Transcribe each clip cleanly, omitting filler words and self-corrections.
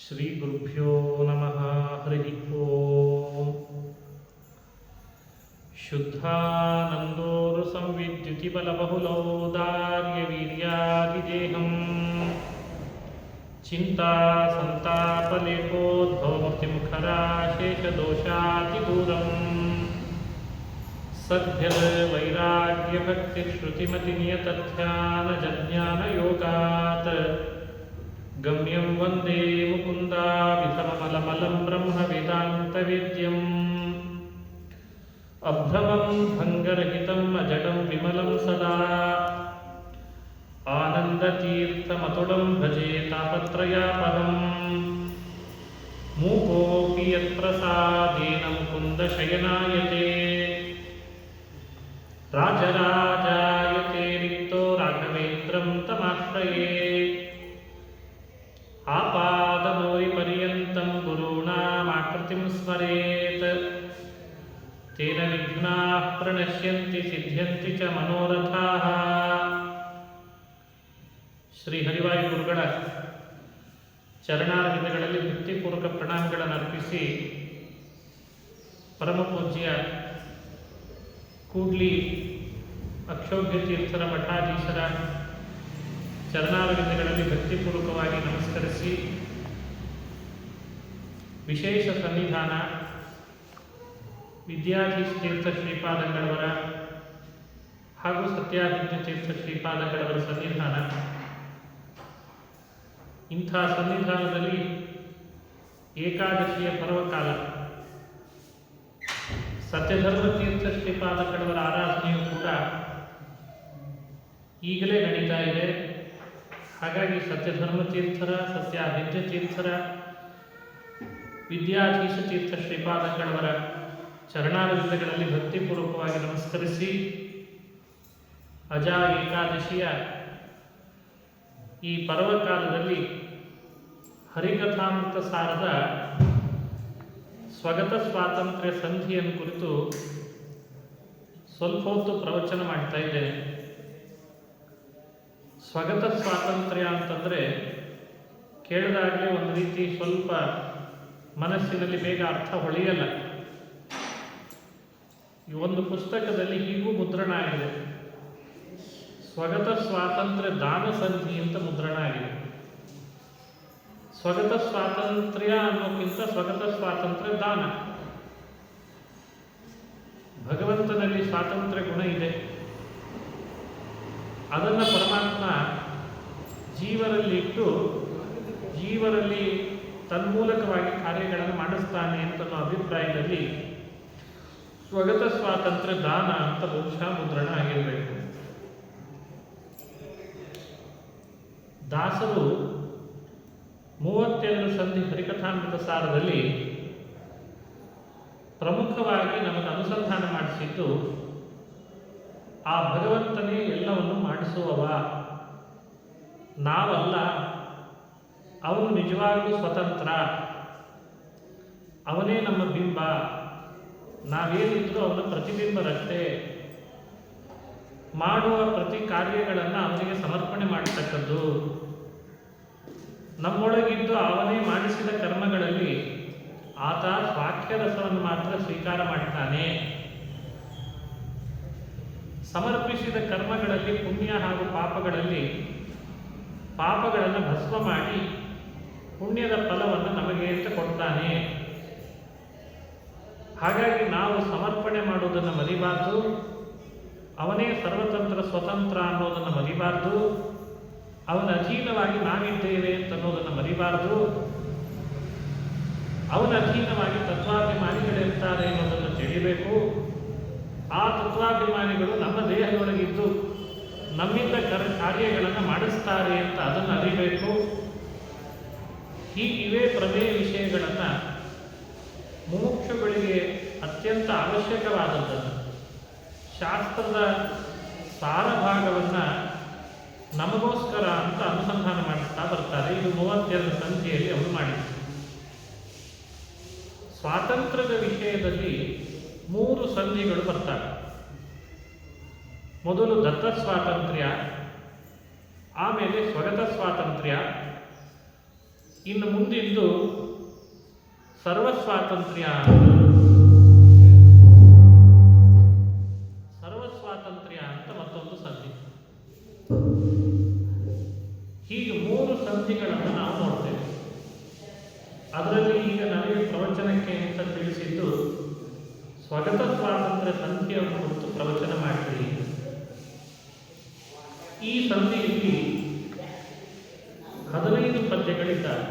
ಶ್ರೀ ಗುರುಭ್ಯೋ ನಮಃ. ಹರಿ ಓಂ. ಶುದ್ಧಾನಂದೋರು ಸಂವಿದ್ಯುತಿ ಬಲಬಹುಲೌದಾರ್ಯ ವೀರ್ಯಾದಿದೇಹಂ ಚಿಂತಾ ಸಂತಾಪಲೇಖೋದ್ಭವಮೂರ್ತಿಮುಖರಾಶೇಷದೋಷಾತಿದೂರಂ ಸದ್ಭ್ಯದ್ವೈರಾಗ್ಯಭಕ್ತಿಶ್ರುತಿಮತಿನಿಯತಧ್ಯಾನಜಜ್ಞಾನಯೋಗಾತ್ ಗಮ್ಯಂ ವಂದೇ ಮುಕುಂದಾವಿಧಮಮಲಮಲಂ ಬ್ರಹ್ಮವೇದಾಂತವೇದ್ಯಂ ಅಭ್ರಮಂ ಭಂಗರಹಿತಂ ಅಜಡಂ ವಿಮಲಂ ಸದಾ ಆನಂದತೀರ್ಥಮತುಳಂ ಭಜೆ ತಾಪತ್ರಯಾಪಹಂ ಮೂಕೋಪಿ ಯತ್ಪ್ರಸಾದೇನ ಮುಕುಂದಶಯನಾಯತೆ ರಾಜರಾಜಾಯತೆ ರಿಕ್ತೋ ರಾಘವೇಂದ್ರಂ ತಮಾಶ್ರಯೇ ಆಪಾದಮೌಲಿಪರ್ಯಂತಂ ಗುರುಣಾಮಾಕೃತಿಂ ಸ್ಮರೇತ್ ತೇನ ವಿಘ್ನಾಃ ಪ್ರಣಶ್ಯಂತಿ ಸಿದ್ಧ್ಯಂತಿ ಚ ಮನೋರಥಾಃ. ಶ್ರೀ ಹರಿವಾಯು ಗುರುಗಳ ಚರಣಾರವಿಂದಗಳಲ್ಲಿ ಭಕ್ತಿಪೂರ್ವಕ ಪ್ರಣಾಮಗಳನ್ನು ಅರ್ಪಿಸಿ ಪರಮಪೂಜ್ಯ ಕೂಡ್ಲಿ ಅಕ್ಷೋಭ್ಯ ತೀರ್ಥರ ಮಠಾಧೀಶರ ಚರಣಾರವಿಂದಗಳಲ್ಲಿ ಭಕ್ತಿಪೂರ್ವಕವಾಗಿ ನಮಸ್ಕರಿಸಿ, ವಿಶೇಷ ಸನ್ನಿಧಾನ ವಿದ್ಯಾಧೀಶ ತೀರ್ಥ ಶ್ರೀಪಾದಂಗಳವರ ಹಾಗೂ ಸತ್ಯಾಭಿಜ್ಞ ತೀರ್ಥ ಶ್ರೀಪಾದಂಗಳವರ ಸನ್ನಿಧಾನ. ಇಂಥ ಸನ್ನಿಧಾನದಲ್ಲಿ ಏಕಾದಶಿಯ ಪರ್ವಕಾಲ ಸತ್ಯಧರ್ಮ ತೀರ್ಥ ಶ್ರೀಪಾದಂಗಳವರ ಆರಾಧನೆಯು ಕೂಡ ಈಗಲೇ ನಡೀತಾ ಇದೆ. ಹಾಗಾಗಿ ಸತ್ಯಧರ್ಮ ತೀರ್ಥರ, ಸತ್ಯಾಭಿಜ್ಞ ತೀರ್ಥರ, ವಿದ್ಯಾಧೀಶ ತೀರ್ಥ ಶ್ರೀಪಾದಂಗಳವರ ಚರಣಾರವಿಂದಗಳಲ್ಲಿ ಭಕ್ತಿಪೂರ್ವಕವಾಗಿ ನಮಸ್ಕರಿಸಿ, ಅಜಾ ಏಕಾದಶಿಯ ಈ ಪರ್ವಕಾಲದಲ್ಲಿ ಹರಿಕಥಾಮೃತ ಸಾರದ ಸ್ವಗತ ಸ್ವಾತಂತ್ರ್ಯ ಸಂಧಿಯನ್ನು ಕುರಿತು ಸ್ವಲ್ಪ ಹೊತ್ತು ಪ್ರವಚನ ಮಾಡ್ತಾ ಇದ್ದೇನೆ. ಸ್ವಗತ ಸ್ವಾತಂತ್ರ್ಯ ಅಂತಂದರೆ ಕೇಳಿದಾಗಲೇ ಒಂದು ರೀತಿ ಸ್ವಲ್ಪ ಮನಸ್ಸಿನಲ್ಲಿ ಬೇಗ ಅರ್ಥ ಹೊಳೆಯಲ್ಲ. ಈ ಒಂದು ಪುಸ್ತಕದಲ್ಲಿ ಹೀಗೂ ಮುದ್ರಣ ಆಗಿದೆ, ಸ್ವಗತ ಸ್ವಾತಂತ್ರ್ಯ ದಾನ ಸಂಧಿ ಅಂತ ಮುದ್ರಣ ಆಗಿದೆ. ಸ್ವಗತ ಸ್ವಾತಂತ್ರ್ಯ ಅನ್ನೋಕ್ಕಿಂತ ಸ್ವಗತ ಸ್ವಾತಂತ್ರ್ಯ ದಾನ. ಭಗವಂತನಲ್ಲಿ ಸ್ವಾತಂತ್ರ್ಯ ಗುಣ ಇದೆ, ಅದನ್ನು ಪರಮಾತ್ಮ ಜೀವರಲ್ಲಿ ಇಟ್ಟು ಜೀವರಲ್ಲಿ ತನ್ಮೂಲಕವಾಗಿ ಕಾರ್ಯಗಳನ್ನು ಮಾಡಿಸ್ತಾನೆ ಅಂತ ಅಭಿಪ್ರಾಯದಲ್ಲಿ ಸ್ವಗತ ಸ್ವಾತಂತ್ರ್ಯ ದಾನ ಅಂತ ಬಹುಶಃ ಮುದ್ರಣ ಆಗಿರಬೇಕು. ದಾಸರು 32 ಸಂಧಿ ಹರಿಕಥಾಮೃತ ಸಾರದಲ್ಲಿ ಪ್ರಮುಖವಾಗಿ ನಮಗೆ ಅನುಸಂಧಾನ ಮಾಡಿಸಿದ್ದು, ಆ ಭಗವಂತನೇ ಎಲ್ಲವನ್ನು ಮಾಡಿಸುವವ, ನಾವಲ್ಲ. ಅವನು ನಿಜವಾಗಲೂ ಸ್ವತಂತ್ರ, ಅವನೇ ನಮ್ಮ ಬಿಂಬ, ನಾವೇನಿದ್ರೂ ಅವನ ಪ್ರತಿಬಿಂಬರಷ್ಟೇ. ಮಾಡುವ ಪ್ರತಿ ಕಾರ್ಯಗಳನ್ನು ಅವನಿಗೆ ಸಮರ್ಪಣೆ ಮಾಡತಕ್ಕದ್ದು. ನಮ್ಮೊಳಗಿದ್ದು ಅವನೇ ಮಾಡಿಸಿದ ಕರ್ಮಗಳಲ್ಲಿ ಆತ ಸ್ವಾಖ್ಯರಸವನ್ನು ಮಾತ್ರ ಸ್ವೀಕಾರ ಮಾಡ್ತಾನೆ. ಸಮರ್ಪಿಸಿದ ಕರ್ಮಗಳಲ್ಲಿ ಪುಣ್ಯ ಹಾಗೂ ಪಾಪಗಳಲ್ಲಿ ಪಾಪಗಳನ್ನು ಭಸ್ಮ ಮಾಡಿ ಪುಣ್ಯದ ಫಲವನ್ನು ನಮಗೆ ಅಂತ ಕೊಡ್ತಾನೆ. ಹಾಗಾಗಿ ನಾವು ಸಮರ್ಪಣೆ ಮಾಡುವುದನ್ನು ಮರಿಬಾರ್ದು, ಅವನೇ ಸರ್ವತಂತ್ರ ಸ್ವತಂತ್ರ ಅನ್ನೋದನ್ನು ಮರಿಬಾರ್ದು, ಅವನ ಅಧೀನವಾಗಿ ನಾವಿದ್ದೇವೆ ಅಂತ ಅನ್ನೋದನ್ನು ಮರಿಬಾರ್ದು, ಅವನ ಅಧೀನವಾಗಿ ತತ್ವಾಭಿಮಾನಿಗಳಿರ್ತಾರೆ ಅನ್ನೋದನ್ನು ತಿಳಿಬೇಕು. ಆ ತತ್ವಾಭಿಮಾನಿಗಳು ನಮ್ಮ ದೇಹದೊಳಗಿದ್ದು ನಮ್ಮಿಂದ ಕಾರ್ಯಗಳನ್ನು ಮಾಡಿಸ್ತಾರೆ ಅಂತ ಅದನ್ನು ಅರಿಬೇಕು. ಹೀಗಿವೆ ಪ್ರಮೇಯ ವಿಷಯಗಳನ್ನು ಮುಮುಕ್ಷುಗಳಿಗೆ ಅತ್ಯಂತ ಅವಶ್ಯಕವಾದದ್ದನ್ನು, ಶಾಸ್ತ್ರದ ಸಾರಭಾಗವನ್ನು ನಮಗೋಸ್ಕರ ಅಂತ ಅನುಸಂಧಾನ ಮಾಡಿಸ್ತಾ ಬರ್ತಾರೆ. ಇದು 32 ಸಂಧಿಯಲ್ಲಿ ಅವರು ಮಾಡಿದ್ದಾರೆ. ಸ್ವಾತಂತ್ರ್ಯದ ವಿಷಯದಲ್ಲಿ 3 ಸಂಧಿಗಳು ಬರ್ತವೆ. ಮೊದಲು ದತ್ತ ಸ್ವಾತಂತ್ರ್ಯ, ಆಮೇಲೆ ಸ್ವಗತ ಸ್ವಾತಂತ್ರ್ಯ, ಇನ್ನು ಮುಂದಿಂದು ಸರ್ವಸ್ವಾತಂತ್ರ್ಯ ಅಂತ ಮತ್ತೊಂದು ಸಂಧಿ. ಹೀಗೆ 3 ಸಂಧಿಗಳನ್ನು ನಾವು ನೋಡ್ತೇವೆ. ಅದರಲ್ಲಿ ಈಗ ನನಗೆ ಪ್ರವಚನಕ್ಕೆ ಅಂತ ತಿಳಿಸಿದ್ದು ಸ್ವಗತ ಸ್ವಾತಂತ್ರ್ಯ ಸಂಧಿಯನ್ನು ಕುರಿತು ಪ್ರವಚನ ಮಾಡ್ತೀವಿ. ಈ ಸಂಧಿಯಲ್ಲಿ 15 ಪದ್ಯಗಳಿದ್ದಾರೆ.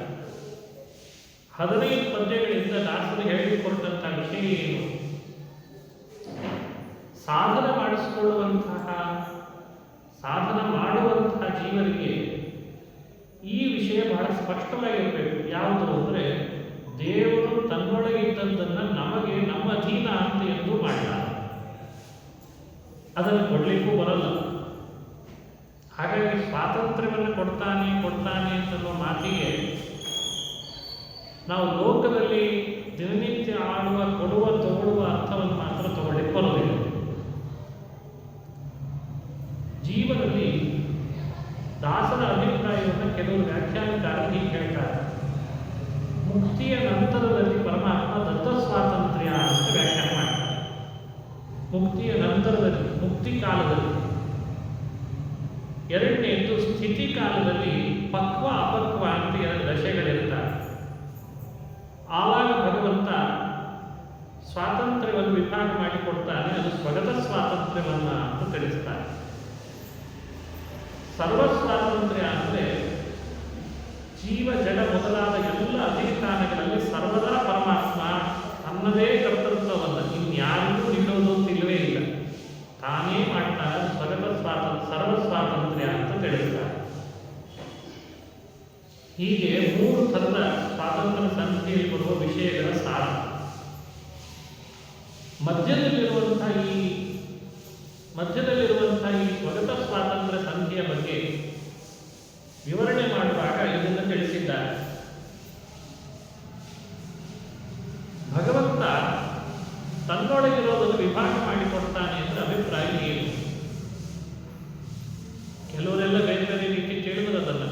15 ಪದ್ಯಗಳಿಂದ ದಾಸರು ಹೇಳಿಕೊಟ್ಟಂಥ ವಿಷಯ ಏನು? ಸಾಧನ ಮಾಡುವಂತಹ ಜೀವರಿಗೆ ಈ ವಿಷಯ ಬಹಳ ಸ್ಪಷ್ಟವಾಗಿರಬೇಕು. ಯಾವುದು ಅಂದರೆ, ದೇವರು ತನ್ನೊಳಗಿದ್ದದ್ದನ್ನು ನಮಗೆ ನಮ್ಮ ಅಧೀನ ಅಂತ ಎಂದೂ ಮಾಡಿಲ್ಲ, ಅದನ್ನು ಕೊಡಲಿಕ್ಕೂ ಬರಲ್ಲ. ಹಾಗಾಗಿ ಸ್ವಾತಂತ್ರ್ಯವನ್ನು ಕೊಡ್ತಾನೆ ಅಂತನ್ನೋ ಮಾತಿಗೆ ನಾವು ಲೋಕದಲ್ಲಿ ದಿನನಿತ್ಯ ಆಡುವ ಕೊಡುವ ತಗೊಳ್ಳುವ ಅರ್ಥವನ್ನು ಮಾತ್ರ ತಗೊಳ್ಳಿಕ್ಕೆ ಬರೋದಿಲ್ಲ. ಜೀವನದಲ್ಲಿ ದಾಸರ ಅಭಿಪ್ರಾಯವನ್ನು ಕೆಲವರು ವ್ಯಾಖ್ಯಾನಕಾರರು ಹೀಗೆ ಹೇಳ್ತಾರೆ. ಮುಕ್ತಿಯ ನಂತರದಲ್ಲಿ ಪರಮಾತ್ಮ ದತ್ತ ಸ್ವಾತಂತ್ರ್ಯ ಅಂತ ವ್ಯಾಖ್ಯಾನ ಮಾಡ್ತಾರೆ. ಮುಕ್ತಿಯ ನಂತರದಲ್ಲಿ, ಮುಕ್ತಿ ಕಾಲದಲ್ಲಿ. ಎರಡನೇದು ಸ್ಥಿತಿ ಕಾಲದಲ್ಲಿ ಪಕ್ವ ಅಪಕ್ವ ಅಂತ 2 ದಶೆಗಳಿರ್ತಾರೆ. ಆವಾಗ ಭಗವಂತ ಸ್ವಾತಂತ್ರ್ಯವನ್ನು ವಿಭಾಗ ಮಾಡಿಕೊಡ್ತಾನೆ. ಅದು ಸ್ವಗತ ಸ್ವಾತಂತ್ರ್ಯವನ್ನ ಅಂತ ತಿಳಿಸ್ತಾರೆ. ಸರ್ವ ಸ್ವಾತಂತ್ರ್ಯ ಅಂದರೆ ಜೀವ ಜಡ ಮೊದಲಾದ ಎಲ್ಲ ಅಧಿಷ್ಠಾನಗಳಲ್ಲಿ ಸರ್ವದಾ ಪರಮಾತ್ಮ ತನ್ನದೇ ಕರ್ತೃತ್ವವನ್ನು ಇನ್ಯಾರಿಗೂ ನಿಲ್ಲೋದು ಇಲ್ಲವೇ ಇಲ್ಲ, ತಾನೇ ಮಾಡ್ತಾನೆ. ಸರ್ವ ಸ್ವಾತಂತ್ರ್ಯ ಅಂತ ತಿಳಿಸ್ತಾರೆ. ಹೀಗೆ 3 ಥರದ ಸ್ವಾತಂತ್ರ್ಯ ಸಂಧಿಯಲ್ಲಿ ಬರುವ ವಿಷಯಗಳ ಸಾರ. ಮಧ್ಯದಲ್ಲಿರುವಂತಹ ಈ ಸ್ವಗತ ಸ್ವಾತಂತ್ರ್ಯ ಸಂಧಿಯ ಬಗ್ಗೆ ವಿವರಣೆ ಮಾಡುವಾಗ ಇದನ್ನು ತಿಳಿಸಿದ್ದಾರೆ. ಭಗವಂತ ತನ್ನೊಳಗಿರೋದನ್ನು ವಿಭಾಗ ಮಾಡಿಕೊಡ್ತಾನೆ ಅಂದರೆ ಅಭಿಪ್ರಾಯ ಏನು? ಕೆಲವರೆಲ್ಲ ಬೇರೆ ಬೇರೆ ರೀತಿ ಕೇಳುವುದಲ್ಲ.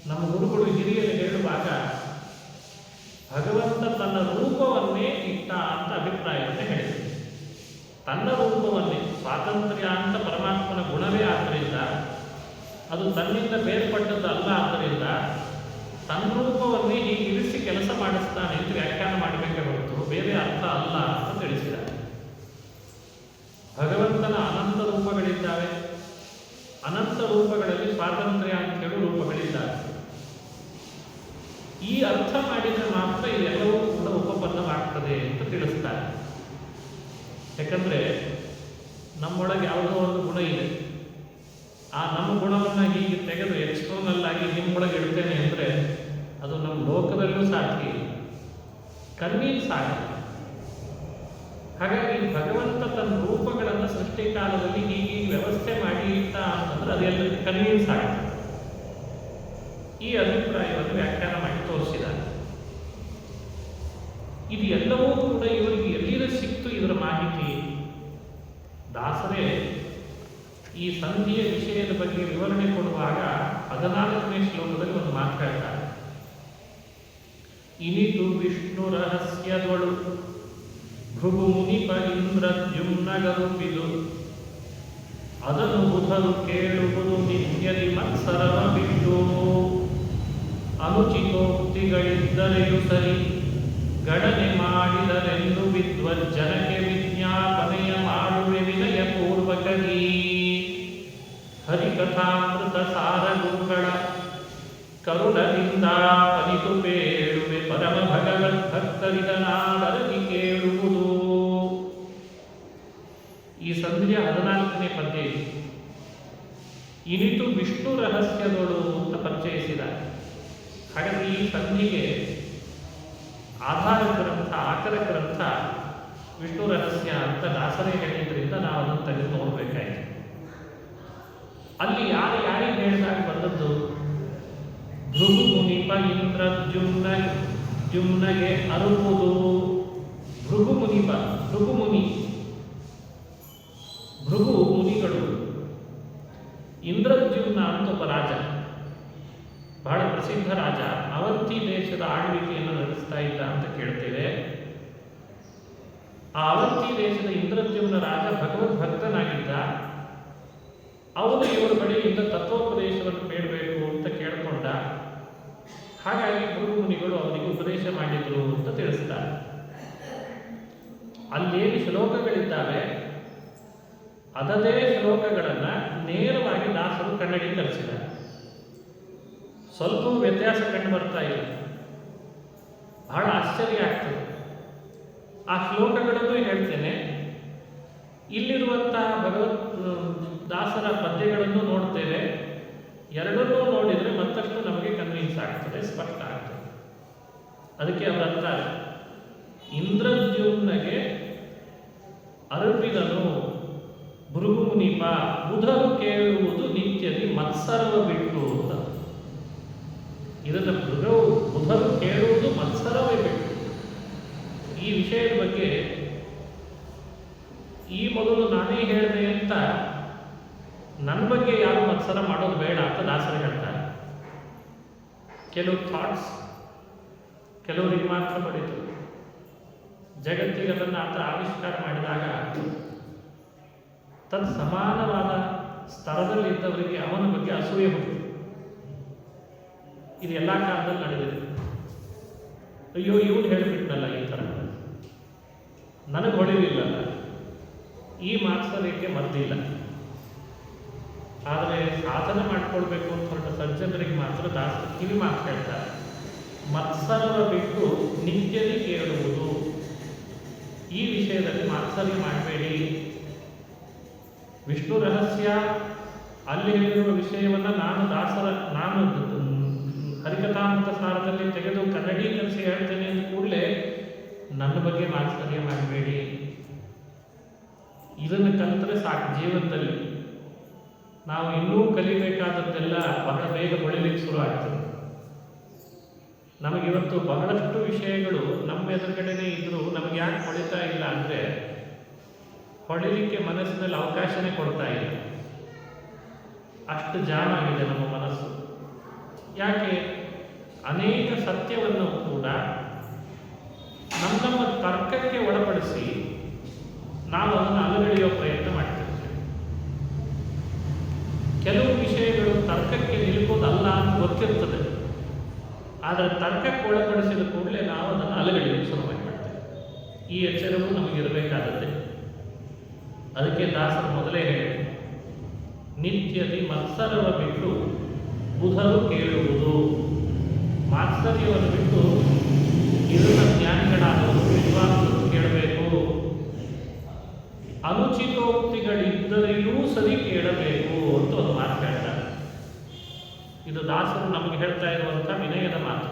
ನಮ್ಮ ಗುರುಗಳು ಹಿರಿಯರು ಹೇಳುವಾಗ ಭಗವಂತ ತನ್ನ ರೂಪವನ್ನೇ ಇಟ್ಟ ಅಂತ ಅಭಿಪ್ರಾಯವನ್ನು ಹೇಳಿದರು. ತನ್ನ ರೂಪವನ್ನೇ, ಸ್ವಾತಂತ್ರ್ಯ ಅಂತ ಪರಮಾತ್ಮನ ಗುಣವೇ ಆದ್ದರಿಂದ, ಅದು ತನ್ನಿಂದ ಬೇರ್ಪಟ್ಟದ್ದಲ್ಲ. ಆದ್ದರಿಂದ ತನ್ನ ರೂಪವನ್ನೇ ಹೀಗೆ ಇರಿಸಿ ಕೆಲಸ ಮಾಡಿಸ್ತಾನೆ ಅಂತ ವ್ಯಾಖ್ಯಾನ ಮಾಡಬೇಕೇ ಹೊರತು ಬೇರೆ ಅರ್ಥ ಅಲ್ಲ ಅಂತ ತಿಳಿಸಿದ್ದಾರೆ. ಭಗವಂತನ ಅನಂತ ರೂಪಗಳಿದ್ದಾವೆ. ಅನಂತ ರೂಪಗಳಲ್ಲಿ ಸ್ವಾತಂತ್ರ್ಯ ಅಂತ ಹೇಳುವ ರೂಪಗಳಿದ್ದಾವೆ. ಈ ಅರ್ಥ ಮಾಡಿದರೆ ಮಾತ್ರ ಇದೆಲ್ಲವೂ ಕೂಡ ಉಪಪನ್ನವಾಗ್ತದೆ ಅಂತ ತಿಳಿಸ್ತಾರೆ. ಯಾಕಂದರೆ ನಮ್ಮೊಳಗೆ ಯಾವುದೋ ಒಂದು ಗುಣ ಇದೆ. ಆ ನಮ್ಮ ಗುಣವನ್ನು ಹೀಗೆ ತೆಗೆದು ಎಕ್ಸ್ಟರ್ನಲ್ ಆಗಿ ನಿಮ್ಮೊಳಗೆ ಇಡ್ತೇನೆ ಅಂದರೆ ಅದು ನಮ್ಮ ಲೋಕದಲ್ಲೂ ಸಾಧ್ಯ ಇಲ್ಲ, ಕಣ್ಣಿಗೆ ಸಾಧ್ಯ. ಹಾಗಾಗಿ ಭಗವಂತ ತನ್ನ ರೂಪಗಳನ್ನು ಸೃಷ್ಟಿ ಕಾಲದಲ್ಲಿ ಹೀಗೆ ವ್ಯವಸ್ಥೆ ಮಾಡಿ ಇಟ್ಟ ಅಂತಂದ್ರೆ ಅದೆಲ್ಲರಿಗೂ ಕಣ್ಣಿಗೆ ಸಾಧ್ಯ. ಈ ಅಭಿಪ್ರಾಯವನ್ನು ವ್ಯಾಖ್ಯಾನ ಮಾಡಿ ತೋರಿಸಿದ್ದಾರೆ. ಇದು ಎಲ್ಲವೂ ಕೂಡ ಇವರಿಗೆ ಎಲ್ಲಿಂದ ಸಿಕ್ತು ಇದರ ಮಾಹಿತಿ? ದಾಸರೇ ಈ ಸಂಧಿಯ ವಿಷಯದ ಬಗ್ಗೆ ವಿವರಣೆ ಕೊಡುವಾಗ 14ನೇ ಶ್ಲೋಕದಲ್ಲಿ ಒಂದು ಮಾತು ಹೇಳ್ತಾರೆ. ಇನಿತು ವಿಷ್ಣು ರಹಸ್ಯದೊಳು ಭೃಗು ಮುನಿಪ ಇಂದ್ರದ್ಯುಮ್ನಗರುಪಿದು ಅದನ್ನು ಬುಧರು ಕೇಳುವುದು ನಿತ್ಯದಿ ಮತ್ಸರವ ಬಿಟ್ಟು ಅನುಚಿತೋಕ್ತಿಗಳಿದ್ದರೆಯೂ ಸರಿ ಗಣನೆ ಮಾಡಿದರೆಂದು ವಿದ್ವಜ್ಜನಕ್ಕೆ ವಿಜ್ಞಾಪನೆಯ ಮಾಡುವೆ ವಿನಯ ಪೂರ್ವಕಗಿ ಹರಿಕಥಾಮೃತ ಸಾರ ಗುರುಗಳ ಕರುಣದಿಂದ ಪನಿತು ಪೇಳುವೆ ಪರಮ ಭಗವದ್ಭಕ್ತರಿದನಾದರದಿ ಕೇಳುವುದು. ಈ ಸಂಧಿಯ 14ನೇ ಪದ್ಯ ಇನಿತು ವಿಷ್ಣು ರಹಸ್ಯಗಳು ಅಂತ ಪರಿಚಯಿಸಿದ. ಹಾಗಾಗಿ ಈ ಸಂಧಿಗೆ ಆಧಾರ ಗ್ರಂಥ, ಆಕರ ಗ್ರಂಥ ವಿಷ್ಣು ರಹಸ್ಯ ಅಂತ ದಾಸರೇ ಹೇಳಿದ್ರಿಂದ ನಾವು ಅದನ್ನು ತೆಗೆದು ನೋಡಬೇಕಾಯಿತು. ಅಲ್ಲಿ ಯಾರಿಗೆ ಹೇಳಿದಾಗ ಬಂದದ್ದು? ಭೃಗು ಮುನಿಪ ಇಂದ್ರದ್ಯುಮ್ನಗೆ ಅರುವುದು. ಭೃಗು ಮುನಿಪ, ಭೃಗು ಮುನಿಗಳು. ಇಂದ್ರದ್ಯುಮ್ನ ಅಂತ ಒಬ್ಬ ರಾಜ. ಬಹಳ ಪ್ರಸಿದ್ಧ ರಾಜ ಅವಂತಿ ದೇಶದ ಆಳ್ವಿಕೆಯನ್ನು ನಡೆಸ್ತಾ ಇದ್ದ ಅಂತ ಕೇಳ್ತೇವೆ. ಆ ಅವಂತಿ ದೇಶದ ಇಂದ್ರದ್ಯುಮ್ನ ರಾಜ ಭಗವದ್ ಭಕ್ತನಾಗಿದ್ದ. ಅವನು ಇವರ ಬಳಿಯಿಂದ ತತ್ವೋಪದೇಶವನ್ನು ಬೇಡಬೇಕು ಅಂತ ಕೇಳಿಕೊಂಡ. ಹಾಗಾಗಿ ಗುರು ಮುನಿಗಳು ಅವನಿಗೆ ಉಪದೇಶ ಮಾಡಿದ್ರು ಅಂತ ತಿಳಿಸ್ತಾರೆ. ಅಲ್ಲೇನು ಶ್ಲೋಕಗಳಿದ್ದಾವೆ ಅದದೇ ಶ್ಲೋಕಗಳನ್ನು ನೇರವಾಗಿ ದಾಸರು ಕನ್ನಡೀಕರಿಸಿದ್ದಾರೆ. ಸ್ವಲ್ಪ ವ್ಯತ್ಯಾಸ ಕಂಡು ಬರ್ತಾ ಇಲ್ಲ. ಬಹಳ ಆಶ್ಚರ್ಯ ಆಗ್ತದೆ. ಆ ಶ್ಲೋಕಗಳನ್ನು ಹೇಳ್ತೇನೆ. ಇಲ್ಲಿರುವಂತಹ ಭಗವತ್ ದಾಸರ ಪದ್ಯಗಳನ್ನು ನೋಡ್ತೇವೆ. ಎರಡನ್ನೂ ನೋಡಿದರೆ ಮತ್ತಷ್ಟು ನಮಗೆ ಕನ್ವಿನ್ಸ್ ಆಗ್ತದೆ, ಸ್ಪಷ್ಟ ಆಗ್ತದೆ. ಅದಕ್ಕೆ ಅವರಂತಾರೆ, ಇಂದ್ರದ್ಯುಮ್ನಗೆ ಅರ್ಪಿದನು ಭೃಗು ಮುನಿಪ ಬುಧರು ಕೇಳುವುದು ನಿತ್ಯದಿ ಮತ್ಸರವ ಬಿಟ್ಟು ಅಂತ. ಇದನ್ನು ಬುಧರು ಕೇಳುವುದು ಮತ್ಸರವೇ ಬಿಟ್ಟು. ಈ ವಿಷಯದ ಬಗ್ಗೆ ಈ ಮೊದಲು ನಾನೇ ಹೇಳಿದೆ ಅಂತ ನನ್ನ ಬಗ್ಗೆ ಯಾರು ಮತ್ಸರ ಮಾಡೋದು ಬೇಡ ಅಂತ ದಾಸರು ಹೇಳ್ತಾರೆ. ಕೆಲವು ಥಾಟ್ಸ್ ಕೆಲವರಿಗೆ ಮಾತ್ರ ಪಡೀತು. ಜಗತ್ತಿಗೆ ಅದನ್ನು ಆತ ಆವಿಷ್ಕಾರ ಮಾಡಿದಾಗ ತತ್ ಸಮಾನವಾದ ಸ್ತರದಲ್ಲಿದ್ದವರಿಗೆ ಅವನ ಬಗ್ಗೆ ಅಸೂಯೆ ಹುಟ್ಟಿತು. ಇದು ಎಲ್ಲ ಕಾಲದಲ್ಲಿ ನಡೆದಿದೆ. ಅಯ್ಯೋ ಇವನು ಹೇಳಿಬಿಟ್ನಲ್ಲ ಈ ಥರ, ನನಗೆ ಹೊಳಿಲಿಲ್ಲಲ್ಲ, ಈ ಮಾತ್ಸರ್ಯಕ್ಕೆ ಮದ್ದಿಲ್ಲ. ಆದರೆ ಸಾಧನೆ ಮಾಡಿಕೊಳ್ಬೇಕು ಅಂತ ಹೊರಟ ಸಜ್ಜನರಿಗೆ ಮಾತ್ರ ದಾಸರು ಕಿವಿ ಮಾತು ಹೇಳ್ತಾರೆ. ಮತ್ಸರವ ಬಿಟ್ಟು ನಿತ್ಯದಿ ಕೇಳುವುದು. ಈ ವಿಷಯದಲ್ಲಿ ಮಾತ್ಸರ್ಯ ಮಾಡಬೇಡಿ. ವಿಷ್ಣು ರಹಸ್ಯ ಅಲ್ಲಿ ಹೇಳಿರುವ ವಿಷಯವನ್ನು ನಾನು ಹರಿಕಥಾಮೃತ ಸಾರದಲ್ಲಿ ತೆಗೆದು ಕನ್ನಡೀಕರಿಸಿ ಹೇಳ್ತೇನೆ ಅಂದ ಕೂಡಲೇ ನನ್ನ ಬಗ್ಗೆ ಮಾತ್ಸರ್ಯ ಮಾಡಬೇಡಿ. ಇದನ್ನು ಕಲಿತರೆ ಸಾಕು. ಜೀವನದಲ್ಲಿ ನಾವು ಇನ್ನೂ ಕಲಿಬೇಕಾದದ್ದೆಲ್ಲ ಬಹಳ ಬೇಗ ಹೊಳಿಲಿಕ್ಕೆ ಶುರು ಆಗ್ತದೆ. ನಮಗಿವತ್ತು ಬಹಳಷ್ಟು ವಿಷಯಗಳು ನಮ್ಮ ಎದುರುಗಡೆನೇ ಇದ್ದರೂ ನಮಗೆ ಯಾಕೆ ಹೊಳಿತಾ ಇಲ್ಲ ಅಂದರೆ ಹೊಳಿಲಿಕ್ಕೆ ಮನಸ್ಸಿನಲ್ಲಿ ಅವಕಾಶನೇ ಕೊಡ್ತಾ ಇಲ್ಲ. ಅಷ್ಟು ಜಾಮ್ ಆಗಿದೆ ನಮ್ಮ ಮನಸ್ಸು. ಯಾಕೆ? ಅನೇಕ ಸತ್ಯವನ್ನು ಕೂಡ ನಮ್ಮ ತರ್ಕಕ್ಕೆ ಒಳಪಡಿಸಿ ನಾವು ಅದನ್ನು ಅಲಗಳೆಯುವ ಪ್ರಯತ್ನ ಮಾಡ್ತಿರ್ತೇವೆ. ಕೆಲವು ವಿಷಯಗಳು ತರ್ಕಕ್ಕೆ ನಿಲುಕೋದಲ್ಲ ಅಂತ ಗೊತ್ತಿರ್ತದೆ. ಆದರೆ ತರ್ಕಕ್ಕೆ ಒಳಪಡಿಸಿದ ಕೂಡಲೇ ನಾವು ಅದನ್ನು ಅಲಗಳೆಯಲು ಶುರು ಮಾಡ್ತೇವೆ. ಈ ಎಚ್ಚರವೂ ನಮಗಿರಬೇಕಾದದ್ದೇ. ಅದಕ್ಕೆ ದಾಸರು ಮೊದಲೇ ಹೇಳಿ, ನಿತ್ಯದಿ ಮತ್ಸರವ ಬಿಟ್ಟು ಬುಧರು ಕೇಳುವುದು. ಮಾತ್ಸರ್ಯವನ್ನು ಬಿಟ್ಟು ಇದನ್ನ ಜ್ಞಾನಿಗಳಾದವರು ವಿದ್ವಾಂಸರು ಕೇಳಬೇಕು. ಅನುಚಿತೋಕ್ತಿಗಳಿದ್ದರೆಯೂ ಸರಿ ಕೇಳಬೇಕು ಅಂತ ಒಂದು ಮಾತು ಹೇಳ್ತಾರೆ. ಇದು ದಾಸರು ನಮಗೆ ಹೇಳ್ತಾ ಇರುವಂಥ ವಿನಯದ ಮಾತು.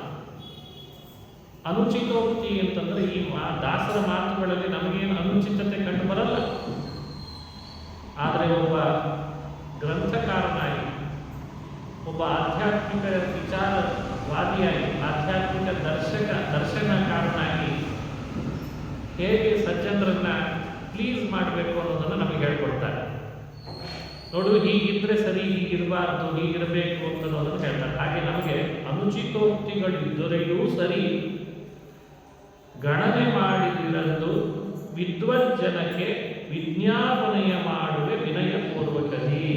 ಅನುಚಿತೋಕ್ತಿ ಅಂತಂದ್ರೆ ಈ ದಾಸರ ಮಾತುಗಳಲ್ಲಿ ನಮಗೇನು ಅನುಚಿತತೆ ಕಂಡು ಬರಲ್ಲ. ಆದರೆ ಒಬ್ಬ ಗ್ರಂಥಕಾರನಾಗಿ, ಒಬ್ಬ ಆಧ್ಯಾತ್ಮಿಕ ವಿಚಾರವಾದಿಯಾಗಿ, ಆಧ್ಯಾತ್ಮಿಕ ದರ್ಶನಕಾರನಾಗಿ ಹೇಗೆ ಸಜ್ಜನರನ್ನ ಪ್ಲೀಸ್ ಮಾಡಬೇಕು ಅನ್ನೋದನ್ನು ನಮಗೆ ಹೇಳ್ಕೊಡ್ತಾರೆ. ನೋಡು, ಹೀಗಿದ್ರೆ ಸರಿ, ಹೀಗಿರಬಾರ್ದು, ಹೀಗಿರಬೇಕು ಅಂತ ಅನ್ನೋದನ್ನು ಹೇಳ್ತಾರೆ. ಹಾಗೆ ನಮಗೆ ಅನುಚಿತೋಕ್ತಿಗಳಿದ್ದರೆಯೂ ಸರಿ ಗಣನೆ ಮಾಡಿದಿರಲು ವಿದ್ವಜ್ಜನಕ್ಕೆ ವಿಜ್ಞಾಪನೆಯ ಮಾಡುವೆ ವಿನಯಪೂರ್ವಕದಿ.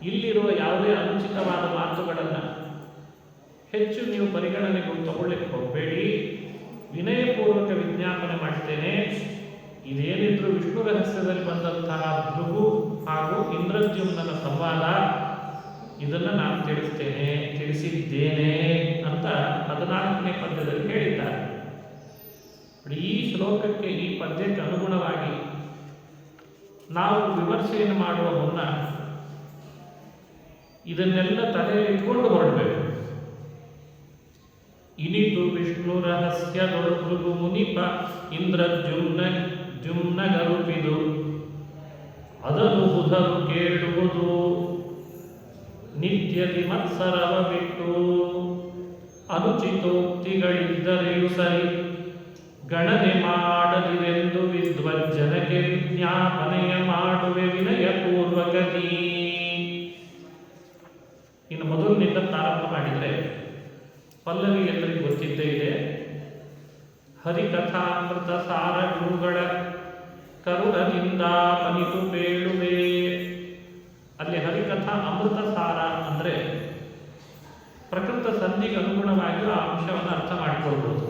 ಇಲ್ಲಿರುವ ಯಾವುದೇ ಅನುಚಿತವಾದ ಮಾತುಗಳನ್ನು ಹೆಚ್ಚು ನೀವು ಪರಿಗಣನೆಗೆ ತಗೊಳ್ಳಿಕ್ಕೆ ಹೋಗಬೇಡಿ. ವಿನಯಪೂರ್ವಕ ವಿಜ್ಞಾಪನೆ ಮಾಡ್ತೇನೆ. ಇದೇನಿದ್ರು ವಿಷ್ಣು ರಹಸ್ಯದಲ್ಲಿ ಬಂದಂತಹ ಭೃಗು ಹಾಗೂ ಇಂದ್ರದ್ಯುಮ್ನ ಸಂವಾದ, ಇದನ್ನು ನಾನು ತಿಳಿಸಿದ್ದೇನೆ ಅಂತ 14ನೇ ಪದ್ಯದಲ್ಲಿ ಹೇಳಿದ್ದಾರೆ. ಈ ಶ್ಲೋಕಕ್ಕೆ, ಈ ಪದ್ಯಕ್ಕೆ ಅನುಗುಣವಾಗಿ ನಾವು ವಿಮರ್ಶೆಯನ್ನು ಮಾಡುವ ಮುನ್ನ ಇದನ್ನೆಲ್ಲ ತಲೆಯಲ್ಲಿ ಇಟ್ಕೊಂಡು ಹೊರಡಬೇಕು. ಇನಿತು ವಿಷ್ಣು ರಹಸ್ಯದೊಳು ಭೃಗು ಮುನಿಪ ಇಂದ್ರದ್ಯುಮ್ನ ಗರುಪಿದು ಅದನ್ನು ಬುಧರು ಕೇಳುವುದು ನಿತ್ಯದಿ ಮತ್ಸರವ ಬಿಟ್ಟು. ಅನುಚಿತೋಕ್ತಿಗಳಿದ್ದರೆಯೂ ಸರಿ ಗಣನೆ ಮಾಡದಿರೆಂದು ವಿದ್ವಜ್ಜನಕ್ಕೆ ವಿಜ್ಞಾಪನೆಯ ಮಾಡುವೆ ವಿನಯಪೂರ್ವಕದಿ. ಇನ್ನು ಮೊದಲಿನಿಂದ ಪಲ್ಲವಿ ಎಲ್ಲರಿಗೂ ಗೊತ್ತಿದ್ದೇ ಇದೆ. ಹರಿಕಥಾಮೃತ ಸಾರ ಗುರುಗಳ ಕರುಣದಿಂದ ಪನಿತು ಬೇಳುವೆ. ಅಲ್ಲಿ ಹರಿಕಥಾ ಅಮೃತ ಸಾರ ಅಂದರೆ ಪ್ರಕೃತ ಸಂಧಿಗೆ ಅನುಗುಣವಾಗಿ ಆ ಅಂಶವನ್ನು ಅರ್ಥ ಮಾಡಿಕೊಳ್ಬೋದು.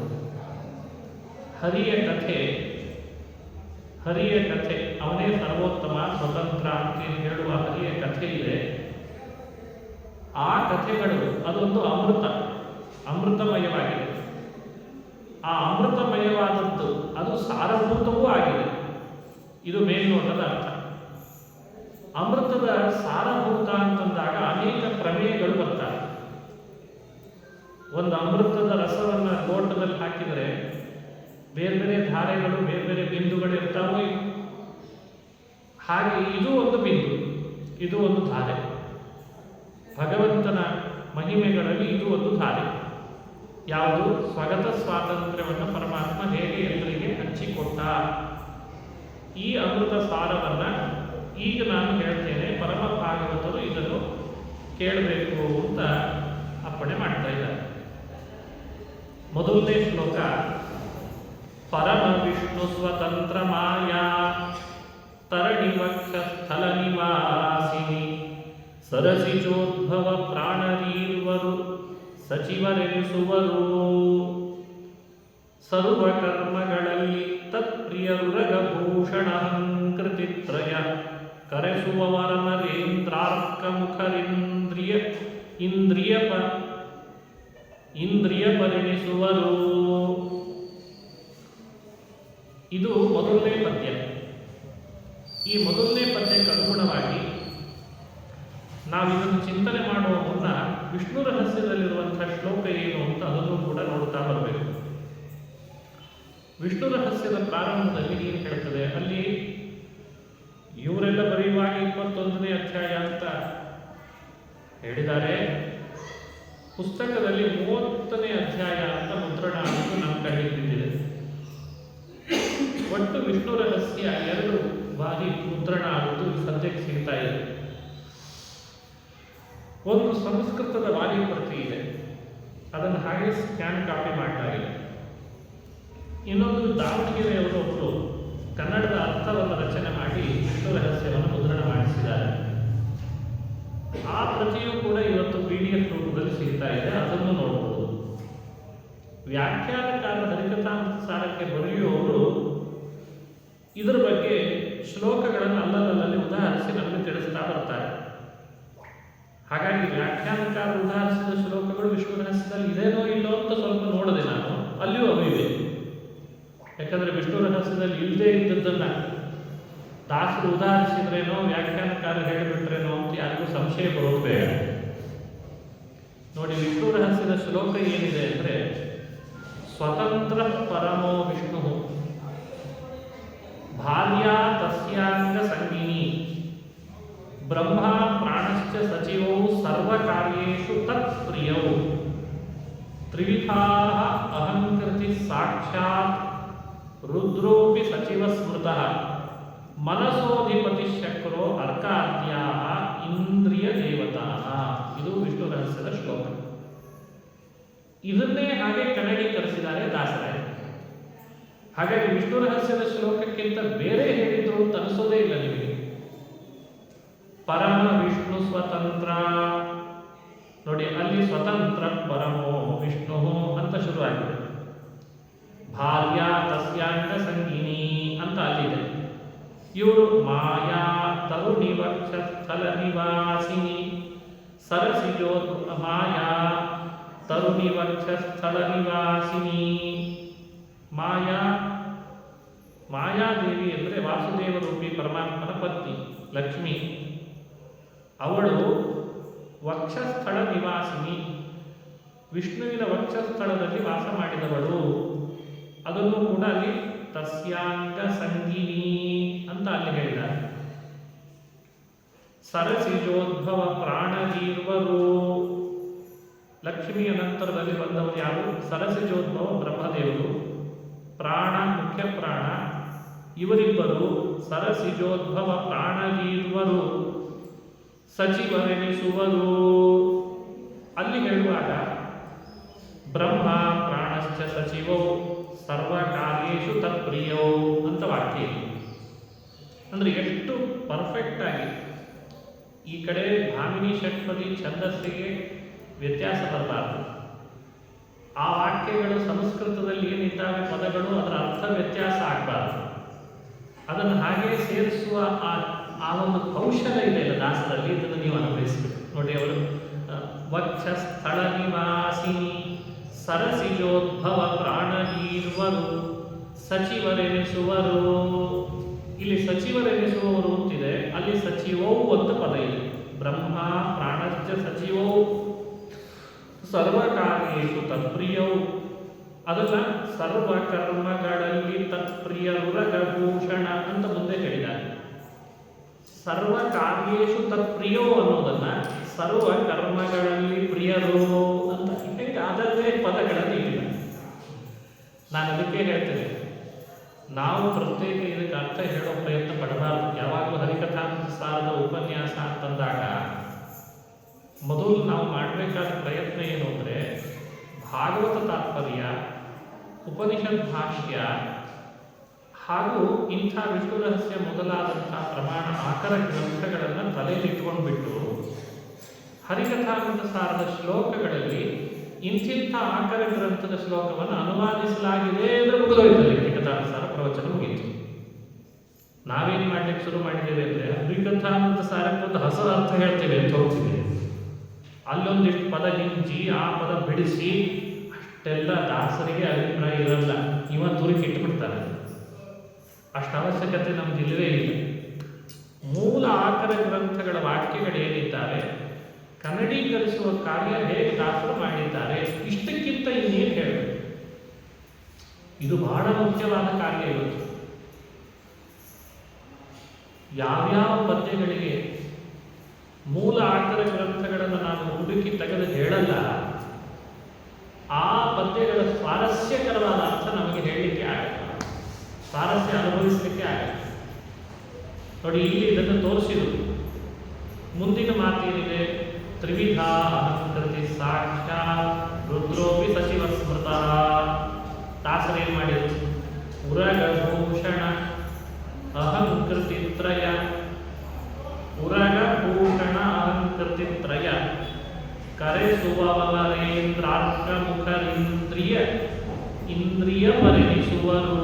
ಹರಿಯ ಕಥೆ ಅವನೇ ಸರ್ವೋತ್ತಮ ಸ್ವತಂತ್ರ ಅಂತ ಹೇಳುವ ಹರಿಯ ಕಥೆ ಇದೆ. ಆ ಕಥೆಗಳು ಅದೊಂದು ಅಮೃತಮಯವಾಗಿದೆ. ಆ ಅಮೃತಮಯವಾದದ್ದು ಅದು ಸಾರಭೂತವೂ ಆಗಿದೆ. ಇದು ಮೇಲ್ನೋಟದ ಅರ್ಥ. ಅಮೃತದ ಸಾರಭೂತ ಅಂತಂದಾಗ ಅನೇಕ ಪ್ರಮೇಯಗಳು ಬರ್ತಾರೆ. ಒಂದು ಅಮೃತದ ರಸವನ್ನು ಲೋಟದಲ್ಲಿ ಹಾಕಿದರೆ ಬೇರೆ ಬೇರೆ ಧಾರೆಗಳು, ಬೇರೆ ಬೇರೆ ಬಿಂದುಗಳು ಇರ್ತಾವೋ. ಹಾಗೆ ಇದು ಒಂದು ಬಿಂದು, ಇದು ಒಂದು ಧಾರೆ. ಭಗವಂತನ ಮಹಿಮೆಗಳಲ್ಲಿ ಇದು ಒಂದು ಧಾರೆ. ಯಾವುದು? ಸ್ವಗತ ಸ್ವಾತಂತ್ರ್ಯವನ್ನು ಪರಮಾತ್ಮ ಹೇಗೆ ಎಲ್ಲರಿಗೆ ಹಂಚಿಕೊಟ್ಟ. ಈ ಅಮೃತ ಸಾರವನ್ನು ಈಗ ನಾನು ಹೇಳ್ತೇನೆ. ಪರಮ ಭಾಗವತರು ಇದನ್ನು ಕೇಳಬೇಕು ಅಂತ ಅಪ್ಪಣೆ ಮಾಡ್ತಾ ಇದ್ದಾರೆ. ಮೊದಲನೇ ಶ್ಲೋಕ. ಪರಮ ವಿಷ್ಣು ಸ್ವತಂತ್ರ ಮಾಯಾ ತರಣಿವಕ್ಷ ಸ್ಥಳ ನಿವಾಸಿನಿ ಸರಸಿಜೋದ್ಭವ ಪ್ರಾಣರೀರ್ವರು ಸಚಿವರೆನಿಸುವರು. ಸರ್ವ ಕರ್ಮಗಳಲ್ಲಿ ತತ್ಪ್ರಿಯರುರಗಭೂಷಣ ಕೃತಿತ್ರಯ ಕರೆಸುವವರ ನರೇಂದ್ರಾರ್ಕ ಇಂದ್ರಿಯ ಪರಿಣಿಸುವರು. ಇದು ಮೊದಲನೇ ಪದ್ಯ. ಈ ಮೊದಲನೇ ಪದ್ಯಕ್ಕೆ ಅನುಗುಣವಾಗಿ ನಾವು ಇದನ್ನು ಚಿಂತನೆ ಮಾಡುವ ಮುನ್ನ ವಿಷ್ಣು ರಹಸ್ಯದಲ್ಲಿರುವಂತಹ ಶ್ಲೋಕ ಏನು ಅಂತ ಅದನ್ನು ಕೂಡ ನೋಡ್ತಾ ಬರಬೇಕು. ವಿಷ್ಣು ರಹಸ್ಯದ ಪ್ರಾರಂಭದಲ್ಲಿ ಏನು ಹೇಳ್ತದೆ? ಅಲ್ಲಿ ಇವರೆಲ್ಲ ಬರೆಯುವಾಗ 21ನೇ ಅಧ್ಯಾಯ ಅಂತ ಹೇಳಿದ್ದಾರೆ. ಪುಸ್ತಕದಲ್ಲಿ 30ನೇ ಅಧ್ಯಾಯ ಅಂತ ಮುದ್ರಣ ಆಗೋದು ನಮ್ಮ ಕಣ್ಣಿಗೆ ಬಿದ್ದಿದೆ. ಒಟ್ಟು ವಿಷ್ಣು ರಹಸ್ಯ 2 ಬಾರಿ ಮುದ್ರಣ ಆಗೋದು ಸದ್ಯಕ್ಕೆ ಸಿಗ್ತಾ ಇದೆ. ಒಂದು ಸಂಸ್ಕೃತದ ವಾಲಿ ಪ್ರತಿ ಇದೆ, ಅದನ್ನು ಹಾಗೆ ಸ್ಕ್ಯಾನ್ ಕಾಪಿ ಮಾಡಲಾಗಿದೆ. ಇನ್ನೊಂದು ದಾವಣಗೆರೆಯವರೊಬ್ಬರು ಕನ್ನಡದ ಅರ್ಥವನ್ನು ರಚನೆ ಮಾಡಿ ವಿಷ್ಣು ರಹಸ್ಯವನ್ನು ಮುದ್ರಣ ಮಾಡಿಸಿದ್ದಾರೆ. ಆ ಪ್ರತಿಯೂ ಕೂಡ ಇವತ್ತು PDF ರೂಪದಲ್ಲಿ ಸಿಗ್ತಾ ಇದೆ, ಅದನ್ನು ನೋಡಬಹುದು. ವ್ಯಾಖ್ಯಾನಕಾರ ಹರಿಕಥಾಮೃತ ಸಾರಕ್ಕೆ ಬರೆಯುವವರು ಇದರ ಬಗ್ಗೆ ಶ್ಲೋಕಗಳನ್ನು ಅಲ್ಲಲ್ಲಿ ಉದಾಹರಿಸಿ ನಮಗೆ ತಿಳಿಸ್ತಾ ಬರ್ತಾರೆ. ಹಾಗಾಗಿ ವ್ಯಾಖ್ಯಾನಕಾರ ಉದಾಹರಿಸಿದ ಶ್ಲೋಕಗಳು ವಿಷ್ಣು ರಹಸ್ಯದಲ್ಲಿ ಇದೇನೋ ಇಲ್ಲೋ ಅಂತ ಸ್ವಲ್ಪ ನೋಡಿದೆ ನಾನು. ಅಲ್ಲಿಯೂ ಅವಿವೆ. ಯಾಕಂದರೆ ವಿಷ್ಣು ರಹಸ್ಯದಲ್ಲಿ ಇಲ್ಲದೇ ಇದ್ದದ್ದನ್ನು ದಾಸರು ಉದಾಹರಿಸಿದ್ರೇನೋ, ವ್ಯಾಖ್ಯಾನಕಾರ ಹೇಳಿಬಿಟ್ರೇನೋ ಅಂತ ಯಾರಿಗೂ ಸಂಶಯ ಬರೋದು ಬೇಡ. ನೋಡಿ, ವಿಷ್ಣು ರಹಸ್ಯದ ಶ್ಲೋಕ ಏನಿದೆ ಅಂದರೆ, ಸ್ವತಂತ್ರ ಪರಮೋ ವಿಷ್ಣು ಭಾರ್ಯಾ ತಸ್ಯಾಂಗ ಸಂಗಿನಿ ಬ್ರಹ್ಮ ಪ್ರಾಣಶ್ಚ ಸಚಿವೋ ಸರ್ವಕಾರ್ಯೇಷು ತತ್ಪ್ರಿಯೌ ತ್ರಿವಿಧಾ ಅಹಂಕೃತಿ ಸಾಕ್ಷಾತ್ ರುದ್ರೋಪಿ ಸಚಿವ ಸ್ಮೃತಃ ಮನಸೋಧಿಪತಿ ಶಕ್ರೋ ಅರ್ಕಾದ್ಯಾ ಇಂದ್ರಿಯ ದೇವತಾ. ಇದು ವಿಷ್ಣು ರಹಸ್ಯದ ಶ್ಲೋಕ. ಇದನ್ನೇ ಹಾಗೆ ಕನ್ನಡೀಕರಿಸಿದ್ದಾರೆ ದಾಸರಾಯ. ಹಾಗಾಗಿ ವಿಷ್ಣು ರಹಸ್ಯದ ಶ್ಲೋಕಕ್ಕಿಂತ ಬೇರೆ ಹೇಳಿದ್ರು ಅಂತ ಅನಿಸೋದೇ ಇಲ್ಲ ನಿಮಗೆ. ಪರಮ ವಿಷ್ಣು ಸ್ವತಂತ್ರ ನೋಡಿ, ಅಲ್ಲಿ ಸ್ವತಂತ್ರ ಪರಮೋ ವಿಷ್ಣು ಅಂತ ಶುರುವಾಗಿದೆ. ಭಾರ್ಯ ತಸ್ಯಾಂಗ ಸಂಗಿನಿ ಅಂತ ಅಲ್ಲಿದೆ. ಇವರು ಮಾಯಾ ತರುಣಿವಕ್ಷ ಸ್ಥಳ ನಿವಾಸಿನಿ ಸರಸಿಜೋ ಮಾಯಾ ತರುಣಿವಕ್ಷ ಸ್ಥಳ ನಿವಾಸಿನಿ. ಮಾಯಾದೇವಿ ಅಂದರೆ ವಾಸುದೇವ ರೂಪಿ ಪರಮಾತ್ಮನ ಪತ್ನಿ ಲಕ್ಷ್ಮಿ. ಅವಳು ವಕ್ಷಸ್ಥಳ ನಿವಾಸಿನಿ, ವಿಷ್ಣುವಿನ ವಕ್ಷಸ್ಥಳದಲ್ಲಿ ವಾಸ ಮಾಡಿದವಳು. ಅದನ್ನು ಕೂಡ ಅಲ್ಲಿ ತಸ್ಯಾಂಗ ಸಂಗಿನಿ ಅಂತ ಅಲ್ಲಿ ಹೇಳಿದ್ದಾರೆ. ಸರಸಿಜೋದ್ಭವ ಪ್ರಾಣಜೀರ್ವರು, ಲಕ್ಷ್ಮಿಯ ನಂತರದಲ್ಲಿ ಬಂದವರು ಯಾರು? ಸರಸಿಜೋದ್ಭವ ಬ್ರಹ್ಮದೇವರು, ಪ್ರಾಣ ಮುಖ್ಯ ಪ್ರಾಣ, ಇವರಿಬ್ಬರು ಸರಸಿಜೋದ್ಭವ ಪ್ರಾಣಜೀರ್ವರು ಸಚಿವರೆನಿಸುವರು. ಅಲ್ಲಿ ಹೇಳುವಾಗ ಬ್ರಹ್ಮ ಪ್ರಾಣಶ್ಚ ಸಚಿವೋ ಸರ್ವಕಾರ್ಯೇಷು ತತ್ಪ್ರಿಯೋ ಅಂತ ವಾಕ್ಯ ಇದೆ. ಅಂದರೆ ಎಷ್ಟು ಪರ್ಫೆಕ್ಟ್ ಆಗಿ ಈ ಕಡೆ ಭಾಮಿನಿ ಷಟ್ಪದಿ ಛಂದಸ್ಸಿಗೆ ವ್ಯತ್ಯಾಸ ಬರಬಾರದು. ಆ ವಾಕ್ಯಗಳು ಸಂಸ್ಕೃತದಲ್ಲಿ ಏನಿದ್ದಾವೆ ಪದಗಳು ಅದರ ಅರ್ಥ ವ್ಯತ್ಯಾಸ ಆಗಬಾರದು. ಅದನ್ನು ಹಾಗೆ ಸೇರಿಸುವ ಆ ಒಂದು ಕೌಶಲ ಇದೆ ದಾಸರಲ್ಲಿ, ಇದನ್ನು ನೀವು ಅನುಭವಿಸಬೇಕು. ನೋಡಿ, ಅವರು ವಕ್ಷ ಸ್ಥಳ ನಿವಾಸಿನಿ ಸರಸಿಜೋದ್ಭವ ಪ್ರಾಣಹೀರ್ವರು ಸಚಿವರೆನಿಸುವರು. ಇಲ್ಲಿ ಸಚಿವರೆನಿಸುವವರು ಅಂತಿದೆ, ಅಲ್ಲಿ ಸಚಿವವು ಅಂತ ಪದ ಇದೆ. ಬ್ರಹ್ಮ ಪ್ರಾಣಶ್ಚ ಸಚಿವೌ ಸರ್ವಕಾರ್ಯೇಷು ತತ್ಪ್ರಿಯೌ. ಅದನ್ನ ಸರ್ವ ಕರ್ಮಗಳಲ್ಲಿ ತತ್ಪ್ರಿಯರುರಗಭೂಷಣ ಅಂತ ಮುಂದೆ ಹೇಳಿದ್ದಾರೆ. ಸರ್ವ ಕಾರ್ಯೇಷು ತತ್ಪ್ರಿಯೋ ಅನ್ನೋದನ್ನ ಸರ್ವ ಕರ್ಮಗಳಲ್ಲಿ ಪ್ರಿಯರು ಅಂತ ಹೇಗೆ ಅದರದೇ ಪದಗಳನ್ನು ಇಟ್ಟಿಲ್ಲ. ನಾನು ಅದಕ್ಕೆ ಹೇಳ್ತೇನೆ, ನಾವು ಪ್ರತ್ಯೇಕ ಇದಕ್ಕೆ ಅರ್ಥ ಹೇಳೋ ಪ್ರಯತ್ನ ಪಡಬಾರದು. ಯಾವಾಗಲೂ ಹರಿಕಥಾಮೃತಸಾರದ ಉಪನ್ಯಾಸ ಅಂತಂದಾಗ ಮೊದಲು ನಾವು ಮಾಡಬೇಕಾದ ಪ್ರಯತ್ನ ಏನು ಅಂದರೆ, ಭಾಗವತ ತಾತ್ಪರ್ಯ, ಉಪನಿಷತ್ ಭಾಷ್ಯ ಹಾಗೂ ಇಂಥ ವಿಷ್ಣು ರಹಸ್ಯ ಮೊದಲಾದಂಥ ಪ್ರಮಾಣ ಆಕರ ಗ್ರಂಥಗಳನ್ನು ತಲೆಯಲ್ಲಿಟ್ಕೊಂಡ್ಬಿಟ್ಟು ಹರಿಕಥಾಮೃತಸಾರದ ಶ್ಲೋಕಗಳಲ್ಲಿ ಇಂಥಿಂಥ ಆಕರ ಗ್ರಂಥದ ಶ್ಲೋಕವನ್ನು ಅನುವಾದಿಸಲಾಗಿದೆ ಅಂದರೆ ಮುಗಿದೋಯ್ತದೆ. ಹರಿಕಥಾಮೃತಸಾರ ಪ್ರವಚನ ಮುಗಿಯಿತು. ನಾವೇನು ಮಾಡಲಿಕ್ಕೆ ಶುರು ಮಾಡಿದ್ದೇವೆ ಅಂದರೆ, ಹರಿಕಥಾಮೃತಸಾರಕ್ಕೆ ಒಂದು ಹೊಸ ಅರ್ಥ ಹೇಳ್ತೇವೆ ಅಂತ ಹೋಗ್ತೀವಿ. ಅಲ್ಲೊಂದಿಷ್ಟು ಪದ ಹಿಂಜಿ ಆ ಪದ ಬಿಡಿಸಿ ಅಷ್ಟೆಲ್ಲ ದಾಸರಿಗೆ ಅಭಿಪ್ರಾಯ ಇರಲ್ಲ, ಇವ ತುರುಕಿ ಇಟ್ಟುಬಿಡ್ತಾರೆ. ಅಷ್ಟು ಅವಶ್ಯಕತೆ ನಮ್ಗೆ ಇಲ್ಲವೇ ಇಲ್ಲ. ಮೂಲ ಆಕರ ಗ್ರಂಥಗಳ ವಾಕ್ಯಗಳೇನಿದ್ದಾರೆ ಕನ್ನಡೀಕರಿಸುವ ಕಾರ್ಯ ಹೇಗೆ ದಾಸರು ಮಾಡಿದ್ದಾರೆ, ಇಷ್ಟಕ್ಕಿಂತ ಇನ್ನೇನು ಹೇಳಬೇಕು? ಇದು ಬಹಳ ಮುಖ್ಯವಾದ ಕಾರ್ಯ. ಇವತ್ತು ಯಾವ್ಯಾವ ಪದ್ಯಗಳಿಗೆ ಮೂಲ ಆಕರ ಗ್ರಂಥಗಳನ್ನು ನಾನು ಹುಡುಕಿ ತೆಗೆದು ಹೇಳಲ್ಲ, ಆ ಪದ್ಯಗಳ ಸ್ವಾರಸ್ಯಕರವಾದ ಅರ್ಥ ನಮಗೆ ಹೇಳಲಿಕ್ಕೆ ಆಗಲ್ಲ, ಸ್ವಾರಸ್ಯ ಅನುಭವಿಸಲಿಕ್ಕೆ ಆಗಲ್ಲ. ನೋಡಿ, ಇಲ್ಲಿ ಇದನ್ನು ತೋರಿಸಿದರು. ಮುಂದಿನ ಮಾತೇನಿದೆ, ತ್ರಿವಿಧ ಅಹಂಕೃತಿ ಸಾಕ್ಷಾತ್ ರುದ್ರೋಪಿ ಸಚಿವ ಸ್ಮೃತ. ದಾಸರೇನು ಮಾಡಿದರು? ಉರಗಭೂಷಣ ಅಹಂಕೃತಿತ್ರಯ, ಉರಗಭೂಷಣ ಅಹಂಕೃತಿತ್ರಯ ಕರೆಸುವವರೇಂದ್ರಾರ್ಕ ಮುಖರಿಂದ್ರಿಯ ಇಂದ್ರಿಯ ಪರಿಣಿಸುವರು.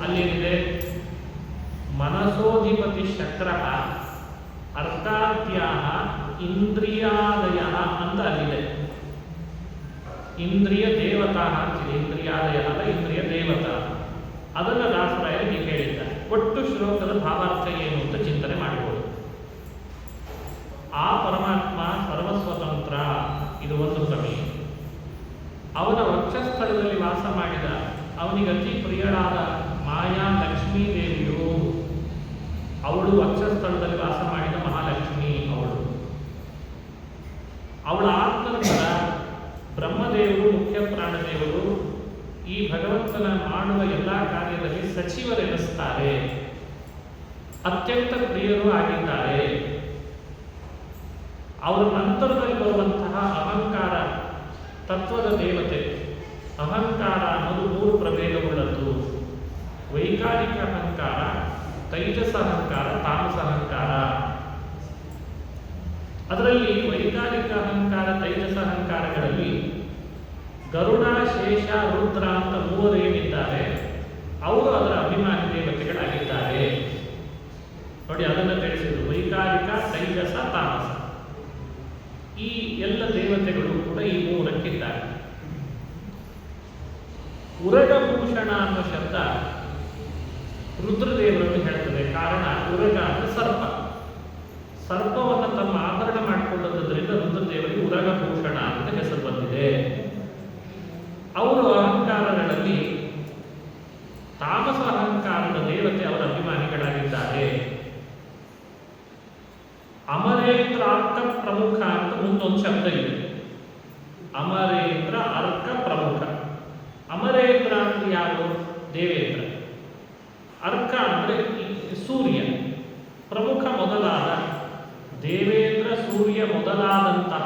ಅಲ್ಲೇನಿದೆ? ಮನಸೋಧಿಪತಿ ಶಕ್ರ ಅರ್ಕಾದ್ಯ ಇಂದ್ರಿಯಾದಯ ಅಂತ ಅಲ್ಲಿದೆ. ಇಂದ್ರಿಯ ದೇವತಾ ಅಂತಿದೆ, ಇಂದ್ರಿಯಾದಯ ಅಲ್ಲ, ಇಂದ್ರಿಯ ದೇವತಾ. ಅದನ್ನು ದಾಸರಾಯರಿಗೆ ಹೇಳಿದ್ದಾರೆ. ಒಟ್ಟು ಶ್ಲೋಕದ ಭಾವಾರ್ಥ ಏನು ಅಂತ ಚಿಂತನೆ ಮಾಡಿಕೊಳ್ಳಿ. ಆ ಪರಮಾತ್ಮ ಸರ್ವಸ್ವತಂತ್ರ, ಇದು ಒಂದು ಪ್ರಮೇಯ. ಅವನ ವಕ್ಷಸ್ಥಳದಲ್ಲಿ ವಾಸ ಮಾಡಿದ ಅವನಿಗೆ ಅತಿ ಪ್ರಿಯಳಾದ ಮಾಯಾ ಲಕ್ಷ್ಮೀ ದೇವಿಯು, ಅವಳು ವಕ್ಷಸ್ಥಳದಲ್ಲಿ ವಾಸ ಮಾಡಿದ ಮಹಾಲಕ್ಷ್ಮಿ. ಅವಳ ಆತ್ಮನಂತರ ಬ್ರಹ್ಮದೇವರು, ಮುಖ್ಯ ಪ್ರಾಣದೇವರು ಈ ಭಗವಂತನ ಮಾಡುವ ಎಲ್ಲ ಕಾರ್ಯದಲ್ಲಿ ಸಚಿವರೆನಿಸ್ತಾರೆ, ಅತ್ಯಂತ ಪ್ರಿಯರು ಆಗಿದ್ದಾರೆ. ಅವರ ನಂತರದಲ್ಲಿ ಬರುವಂತಹ ಅಹಂಕಾರ ತತ್ವದ ದೇವತೆ. ಅಹಂಕಾರ ಅನ್ನೋದು 3 ಪ್ರಭೇದವುಳ್ಳದ್ದು: ವೈಕಾರಿಕ ಅಹಂಕಾರ, ತೈಜಸ ಅಹಂಕಾರ, ತಾಮಸ ಅಹಂಕಾರ. ಅದರಲ್ಲಿ ವೈಕಾರಿಕ ಅಹಂಕಾರ, ತೈಜಸ ಅಹಂಕಾರಗಳಲ್ಲಿ ಗರುಡ, ಶೇಷ, ರುದ್ರ ಅಂತ 3 ಏನಿದ್ದಾರೆ ಅವರು ಅದರ ಅಭಿಮಾನಿ ದೇವತೆಗಳಾಗಿದ್ದಾರೆ. ನೋಡಿ, ಅದನ್ನು ತಿಳಿಸಿದ್ರು. ವೈಕಾರಿಕ, ತೈಜಸ, ತಾಮಸ, ಈ ಎಲ್ಲ ದೇವತೆಗಳು ಕೂಡ ಈ 3ಕ್ಕಿದ್ದಾರೆ. ಉರಗಭೂಷಣ ಅನ್ನೋ ಶಬ್ದ ರುದ್ರದೇವರನ್ನು ಹೇಳ್ತದೆ. ಕಾರಣ, ಉರಗ ಅಂದರೆ ಸರ್ಪ. ಸರ್ಪವನ್ನು ತಮ್ಮ ಆಭರಣ ಮಾಡಿಕೊಳ್ಳೋದ್ರಿಂದ ರುದ್ರದೇವರಿಗೆ ಉರಗಭೂಷಣ ಅಂತ ಹೆಸರು ಬಂದಿದೆ. ಅವರು ಅಹಂಕಾರಗಳಲ್ಲಿ ತಾಮಸ ಅಹಂಕಾರದ ದೇವತೆ ಅವರ ಅಭಿಮಾನಿಗಳಾಗಿದ್ದಾರೆ. ಅಮರೇಂದ್ರ ಅರ್ಕ ಪ್ರಮುಖ ಅಂತ ಮುಂದೊಂದು ಶಬ್ದ ಇದೆ. ಅಮರೇಂದ್ರ ಅರ್ಕ ಪ್ರಮುಖ. ಅಮರೇಂದ್ರ ಅಂದ್ರೆ ಯಾರು? ದೇವೇಂದ್ರ. ಅರ್ಕ ಅಂದ್ರೆ ಸೂರ್ಯ. ಪ್ರಮುಖ ಮೊದಲಾದ ದೇವೇಂದ್ರ, ಸೂರ್ಯ ಮೊದಲಾದಂತಹ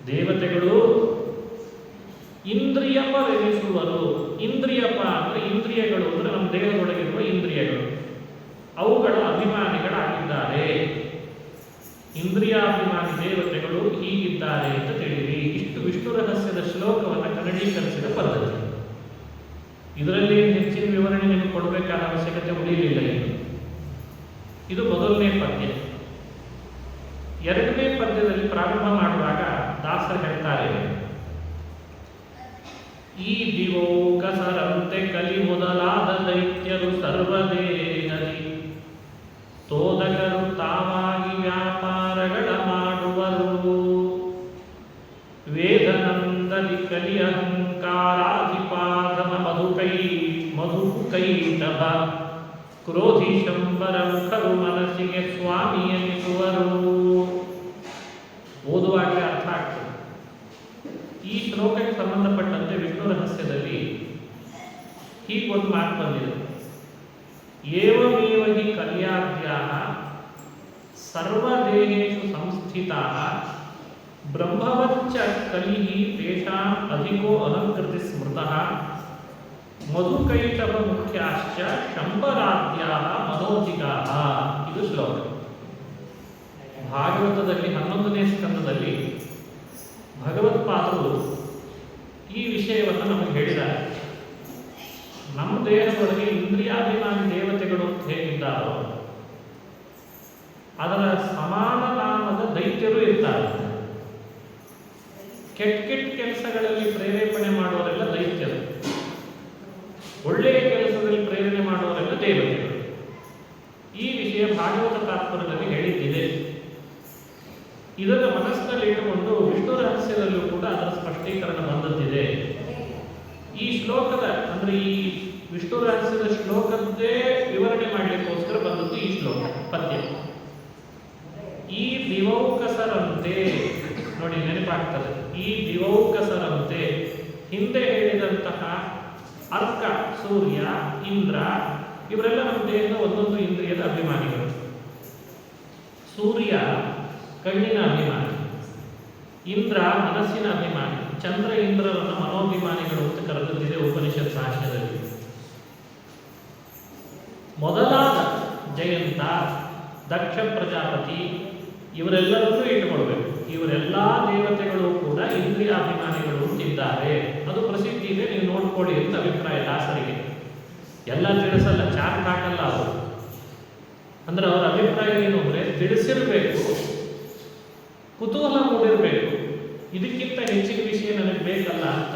ದೇವತೆಗಳು ಇಂದ್ರಿಯಪರೆನಿಸುವರು. ಇಂದ್ರಿಯಪ ಅಂದರೆ ಇಂದ್ರಿಯಗಳು ಅಂದರೆ ನಮ್ಮ ದೇಹದೊಳಗಿರುವ ಇಂದ್ರಿಯಗಳು, ಅವುಗಳ ಅಭಿಮಾನಿಗಳಾಗಿದ್ದಾರೆ. ಇಂದ್ರಿಯಾಭಿಮಾನಿ ದೇವತೆಗಳು ಹೀಗಿದ್ದಾರೆ ಅಂತ ತಿಳಿಯಿರಿ. ಇಷ್ಟು ವಿಷ್ಣು ರಹಸ್ಯದ ಶ್ಲೋಕವನ್ನು ಕನ್ನಡೀಕರಿಸಿದ ಪದ್ಧತಿ. ಇದರಲ್ಲಿ ಹೆಚ್ಚಿನ ವಿವರಣೆ ನಿಮಗೆ ಕೊಡಬೇಕಾದ ಅವಶ್ಯಕತೆ ಉಳಿಯಲಿಲ್ಲ. ಇದು ಮೊದಲನೇ ಪದ್ಯ. ಎರಡನೇ ಪದ್ಯದಲ್ಲಿ ಪ್ರಾರಂಭ ಮಾಡುವಾಗ ದಾಸರು ಹೇಳ್ತಾರೆ, ಈ ದಿವೋಕಸರಂತೆ ಕಲಿ ಮೊದಲಾದ ದೈತ್ಯರು ಸರ್ವದೇಹದಿ ತೋದಕರು ತಾವಾಗಿ ವ್ಯಾಪಾರಗಳ ಮಾಡುವರು. ವೇದನಂದಲಿ ಕಲಿ ಅಹಂಕಾರಾಧಿಪಾದಮ ಮಧುಕೈಟಭ ಕ್ರೋಧಿ ಶಂಬರ ಮುಖರು ಮನಸ್ಸಿಗೆ ಸ್ವಾಮಿ ಎನಿಸುವರು. ಓದುವಾಗ ಅರ್ಥ ಆಗ್ತದೆ. ಈ ಶ್ಲೋಕಕ್ಕೆ ಸಂಬಂಧಪಟ್ಟಂತೆ ವಿಷ್ಣು ರಹಸ್ಯದಲ್ಲಿ ಹೀಗೊಂದು ಮಾತು ಬಂದಿದೆ. ಏವಮೇವ ಹಿ ಕಲ್ಯಾದ್ಯಾಃ ಸರ್ವದೇಹೇಷು ಸಂಸ್ಥಿತಾಃ ಬ್ರಹ್ಮವಚ್ಚ ಕಲಿಃ ತೇಷಾಂ ಅಧಿಕೋ ಅಲಂಕೃತಿ ಸ್ಮೃತಃ ಮಧುಕೈಟಭ ಮುಖ್ಯಾಶ್ಚ ಶಂಬರಾದ್ಯಾಃ ಮನೋಧಿಕಾಃ. ಇದು ಶ್ಲೋಕ. ಭಾಗವತದಲ್ಲಿ 11ನೇ ಸ್ಕಂದದಲ್ಲಿ ಭಗವತ್ಪಾದರು ಈ ವಿಷಯವನ್ನು ನಮಗೆ ಹೇಳಿದ್ದಾರೆ. ನಮ್ಮ ದೇಹದೊಳಗೆ ಇಂದ್ರಿಯಾಭಿಮಾನಿ ದೇವತೆಗಳು ಹೇಗಿದ್ದಾರೋ ಅದರ ಸಮಾನ ನಾಮದ ದೈತ್ಯರು ಇರ್ತಾರೆ. ಕೆಟ್ಟ ಕೆಲಸಗಳಲ್ಲಿ ಪ್ರೇರೇಪಣೆ ಮಾಡುವವರೆಲ್ಲ ದೈತ್ಯರು, ಒಳ್ಳೆಯ ಕೆಲಸದಲ್ಲಿ ಪ್ರೇರಣೆ ಮಾಡುವವರೆಲ್ಲ ದೇವತೆಗಳು. ಈ ವಿಷಯ ಭಾಗವತ ತಾತ್ಪರ್ಯದಲ್ಲಿ ಹೇಳಿದ್ದಿದೆ. ಇದನ್ನು ಮನಸ್ಸಿನಲ್ಲಿ ಇಟ್ಟುಕೊಂಡು ವಿಷ್ಣು ರಹಸ್ಯದಲ್ಲೂ ಕೂಡ ಅದರ ಸ್ಪಷ್ಟೀಕರಣ ಬಂದದ್ದಿದೆ. ಈ ಶ್ಲೋಕದ ಅಂದರೆ ಈ ವಿಷ್ಣು ರಹಸ್ಯದ ಶ್ಲೋಕದ್ದೇ ವಿವರಣೆ ಮಾಡಲಿಕ್ಕೋಸ್ಕರ ಬಂದದ್ದು ಈ ಶ್ಲೋಕ ಪದ್ಯ. ಈ ದಿವೌಕಸರಂತೆ ನೋಡಿ ನೆನಪಾಗ್ತದೆ. ಈ ದಿವೌಕಸರಂತೆ ಹಿಂದೆ ಹೇಳಿದಂತಹ ಅರ್ಕ, ಸೂರ್ಯ, ಇಂದ್ರ ಇವರೆಲ್ಲ ನಮ್ಮ ದೇಹದ ಒಂದೊಂದು ಇಂದ್ರಿಯದ ಅಭಿಮಾನಿಗಳು. ಸೂರ್ಯ ಕಣ್ಣಿನ ಅಭಿಮಾನಿ, ಇಂದ್ರ ಮನಸ್ಸಿನ ಅಭಿಮಾನಿ, ಚಂದ್ರ ಇಂದ್ರರನ್ನು ಮನೋಭಿಮಾನಿಗಳು ಅಂತ ಕರೆದಿದೆ ಉಪನಿಷತ್ ಭಾಷ್ಯದಲ್ಲಿ. ಮೊದಲಾದ ಜಯಂತ, ದಕ್ಷ ಪ್ರಜಾಪತಿ ಇವರೆಲ್ಲರನ್ನೂ ಇಟ್ಟುಕೊಳ್ಬೇಕು. ಇವರೆಲ್ಲ ದೇವತೆಗಳು ಕೂಡ ಇಂದ್ರಿಯಾಭಿಮಾನಿಗಳು ಅಂತಿದ್ದಾರೆ. ಅದು ಪ್ರಸಿದ್ಧಿ ಇದೆ, ನೀವು ನೋಡ್ಕೊಳ್ಳಿ ಅಂತ ಅಭಿಪ್ರಾಯ ದಾಸರಿಗೆ. ಎಲ್ಲ ತಿಳಿಸಲ್ಲ, ಚಾರ್ಟ್ ಹಾಕಲ್ಲ ಅವರು. ಅಂದ್ರೆ ಅವರ ಅಭಿಪ್ರಾಯ ಏನು ಅಂದರೆ ತಿಳಿಸಿರಬೇಕು, ಕುತೂಹಲ ಮೂಡಿರಬೇಕು, ಇದಕ್ಕಿಂತ ಹೆಚ್ಚಿನ ವಿಷಯ ನನಗೆ ಬೇಕಲ್ಲ ಅಂತ.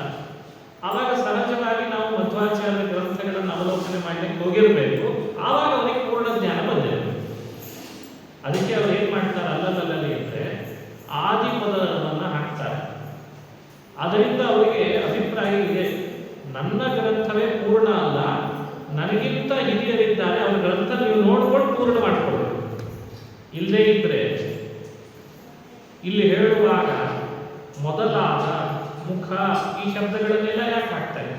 ಆವಾಗ ಸಹಜವಾಗಿ ನಾವು ಮಧ್ವಾಚಾರ್ಯ ಗ್ರಂಥಗಳನ್ನು ಅವಲೋಕನೆ ಮಾಡಲಿಕ್ಕೆ ಹೋಗಿರಬೇಕು. ಆವಾಗ ಅವರಿಗೆ ಪೂರ್ಣ ಜ್ಞಾನ ಬಂದಿರಬೇಕು. ಅದಕ್ಕೆ ಅವ್ರು ಏನು ಮಾಡ್ತಾರೆ ಅಲ್ಲಲ್ಲಿ ಅಂದರೆ ಆದಿಪದವನ್ನು ಹಾಕ್ತಾರೆ. ಅದರಿಂದ ಅವರಿಗೆ ಅಭಿಪ್ರಾಯ ಇದೆ, ನನ್ನ ಗ್ರಂಥವೇ ಪೂರ್ಣ ಅಲ್ಲ, ನನಗಿಂತ ಹಿರಿಯರಿದ್ದಾರೆ, ಅವ್ರ ಗ್ರಂಥ ನೀವು ನೋಡ್ಕೊಂಡು ಪೂರ್ಣ ಮಾಡಿಕೊಳ್ಬೇಕು. ಇಲ್ಲದೇ ಇದ್ರೆ ಇಲ್ಲಿ ಹೇಳುವಾಗ ಮೊದಲಾದ, ಮುಖ ಈ ಶಬ್ದಗಳನ್ನೆಲ್ಲ ಯಾಕೆ ಹಾಕ್ತಾರೆ?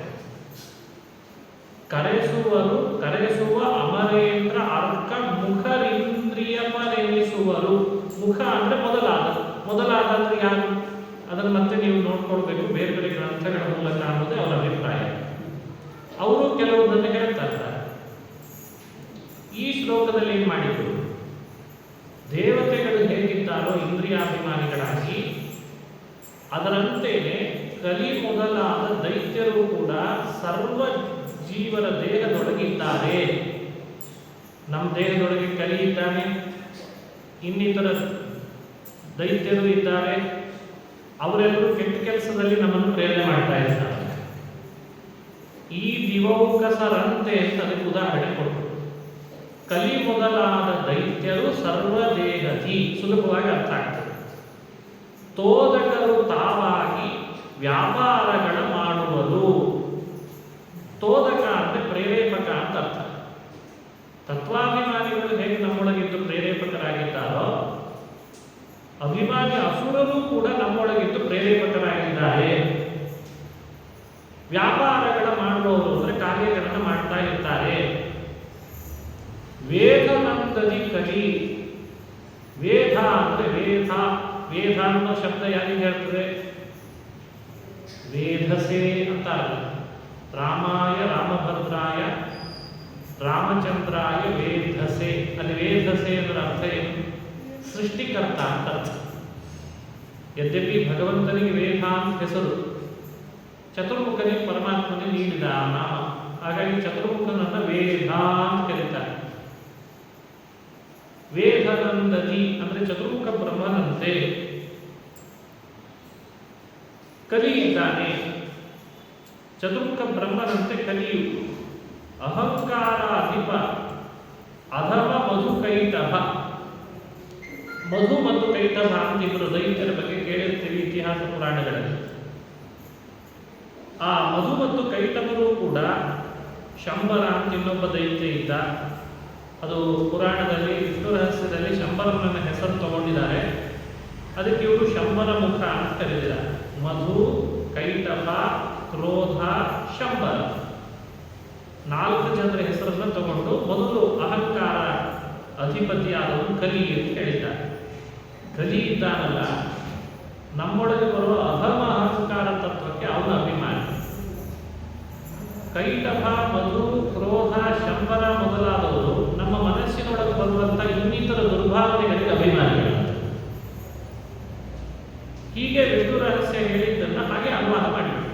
ಕರೆಸುವ ಅಮರೇಂದ್ರ ಅರ್ಕ ಮುಖರಿಂದ್ರಿಯಪರೆನಿಸುವರು. ಮುಖ ಅಂದ್ರೆ ಮೊದಲಾದ ಅಂದ್ರೆ ಯಾರು? ಅದನ್ನು ಮತ್ತೆ ನೀವು ನೋಡ್ಕೊಳ್ಬೇಕು ಬೇರೆ ಬೇರೆ ಗ್ರಂಥಗಳ ಮೂಲಕ ಅನ್ನೋದೇ ಅವರ ಅಭಿಪ್ರಾಯ. ಅವರು ಕೆಲವುದನ್ನು ಹೇಳ್ತಾರೆ. ಈ ಶ್ಲೋಕದಲ್ಲಿ ಏನು ಮಾಡಿದ್ರು? ದೇವತೆಗಳು ಹೇಗಿದ್ದಾರೋ ಇಂದ್ರಿಯಾಭಿಮಾನಿಗಳಾಗಿ, ಅದರಂತೆಯೇ ಕಲಿ ಮೊದಲಾದ ದೈತ್ಯರು ಕೂಡ ಸರ್ವ ಜೀವರ ದೇಹದೊಳಗಿದ್ದಾರೆ. ನಮ್ಮ ದೇಹದೊಳಗೆ ಕಲಿ ಇದ್ದಾನೆ, ಇನ್ನಿತರ ದೈತ್ಯರು ಇದ್ದಾರೆ. ಅವರೆಲ್ಲರೂ ಕೆಟ್ಟ ಕೆಲಸದಲ್ಲಿ ನಮ್ಮನ್ನು ಪ್ರೇರಣೆ ಮಾಡ್ತಾ ಇದ್ದಾರೆ. ಈ ದಿವೌಕಸರಂತೆ ಅಂತ ಅದಕ್ಕೆ ಉದಾಹರಣೆ ಕೊಟ್ಟರು. ಕಲಿ ಮೊದಲಾದ ದೈತ್ಯರು ಸರ್ವದೇಹದಿ, ಸುಲಭವಾಗಿ ಅರ್ಥ ಆಗ್ತದೆ. ತೋದಕರು ತಾವಾಗಿ ವ್ಯಾಪಾರಗಳ ಮಾಡುವರು. ತೋದಕ ಅಂದರೆ ಪ್ರೇರೇಪಕ ಅಂತ ಅರ್ಥ. ತತ್ವಾಭಿಮಾನಿಗಳು ಹೇಗೆ ನಮ್ಮೊಳಗಿದ್ದು ಪ್ರೇರೇಪಕರಾಗಿದ್ದಾರೋ, ಅಭಿಮಾನಿ ಅಸುರರು ಕೂಡ ನಮ್ಮೊಳಗಿದ್ದು ಪ್ರೇರೇಪಕರಾಗಿದ್ದಾರೆ. ವ್ಯಾಪಾರಗಳ ಮಾಡುವವರು ಅಂದರೆ ಕಾರ್ಯಗಳನ್ನು ಮಾಡ್ತಾ ಇರ್ತಾರೆ. ವೇದನಂದದಿ ಕಲಿ, ವೇದ ಅಂದರೆ ವೇದ ಅನ್ನೋ ಶಬ್ದ ಯಾರಿಗೆ ಹೇಳ್ತದೆ? ವೇಧಸೆ ಅಂತ ಅರ್ಥ. ರಾಮಾಯ ರಾಮಭದ್ರಾಯ ರಾಮಚಂದ್ರಾಯ ವೇಧಸೆ. ಅಲ್ಲಿ ವೇಧಸೆ ಅದರ ಅರ್ಥ ಏನು? ಸೃಷ್ಟಿಕರ್ತ ಅಂತ ಅರ್ಥ. ಯದ್ಯಪಿ ಭಗವಂತನಿಗೆ ವೇದ ಅಂತ ಹೆಸರು, ಚತುರ್ಮುಖನಿಗೆ ಪರಮಾತ್ಮನಿಗೆ ನೀಡಿದ ನಾಮ. ಹಾಗಾಗಿ ಚತುರ್ಮುಖನನ್ನ ವೇದ ಅಂತ ಕರೀತಾರೆ. ವೇದನಂದತಿ ಅಂದ್ರೆ ಚತುರ್ಮುಖ ಬ್ರಹ್ಮನಂತೆ ಕಲಿ ಇದ್ದಾನೆ. ಚತುರ್ಮುಖ ಬ್ರಹ್ಮನಂತೆ ಕಲಿಯು. ಅಹಂಕಾರ ಅಧಿಪ ಅಧಮ ಮಧು ಕೈಟಭ. ಮಧು ಮತ್ತು ಕೈಟಭ ಅಂತ ಇಬ್ಬರು ದೈತ್ಯರ ಬಗ್ಗೆ ಕೇಳಿರ್ತೀವಿ ಇತಿಹಾಸ ಪುರಾಣಗಳಲ್ಲಿ. ಆ ಮಧು ಮತ್ತು ಕೈಟಭರು ಕೂಡ ಶಂಬರ ಅಂತ ಇನ್ನೊಬ್ಬ ದೈತ್ಯ ಇದ್ದ. ಅದು ಪುರಾಣದಲ್ಲಿ ವಿಷ್ಣು ರಹಸ್ಯದಲ್ಲಿ ಶಂಬರನ ಹೆಸರು ತಗೊಂಡಿದ್ದಾರೆ. ಅದಕ್ಕೆ ಇವರು ಶಂಬರ ಮುಖ ಅಂತ ಕರೆದಿದ್ದಾರೆ. ಮಧು, ಕೈಟಭ, ಕ್ರೋಧ, ಶಂಬರ 4 ಜನರ ಹೆಸರನ್ನು ತಗೊಂಡು ಮೊದಲು ಅಹಂಕಾರ ಅಧಿಪತಿಯಾದವನು ಕಲಿ ಅಂತ ಹೇಳಿದ್ದಾರೆ. ಕಲಿ ಇದ್ದಾನಲ್ಲ, ನಮ್ಮೊಳಗೆ ಬರುವ ಅಧಮ ಅಹಂಕಾರ ತತ್ವಕ್ಕೆ ಅವನ ಅಭಿಮಾನಿ. ಕೈಟಭ, ಮಧು, ಕ್ರೋಧ, ಶಂಬರ ಮೊದಲಾದವರು ನಮ್ಮ ಮನಸ್ಸಿನೊಳಗೆ ಬರುವಂಥ ಇನ್ನಿತರ ದುರ್ಭಾವನೆಗಳಿಗೆ ಅಭಿಮಾನಿಗಳು. ಹೀಗೆ ವಿಷ್ಣು ರಹಸ್ಯ ಹೇಳಿದ್ದನ್ನು ಹಾಗೆ ಅನುವಾದ ಮಾಡಿದರು.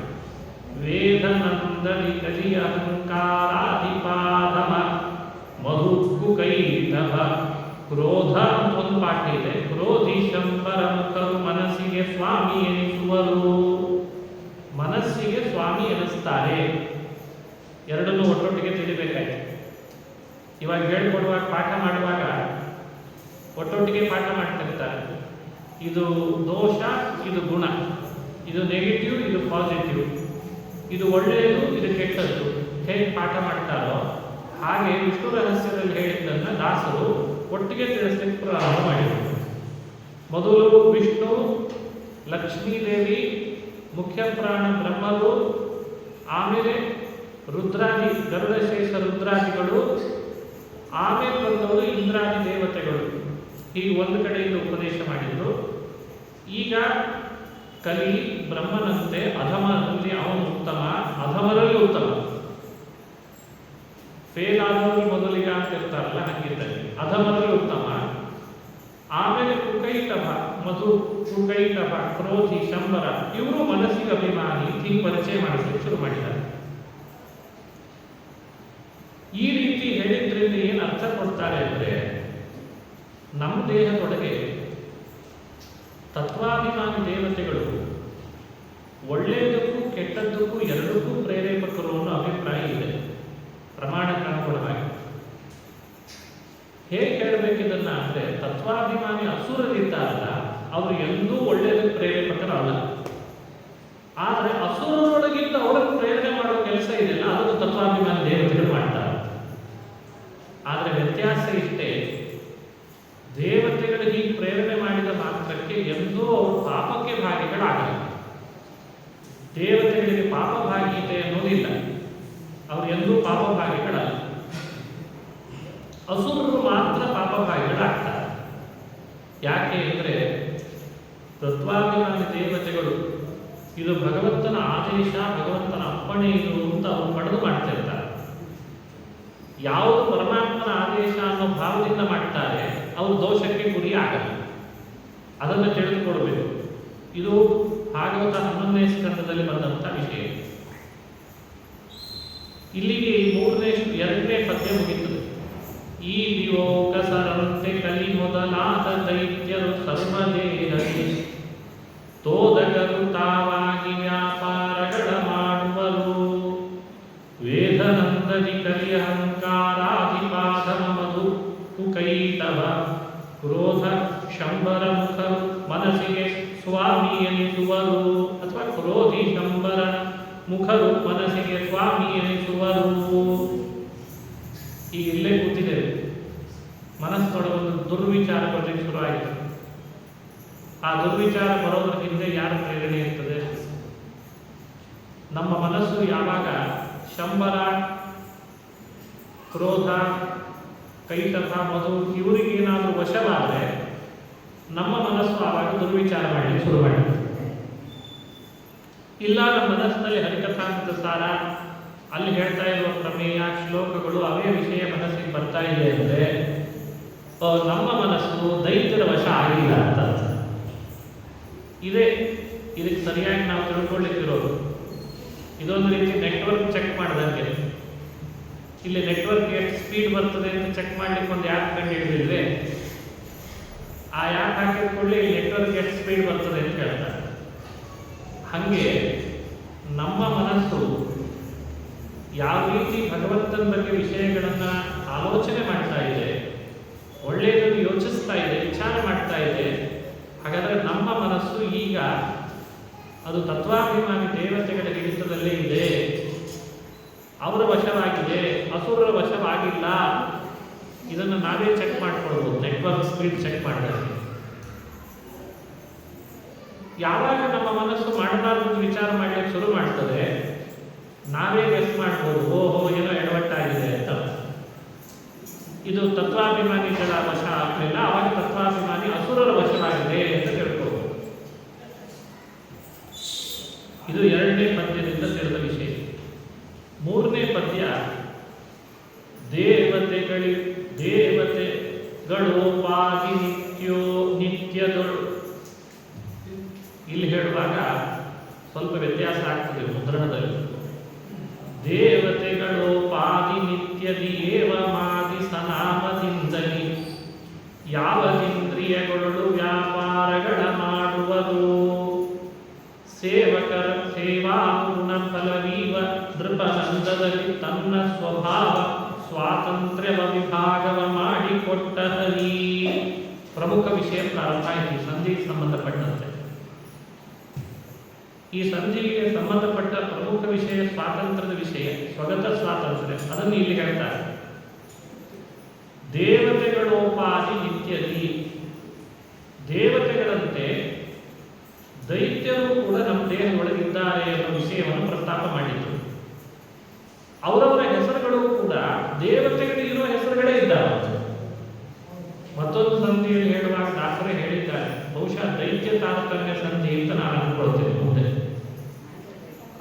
ವೇದನಂದನಿ ಕಲಿ ಅಹಂಕಾರಾಧಿಪಾಧಮ ಮಧು ಕೈಟಭ ಕ್ರೋಧ ಅಂತ ಒಂದು ಪಾಠ ಇದೆ. ಕ್ರೋಧಿ ಶಂಬರ ಮುಖರು ಮನಸ್ಸಿಗೆ ಸ್ವಾಮಿ ಎನಿಸುವರು. ಮನಸ್ಸಿಗೆ ಸ್ವಾಮಿ ಎನಿಸ್ತಾರೆ. ಎರಡನ್ನೂ ಒಟ್ಟೊಟ್ಟಿಗೆ ತಿಳಿಬೇಕಾಯ್ತು. ಇವಾಗ ಹೇಳ್ಕೊಡುವಾಗ ಪಾಠ ಮಾಡುವಾಗ ಒಟ್ಟೊಟ್ಟಿಗೆ ಪಾಠ ಮಾಡ್ತಿರ್ತಾರೆ. ಇದು ದೋಷ, ಇದು ಗುಣ, ಇದು ನೆಗೆಟಿವ್, ಇದು ಪಾಸಿಟಿವ್, ಇದು ಒಳ್ಳೆಯದು, ಇದು ಕೆಟ್ಟದ್ದು. ಹೇಗೆ ಪಾಠ ಮಾಡ್ತಾರೋ ಹಾಗೆ ವಿಷ್ಣು ರಹಸ್ಯದಲ್ಲಿ ಹೇಳಿದ್ದನ್ನು ದಾಸರು ಒಟ್ಟಿಗೆ ತಿಳಿಸ್ಲಿಕ್ಕೆ ಪ್ರಾರಂಭ ಮಾಡಿದರು. ಮೊದಲು ವಿಷ್ಣು, ಲಕ್ಷ್ಮೀದೇವಿ, ಮುಖ್ಯ ಪ್ರಾಣ ಬ್ರಹ್ಮರು, ಆಮೇಲೆ ರುದ್ರಾದಿ ಗರುಡಶೇಷ ರುದ್ರಾದಿಗಳು, ಆಮೇಲೆ ಬಂದವರು ಇಂದ್ರಾದಿ ದೇವತೆಗಳು. ಹೀಗೆ ಒಂದು ಕಡೆಯಿಂದ ಉಪದೇಶ ಮಾಡಿದರು. ಈಗ ಕಲಿ ಬ್ರಹ್ಮನಂತೆ ಅಧಮರಲ್ಲಿ ಅವನು ಉತ್ತಮ, ಅಧಮರಲ್ಲಿ ಉತ್ತಮ. ಫೇಲ್ ಆದವರು ಮೊದಲಿಗೆ ಆಗ್ತಿರ್ತಾರಲ್ಲ, ಹಂಗಿದ್ದಲ್ಲಿ ಅಧಮರಲ್ಲಿ ಉತ್ತಮ. ಆಮೇಲೆ ಕುಕೈಟಭ, ಮಧು, ಕುಕೈಟಭ, ಕ್ರೋಧಿ, ಶಂಬರ ಇವರು ಮನಸ್ಸಿಗೆ ಅಭಿಮಾನಿ. ಹೀಗೆ ಪರಿಚಯ ಮಾಡಿಸಲಿಕ್ಕೆ ಶುರು ಮಾಡಿದ್ದಾರೆ. ಈ ರೀತಿ ಹೇಳಿದ್ರಿಂದ ಏನು ಅರ್ಥ ಕೊಡ್ತಾರೆ ಅಂದರೆ, ನಮ್ಮ ದೇಹದೊಳಗೆ ತತ್ವಾಭಿಮಾನಿ ದೇವತೆಗಳು ಒಳ್ಳೆಯದಕ್ಕೂ ಕೆಟ್ಟದ್ದಕ್ಕೂ ಎರಡಕ್ಕೂ ಪ್ರೇರೇಪಕರು ಅನ್ನೋ ಅಭಿಪ್ರಾಯ ಇದೆ ಪ್ರಮಾಣಕ್ಕನುಗುಣವಾಗಿ. ಹೇಗೆ ಹೇಳಬೇಕಿದನ್ನ ಅಂದರೆ, ತತ್ವಾಭಿಮಾನಿ ಅಸುರರಿದ್ದಾರಲ್ಲ, ಅವರು ಎಂದೂ ಒಳ್ಳೆಯದಕ್ಕೆ ಪ್ರೇರೇಪಕರಲ್ಲ. ಆದರೆ ಅಸುರರೊಳಗಿಂದ ಅವರನ್ನು ಪ್ರೇರಣೆ ಮಾಡೋ ಕೆಲಸ ಇದೆಯಲ್ಲ, ಅದನ್ನು ತತ್ವಾಭಿಮಾನಿ ದೇವತೆಗಳು ಮಾಡ್ತಾರೆ. ಆದರೆ ವ್ಯತ್ಯಾಸ ಇಷ್ಟೇ, ದೇವತೆಗಳಿಗೆ ಈ ಪ್ರೇರಣೆ ಮಾಡಿದ ಮಾತ್ರಕ್ಕೆ ಎಂದೂ ಅವರು ಪಾಪಕ್ಕೆ ಭಾಗಿಗಳಾಗಲ್ಲ. ದೇವತೆಗಳಿಗೆ ಪಾಪ ಭಾಗೀತೆ ಅನ್ನೋದಿಲ್ಲ, ಅವರು ಎಂದೂ ಪಾಪ ಭಾಗಿಗಳಲ್ಲ. ಅಸುರರು ಮಾತ್ರ ಪಾಪ ಭಾಗಿಗಳಾಗ್ತಾರೆ. ಯಾಕೆ ಅಂದರೆ, ತತ್ವಾಭಿಮಾನಿ ದೇವತೆಗಳು ಇದು ಭಗವಂತನ ಆದೇಶ, ಭಗವಂತನ ಅಪ್ಪಣೆ ಇದು ಅಂತ ಅವರು ಪಡೆದು ಮಾಡ್ತಾ ಇರ್ತಾರೆ. ಯಾವುದು ಪರಮಾತ್ಮನ ಆದೇಶ ಅನ್ನೋ ಭಾವದಿಂದ ಮಾಡ್ತಾರೆ, ಅವರು ದೋಷಕ್ಕೆ ಗುರಿ ಆಗಲ್ಲ. ಅದನ್ನು ತಿಳಿದುಕೊಳ್ಬೇಕು. ಇದು ಭಾಗವತ 11ನೇ ಸ್ಕಂದದಲ್ಲಿ ಬಂದಂಥ ವಿಷಯ. ಇಲ್ಲಿಗೆ 2ನೇ ಪದ್ಯ ಮುಗಿತದೆ. ಈ ವಿಯೋಗ ಸರಂತೆ ಕಲಿ ಮೊದಲಾದ ದೈತ್ಯರು ಸರ್ವದೇಹಿ ತೋದಕರು ತಾವಾಗಿ ವ್ಯಾಪಾರಗಳ ಮಾಡುವರು. ವೇದನಂದದಿ ಕಲಿ ಅಹಂಕಾರಾಧಿಪಾಧಮ ಮಧು ಕುಕೈಟಭ ಕ್ರೋಧ ಶಂಬರ ಮುಖರು ಮನಸ್ಸಿಗೆ ಸ್ವಾಮಿ ಎನಿಸುವರು. ಅಥವಾ ಕ್ರೋಧಿ ಶಂಬರ ಮುಖರು ಮನಸ್ಸಿಗೆ ಸ್ವಾಮಿ ಎನಿಸುವರು. ಈಗ ಇಲ್ಲೇ ಕೂತಿದ್ದೇವೆ, ಮನಸ್ಸೊಳಗೆ ಒಂದು ದುರ್ವಿಚಾರ ಬರಲಿಕ್ಕೆ ಶುರು ಆಯಿತು. ಆ ದುರ್ವಿಚಾರ ಬರೋದ್ರ ಹಿಂದೆ ಯಾರ ಪ್ರೇರಣೆ ಇರ್ತದೆ? ನಮ್ಮ ಮನಸ್ಸು ಯಾವಾಗ ಶಂಬರ, ಕ್ರೋಧ, ಕೈಟಭ, ಮಧು ಇವರಿಗೇನಾದರೂ ವಶವಾದರೆ ನಮ್ಮ ಮನಸ್ಸು ಆವಾಗ ದುರ್ವಿಚಾರ ಮಾಡಲಿಕ್ಕೆ ಶುರು ಮಾಡಿದೆ. ಇಲ್ಲ ನಮ್ಮ ಮನಸ್ಸಿನಲ್ಲಿ ಹರಿಕಥಾಮೃತ ಸಾರ ಅಲ್ಲಿ ಹೇಳ್ತಾ ಇರುವ ಪ್ರಮೇಯ ಶ್ಲೋಕಗಳು ಅವೇ ವಿಷಯ ಮನಸ್ಸಿಗೆ ಬರ್ತಾ ಇದೆ ಅಂದರೆ ನಮ್ಮ ಮನಸ್ಸು ದೈತ್ಯದ ವಶ ಆಗಿಲ್ಲ ಅಂತ ಇದಕ್ಕೆ ಸರಿಯಾಗಿ ನಾವು ತಿಳ್ಕೊಳ್ಳಿಕ್ಕಿರೋದು. ಇದೊಂದು ರೀತಿ ನೆಟ್ವರ್ಕ್ ಚೆಕ್ ಮಾಡಿದಂಗೆ. ಇಲ್ಲಿ ನೆಟ್ವರ್ಕ್ ಎಷ್ಟು ಸ್ಪೀಡ್ ಬರ್ತದೆ ಅಂತ ಚೆಕ್ ಮಾಡ್ಲಿಕ್ಕೆ ಒಂದು ಆ್ಯಪ್ ಕಂಡು ಹಿಡಿದಿಲ್ವೇ? ಆ ಆ್ಯಪ್ ಹಾಕಿದ ಕೂಡಲೇ ಈ ನೆಟ್ವರ್ಕ್ ಎಷ್ಟು ಸ್ಪೀಡ್ ಬರ್ತದೆ ಅಂತ ಹೇಳ್ತಾರೆ. ಹಾಗೆ ನಮ್ಮ ಮನಸ್ಸು ಯಾವ ರೀತಿ ಭಗವಂತನ ಬಗ್ಗೆ ವಿಷಯಗಳನ್ನು ಆಲೋಚನೆ ಮಾಡ್ತಾ ಇದೆ, ಒಳ್ಳೆಯದನ್ನು ಯೋಚಿಸ್ತಾ ಇದೆ, ವಿಚಾರ ಮಾಡ್ತಾ ಇದೆ. ಹಾಗಾದರೆ ನಮ್ಮ ಮನಸ್ಸು ಈಗ ಅದು ತತ್ವಾಭಿಮಾನಿ ದೇವತೆಗಳ ಹಿಡಿತದಲ್ಲೇ ಇದೆ, ಅವರ ವಶವಾಗಿದೆ, ಅಸುರರ ವಶವಾಗಿಲ್ಲ. ಇದನ್ನು ನಾವೇ ಚೆಕ್ ಮಾಡ್ಕೊಳ್ಬೋದು, ನೆಟ್ವರ್ಕ್ ಸ್ಪೀಡ್ ಚೆಕ್ ಮಾಡಿದಾಗ. ಯಾವಾಗ ನಮ್ಮ ಮನಸ್ಸು ಮಾಡಬಾರ್ದು ವಿಚಾರ ಮಾಡಲಿಕ್ಕೆ ಶುರು ಮಾಡ್ತದೆ, ನಾವೇ ಗೆಸ್ ಮಾಡ್ಬೋದು, ಓಹೋ ಏನೋ ಎಡವಟ್ಟಾಗಿದೆ ಅಂತ. ಇದು ತತ್ವಾಭಿಮಾನಿಗಳ ವಶ ಆಗಲಿಲ್ಲ, ಅವಾಗ ತತ್ವಾಭಿಮಾನಿ ಅಸುರರ ವಶವಾಗಿದೆ ಅಂತ ತಿಳ್ಕೋಬಹುದು. ಇದು 2ನೇ ಪದ್ಯದಿಂದ ತಿಳಿದ ವಿಷಯ. 3ನೇ ಪದ್ಯ ದೇವತೆಗಳೋಪಾದಿ ನಿತ್ಯದೊಳು. ಇಲ್ಲಿ ಹೇಳುವಾಗ ಸ್ವಲ್ಪ ವ್ಯತ್ಯಾಸ ಆಗ್ತದೆ ಮುದ್ರಣದಲ್ಲಿ. ದೇವತೆಗಳೋಪಾದಿ ನಿತ್ಯದಿ ಏವಮಾದಿ ಸನಾಮದಿಂದಲಿ ಯಾವದಿಂದ್ರಿಯಗಳು ವ್ಯಾಪಾರಗಳ ಮಾಡುವುದು ಸೇವಕರ ಸೇವಾಪೂರ್ಣ ಫಲವೀವ ನೃಪನಂದದಲ್ಲಿ ತನ್ನ ಸ್ವಭಾವ ಸ್ವಾತಂತ್ರ್ಯವ ವಿಭಾಗವ ಮಾಡಿಕೊಟ್ಟ ಹರಿ. ಪ್ರಮುಖ ವಿಷಯ ಪ್ರಾರಂಭ ಆಯಿತು ಸಂಧಿಗೆ ಸಂಬಂಧಪಟ್ಟಂತೆ. ಈ ಸಂಧಿಗೆ ಸಂಬಂಧಪಟ್ಟ ಪ್ರಮುಖ ವಿಷಯ ಸ್ವಾತಂತ್ರ್ಯದ ವಿಷಯ, ಸ್ವಗತ ಸ್ವಾತಂತ್ರ್ಯ. ಅದನ್ನು ಇಲ್ಲಿ ಹೇಳ್ತಾರೆ. ದೇವತೆಗಳೋಪಾದಿ ನಿತ್ಯದಿ. ದೇವತೆಗಳಂತೆ ದೈತ್ಯರು ಕೂಡ ನಮ್ಮ ದೇಹದೊಳಗಿದ್ದಾರೆ ಎಂಬ ವಿಷಯವನ್ನು ಪ್ರಸ್ತಾಪ ಮಾಡಿದ್ರು. ಅವರವರ ಹೆಸರುಗಳು ಕೂಡ ದೇವತೆಗಳಿರುವ ಹೆಸರುಗಳೇ ಇದ್ದಾವೆ. ಮತ್ತೊಂದು ಸಂಧಿಯಲ್ಲಿ ಹೇಳುವಾಗ ದಾಸರೇ ಹೇಳಿದ್ದಾರೆ, ಬಹುಶಃ ದೈತ್ಯ ತಾರತಮ್ಯ ಸಂಧಿ ಅಂತ ನಾನು ಅನ್ಕೊಳ್ತೇನೆ ಮುಂದೆ.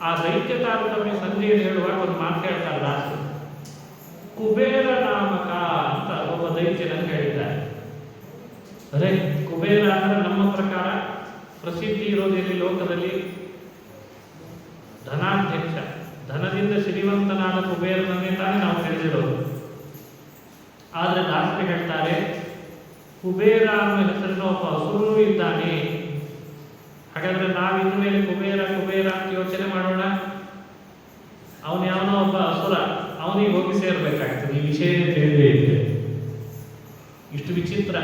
ಆ ದೈತ್ಯ ತಾರತಮ್ಯ ಸಂಧಿಯಲ್ಲಿ ಹೇಳುವಾಗ ಒಂದು ಮಾತು ಹೇಳ್ತಾರೆ ದಾಸರು. ಕುಬೇರ ನಾಮಕ ಅಂತ ಒಬ್ಬ ದೈತ್ಯನನ್ನು ಹೇಳಿದ್ದಾರೆ. ಅದೇ ಕುಬೇರ ಅಂದ್ರೆ ನಮ್ಮ ಪ್ರಕಾರ ಪ್ರಸಿದ್ಧಿ ಇರೋದಿಲ್ಲಿ ಲೋಕದಲ್ಲಿ ಧನಾಧ್ಯಕ್ಷ, ಧನದಿಂದ ಶ್ರೀಮಂತನಾದ ಕುಬೇರನನ್ನೇ ತಾನೇ ನಾವು ತಿಳಿದಿರೋದು. ಆದರೆ ದಾಸರು ಹೇಳ್ತಾರೆ, ಕುಬೇರ ಅನ್ನೋ ಹೆಸರಿನ ಒಬ್ಬ ಅಸುರನೂ ಇದ್ದಾನೆ. ಹಾಗಾದ್ರೆ ನಾವು ಇನ್ನು ಮೇಲೆ ಕುಬೇರ ಕುಬೇರ ಅಂತ ಯೋಚನೆ ಮಾಡೋಣ. ಅವನು ಯಾವನೋ ಒಬ್ಬ ಅಸುರ, ಅವನಿಗೆ ಹೋಗಿ ಸೇರ್ಬೇಕಾಗ್ತದೆ. ಈ ವಿಷಯ ತಿಳಿದೇ ಇದೆ, ಇಷ್ಟು ವಿಚಿತ್ರ.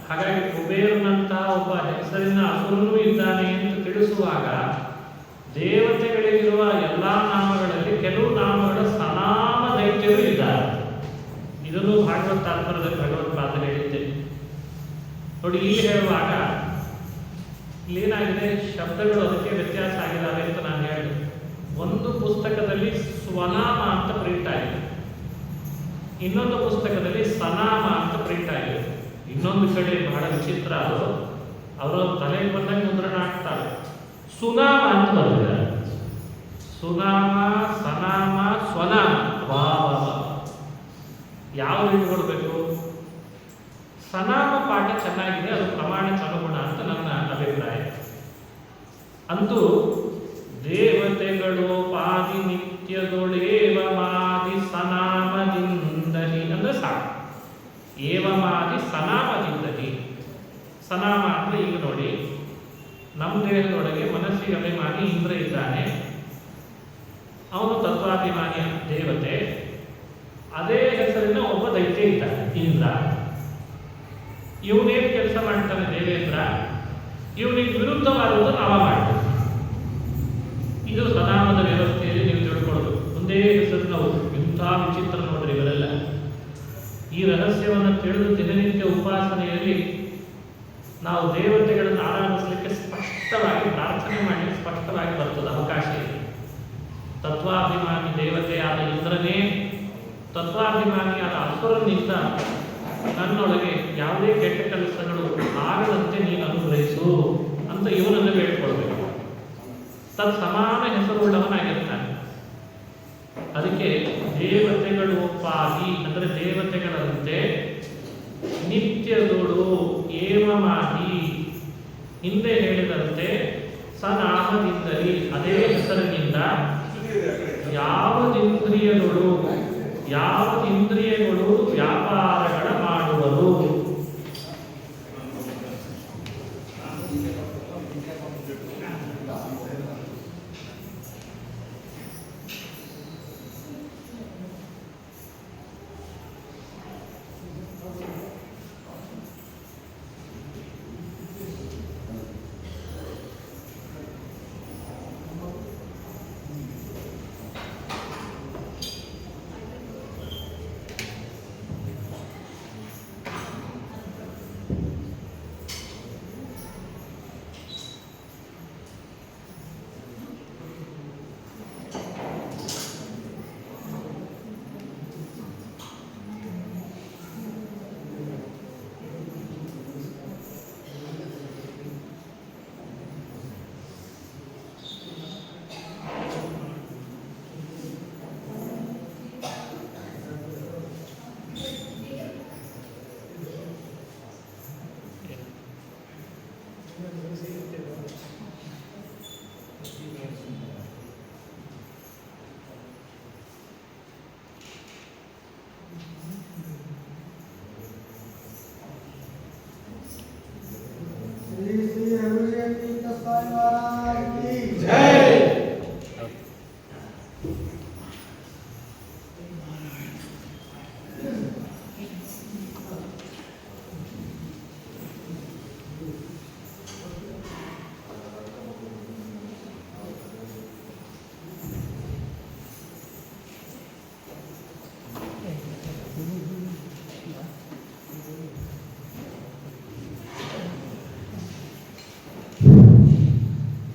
ಹಾಗಾಗಿ ಕುಬೇರನಂತಹ ಒಬ್ಬ ಹೆಸರಿನ ಅಸುರನೂ ಇದ್ದಾನೆ ಅಂತ ತಿಳಿಸುವಾಗ ದೇವತೆಗಳಿಗಿರುವ ಎಲ್ಲಾ ನಾಮಗಳಲ್ಲಿ ಕೆಲವು ನಾಮಗಳ ಸನಾಮ ದೈತ್ಯರು ಇದ್ದಾರೆ. ಇದನ್ನು ಭಾಗವತ್ ತಾತ್ಪರ್ಯದಲ್ಲಿ ಭಗವತ್ಪಾದ ಹೇಳಿದ್ದೆ ನೋಡಿ. ಇಲ್ಲಿ ಹೇಳುವಾಗ ಇಲ್ಲೇನಾಗಿದೆ, ಶಬ್ದಗಳು ಅದಕ್ಕೆ ವ್ಯತ್ಯಾಸ ಆಗಿದ್ದಾವೆ ಅಂತ ನಾನು ಹೇಳಿದೆ. ಒಂದು ಪುಸ್ತಕದಲ್ಲಿ ಸ್ವನಾಮ ಅಂತ ಪ್ರಿಂಟ್ ಆಗಿದೆ, ಇನ್ನೊಂದು ಪುಸ್ತಕದಲ್ಲಿ ಸನಾಮ ಅಂತ ಪ್ರಿಂಟ್ ಆಗಿದೆ. ಇನ್ನೊಂದು ಕಡೆ ಬಹಳ ವಿಚಿತ್ರ, ಅದು ಅವರ ತಲೆಗೆ ಬಂದಾಗ ಮುದ್ರಣ ಆಗ್ತಾರೆ. ಸುನಾಮ ಅಂತ ಬಂದಿದ್ದಾರೆ. ಸುನಾಮ, ಸನಾಮ, ಸ್ವನಾಮ. ಯಾವುದು ಇಟ್ಕೊಳ್ಬೇಕು? ಸನಾಮ ಪಾಠ ಚೆನ್ನಾಗಿದೆ, ಅದು ಪ್ರಮಾಣಕ್ಕೆ ಅನುಗುಣ ಅಂತ ನನ್ನ ಅಭಿಪ್ರಾಯ. ಅಂತೂ ದೇವತೆಗಳು ಪಾದಿ ನಿತ್ಯದೊಳೇವಮಾದಿ ಸನಾಮದಿಂದಲಿ ಅಂದ್ರೆ ಸಾಕು. ಏವಮಾದಿ ಸನಾಮದಿಂದಲಿ. ಸನಾಮ ಅಂದ್ರೆ ಈಗ ನೋಡಿ, ನಮ್ಮ ದೇಹದೊಳಗೆ ಮನಸ್ಸಿಗೆ ಅಭಿಮಾನಿ ಇಂದ್ರ ಇದ್ದಾನೆ. ಅವನು ತತ್ವಾಭಿಮಾನಿಯ ದೇವತೆ. ಅದೇ ಹೆಸರಿನ ಒಬ್ಬ ದೈತ್ಯ ಇದ್ದಾನೆ, ಇಂದ್ರ. ಇವನೇನು ಕೆಲಸ ಮಾಡ್ತಾನೆ ದೇವೇಂದ್ರ? ಇವನಿಗೆ ವಿರುದ್ಧವಾದದ್ದು ನಾವ ಮಾಡ್ತಾನೆ. ಇದು ಸನಾಮದ ವ್ಯವಸ್ಥೆಯಲ್ಲಿ ನೀವು ತಿಳ್ಕೊಳ್ಬೇಕು. ಒಂದೇ ಹೆಸರಿನವರು, ಇಂಥ ವಿಚಿತ್ರ ನೋಡ್ರಿ ಇವರೆಲ್ಲ. ಈ ರಹಸ್ಯವನ್ನು ತಿಳಿದು ದಿನನಿತ್ಯ ಉಪಾಸನೆಯಲ್ಲಿ ನಾವು ದೇವತೆಗಳನ್ನು ಆರಾಧಿಸಲಿಕ್ಕೆ ಸ್ಪಷ್ಟವಾಗಿ ಪ್ರಾರ್ಥನೆ ಮಾಡಲಿಕ್ಕೆ ಸ್ಪಷ್ಟವಾಗಿ ಬರ್ತದೆ, ಅವಕಾಶ ಇದೆ. ತತ್ವಾಭಿಮಾನಿ ದೇವತೆಯಾದ ಇಂದ್ರನೇ ತತ್ವಾಭಿಮಾನಿಯಾದ ಅಸುರನಿಂದ ನನ್ನೊಳಗೆ ಯಾವುದೇ ಕೆಟ್ಟ ಕೆಲಸಗಳು ಆಗದಂತೆ ನೀನು ಅನುಗ್ರಹಿಸು ಅಂತ ಇವನನ್ನು ಬೇಡ್ಕೊಳ್ಬೇಕು. ತತ್ ಸಮಾನ ಗುಣವುಳ್ಳವನಾಗಿರ್ತಾನೆ. ಅದಕ್ಕೆ ದೇವತೆಗಳು ಒಪ್ಪಾಗಿ ಅಂದರೆ ದೇವತೆಗಳಂತೆ ನಿತ್ಯದುಡು ಏವಮಾಗಿ ಹಿಂದೆ ಹೇಳಿದಂತೆ ಸನಾಮದಿಂದಲಿ ಅದೇ ಹೆಸರಿನಿಂದ ಯಾವುದಿಂದ್ರಿಯಗಳು ವ್ಯಾಪಾರಗಳ ಮಾಡುವರು.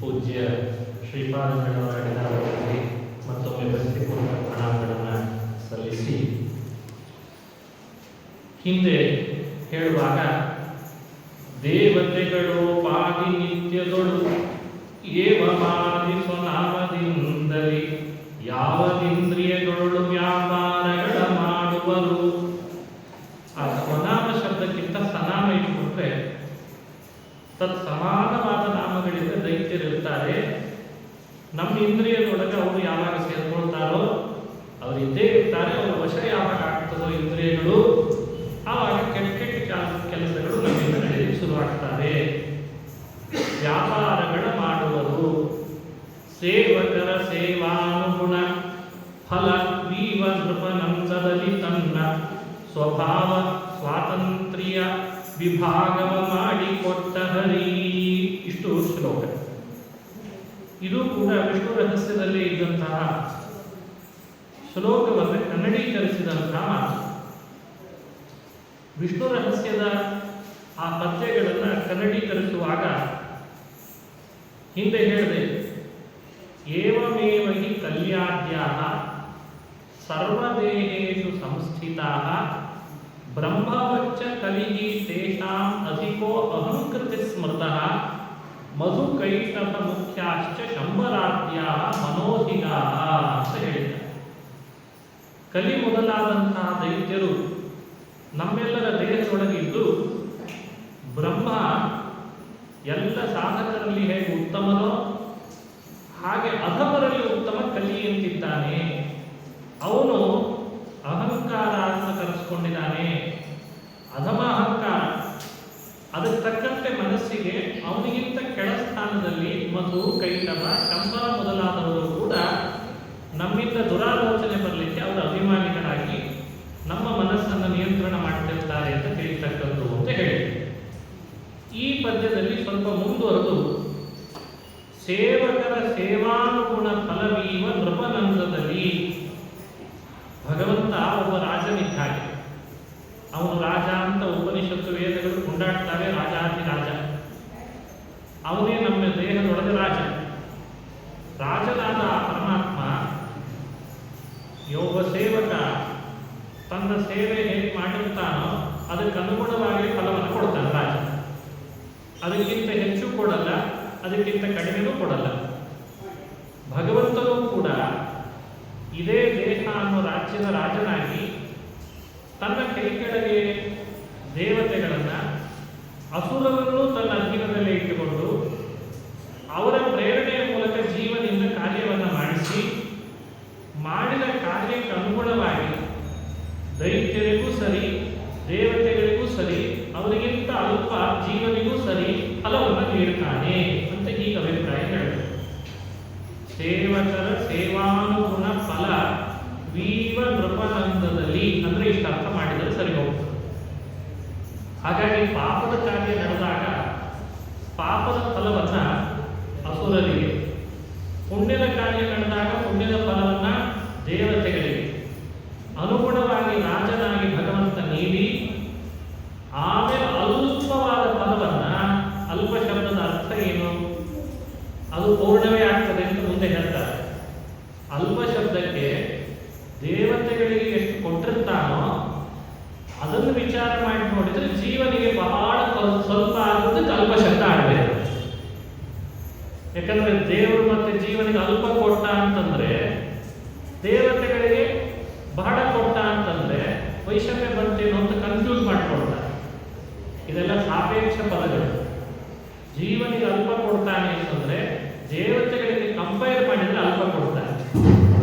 ಪೂಜ್ಯ ಶ್ರೀಪಾದಗಳವರ ಅಡಿದಾರದಲ್ಲಿ ಮತ್ತೊಮ್ಮೆ ಭಕ್ತಿಪೂರ್ಣ ಪ್ರಣಾಮಗಳನ್ನು ಸಲ್ಲಿಸಿ, ಹಿಂದೆ ಹೇಳುವಾಗ ದೇವತೆಗಳು ಪಾದಿ ನಿತ್ಯದೊಳು ಏವಮಾದಿ ಸ್ವನಾಮದಿಂದಲಿ ಯಾವದಿಂದ್ರಿಯಗಳು ವ್ಯಾಪಾರಗಳ ಮಾಡುವರು. ಆ ಸ್ವನಾಮ ಶಬ್ದಕ್ಕಿಂತ ಸನಾಮ ಇಟ್ಟುಕೊಂಡ್ರೆ ತತ್ ಸಮಾನವಾದ ನಾಮಗಳಿಂದ ದೈತ್ಯರಿರ್ತಾರೆ. ನಮ್ಮ ಇಂದ್ರಿಯದೊಳಗೆ ಅವರು ಯಾವಾಗ ಸೇರ್ಕೊಳ್ತಾರೋ ಅವರು ಇದ್ದೇ ಇರ್ತಾರೆ. ಅವರ ವಶ ಯಾವಾಗ ಆಗ್ತದೋ ಇಂದ್ರಿಯಗಳು, ಆವಾಗ ಕೆಟ್ಟ ಕೆಟ್ಟ ಕೆಲಸಗಳು ನಮ್ಮಿಂದ ನಡೆಯಲು ಶುರುವಾಗ್ತವೆ. ವ್ಯಾಪಾರಗಳ ಮಾಡುವರು. ಸೇವಕರ ಸೇವಾನುಗುಣ ಫಲ ವೀವ ನೃಪನಂದದಲ್ಲಿ ತನ್ನ ಸ್ವಭಾವ ಸ್ವಾತಂತ್ರ್ಯ ವಿಭಾಗವ ಮಾಡಿಕೊಟ್ಟ ಹರಿ. ಇಷ್ಟು ಶ್ಲೋಕ. ಇದು ಕೂಡ ವಿಷ್ಣು ರಹಸ್ಯದಲ್ಲಿ ಇದ್ದಂತಹ ಶ್ಲೋಕವನ್ನು ಕನ್ನಡೀಕರಿಸಿದಂತಹ ಮಾತು. ವಿಷ್ಣು ರಹಸ್ಯದ ಆ ಪದ್ಯಗಳನ್ನು ಕನ್ನಡೀಕರಿಸುವಾಗ ಹಿಂದೆ ಹೇಳಿದೆ, ಏವಮೇವ ಹಿ ಕಲ್ಯಾದ್ಯಾಃ ಸರ್ವದೇಹೇಷು ಸಂಸ್ಥಿತಾಃ ಬ್ರಹ್ಮವಚ್ಚ ಕಲಿಹಿ ತೇಷಾಂ ಅಧಿಕೋ ಅಹಂಕೃತಿ ಸ್ಮೃತಃ ಮಧುಕೈಟಭ ಮುಖ್ಯಾಶ್ಚ ಶಂಬರಾದ್ಯಾಃ ಮನೋಧಿಗಾಃ ಅಂತ ಹೇಳಿದ್ದಾರೆ. ಕಲಿ ಮೊದಲಾದಂತಹ ದೈತ್ಯರು ನಮ್ಮೆಲ್ಲರ ದೇಹದೊಳಗೆ ಇದ್ದು ಬ್ರಹ್ಮ ಎಲ್ಲ ಸಾಧಕರಲ್ಲಿ ಹೇಗೆ ಉತ್ತಮನೋ ಹಾಗೆ ಅಧಮರಲ್ಲಿ ಉತ್ತಮ ಕಲಿ ಎಂದಿದ್ದಾನೆ. ಅವನು ಅಹಂಕಾರ ಅಂತ ಕರೆಸ್ಕೊಂಡಿದ್ದಾನೆ. ಅಧಮ ಅಹಂಕಾರ. ಅದಕ್ಕೆ ತಕ್ಕಂತೆ ಮನಸ್ಸಿಗೆ ಅವನಿಗಿಂತ ಕೆಳ ಸ್ಥಾನದಲ್ಲಿ ಮಧು, ಕೈಟಭ, ಶಂಬರ ಮೊದಲಾದವರು ಕೂಡ ನಮ್ಮಿಂದ ದುರಾಲೋಚನೆ ಬರಲಿಕ್ಕೆ ಅವರ ಅಭಿಮಾನಿಗಳಾಗಿ ನಮ್ಮ ಮನಸ್ಸನ್ನು ನಿಯಂತ್ರಣ ಮಾಡ್ತಿರ್ತಾರೆ ಅಂತ ತಿಳಿತಕ್ಕದ್ದು ಅಂತ ಹೇಳಿ ಈ ಪದ್ಯದಲ್ಲಿ ಸ್ವಲ್ಪ ಮುಂದುವರೆದು ಸೇವಕರ ಸೇವಾನುಗುಣ ಫಲವೀವ ನೃಪನಂದದಲ್ಲಿ ಭಗವಂತ ಒಬ್ಬ ರಾಜನಿದ್ದ ಹಾಗೆ. ಅವನು ರಾಜ ಅಂತ ಉಪನಿಷತ್ತು ವೇದಗಳು ಕೊಂಡಾಡ್ತಾವೆ. ರಾಜಾಧಿರಾಜ. ಅವನೇ ನಮ್ಮ ದೇಹದೊಳಗೆ ರಾಜ. ರಾಜನಾದ ಪರಮಾತ್ಮ ಒಬ್ಬ ಸೇವಕ ತನ್ನ ಸೇವೆ ಹೇಗೆ ಮಾಡಿರ್ತಾನೋ ಅದಕ್ಕೆ ಅನುಗುಣವಾಗಿ ಫಲವನ್ನು ಕೊಡ್ತಾನೆ ರಾಜ. ಅದಕ್ಕಿಂತ ಹೆಚ್ಚು ಕೊಡಲ್ಲ, ಅದಕ್ಕಿಂತ ಕಡಿಮೆನೂ ಕೊಡಲ್ಲ. ಭಗವಂತನೂ ಕೂಡ ಇದೇ ದೇಹ ಅನ್ನೋ ರಾಜ್ಯದ ರಾಜನಾಗಿ ತನ್ನ ಕೈ ಕೆಳಗೆ ದೇವತೆಗಳನ್ನ ಅಸುರರನ್ನು ತನ್ನ ಅಧೀನದಲ್ಲಿ ಇಟ್ಟುಕೊಂಡು ಅವರ ಪ್ರೇರಣೆಯ ಮೂಲಕ ಜೀವನಿಂದ ಕಾರ್ಯವನ್ನು ಮಾಡಿಸಿ ಮಾಡಿದ ಕಾರ್ಯಕ್ಕೆ ಅನುಗುಣವಾಗಿ ದೈತ್ಯರಿಗೂ ಸರಿ ದೇವತೆಗಳಿಗೂ ಸರಿ ಅವರಿಗಿಂತ ಅಲ್ಪ ಜೀವನಿಗೂ ಸರಿ ಫಲವನ್ನು ನೀಡುತ್ತಾನೆ ಅಂತ ಈಗ ಅಭಿಪ್ರಾಯ ಹೇಳಿದೆ. ಸೇವಕರ ಸೇವಾನುಗುಣ ಫಲ ವೀವ ನೃಪನಂದದಲ್ಲಿ ಅಂದ್ರೆ ಇಷ್ಟು ಅರ್ಥ ಮಾಡಿದರೆ ಸರಿ ಹೋಗ್ತದೆ. ಹಾಗಾಗಿ ಪಾಪದ ಕಾರ್ಯ ನಡೆದಾಗ ಪಾಪದ ಫಲವನ್ನ ಅಸುರರಿಗೆ, ಪುಣ್ಯದ ಕಾರ್ಯ ನಡೆದಾಗ ಪುಣ್ಯದ ಫಲವನ್ನ ದೇವತೆಗಳಿಗೆ ಅನುಗುಣವಾಗಿ ರಾಜನಾಗಿ ಭಗವಂತ ನೀಡಿ ಆಮೇಲೆ ಅಲ್ಪವಾದ ಫಲವನ್ನ, ಅಲ್ಪ ಶಬ್ದದ ಅರ್ಥ ಏನು, ಅದು ಪೂರ್ಣವೇ ಆಗ್ತದೆ ಅಂತ ಮುಂದೆ ಹೇಳ್ತಾರೆ. ಅಲ್ಪ ಶಬ್ದಕ್ಕೆ ದೇವತೆಗಳಿಗೆ ಎಷ್ಟು ಕೊಟ್ಟಿರ್ತಾನೋ ಅದನ್ನು ವಿಚಾರ ಮಾಡಿ ನೋಡಿದ್ರೆ ಜೀವನಿಗೆ ಬಹಳ ಸ್ವಲ್ಪ ಆಗುತ್ತೆ ಅಲ್ಪ ಶಬ್ದ ಆಡಬೇಕು. ಯಾಕಂದ್ರೆ ದೇವರು ಮತ್ತೆ ಜೀವನಿಗೆ ಅಲ್ಪ ಕೊಟ್ಟ ಅಂತಂದ್ರೆ ದೇವತೆಗಳಿಗೆ ಬಹಳ ಕೊಟ್ಟ ಅಂತಂದ್ರೆ ವೈಷಮ್ಯ ಬಂತೇನೋ ಅಂತ ಕನ್ಫ್ಯೂಸ್ ಮಾಡ್ಕೊಳ್ತಾರೆ. ಇದೆಲ್ಲ ಸಾಪೇಕ್ಷ ಪದಗಳು. ಜೀವನಿಗೆ ಅಲ್ಪ ಕೊಡ್ತಾನೆ ಅಂತಂದ್ರೆ ದೇವತೆಗಳಿಗೆ ಕಂಪೇರ್ ಮಾಡಿದ್ರೆ ಅಲ್ಪ ಕೊಡ್ತಾನೆ.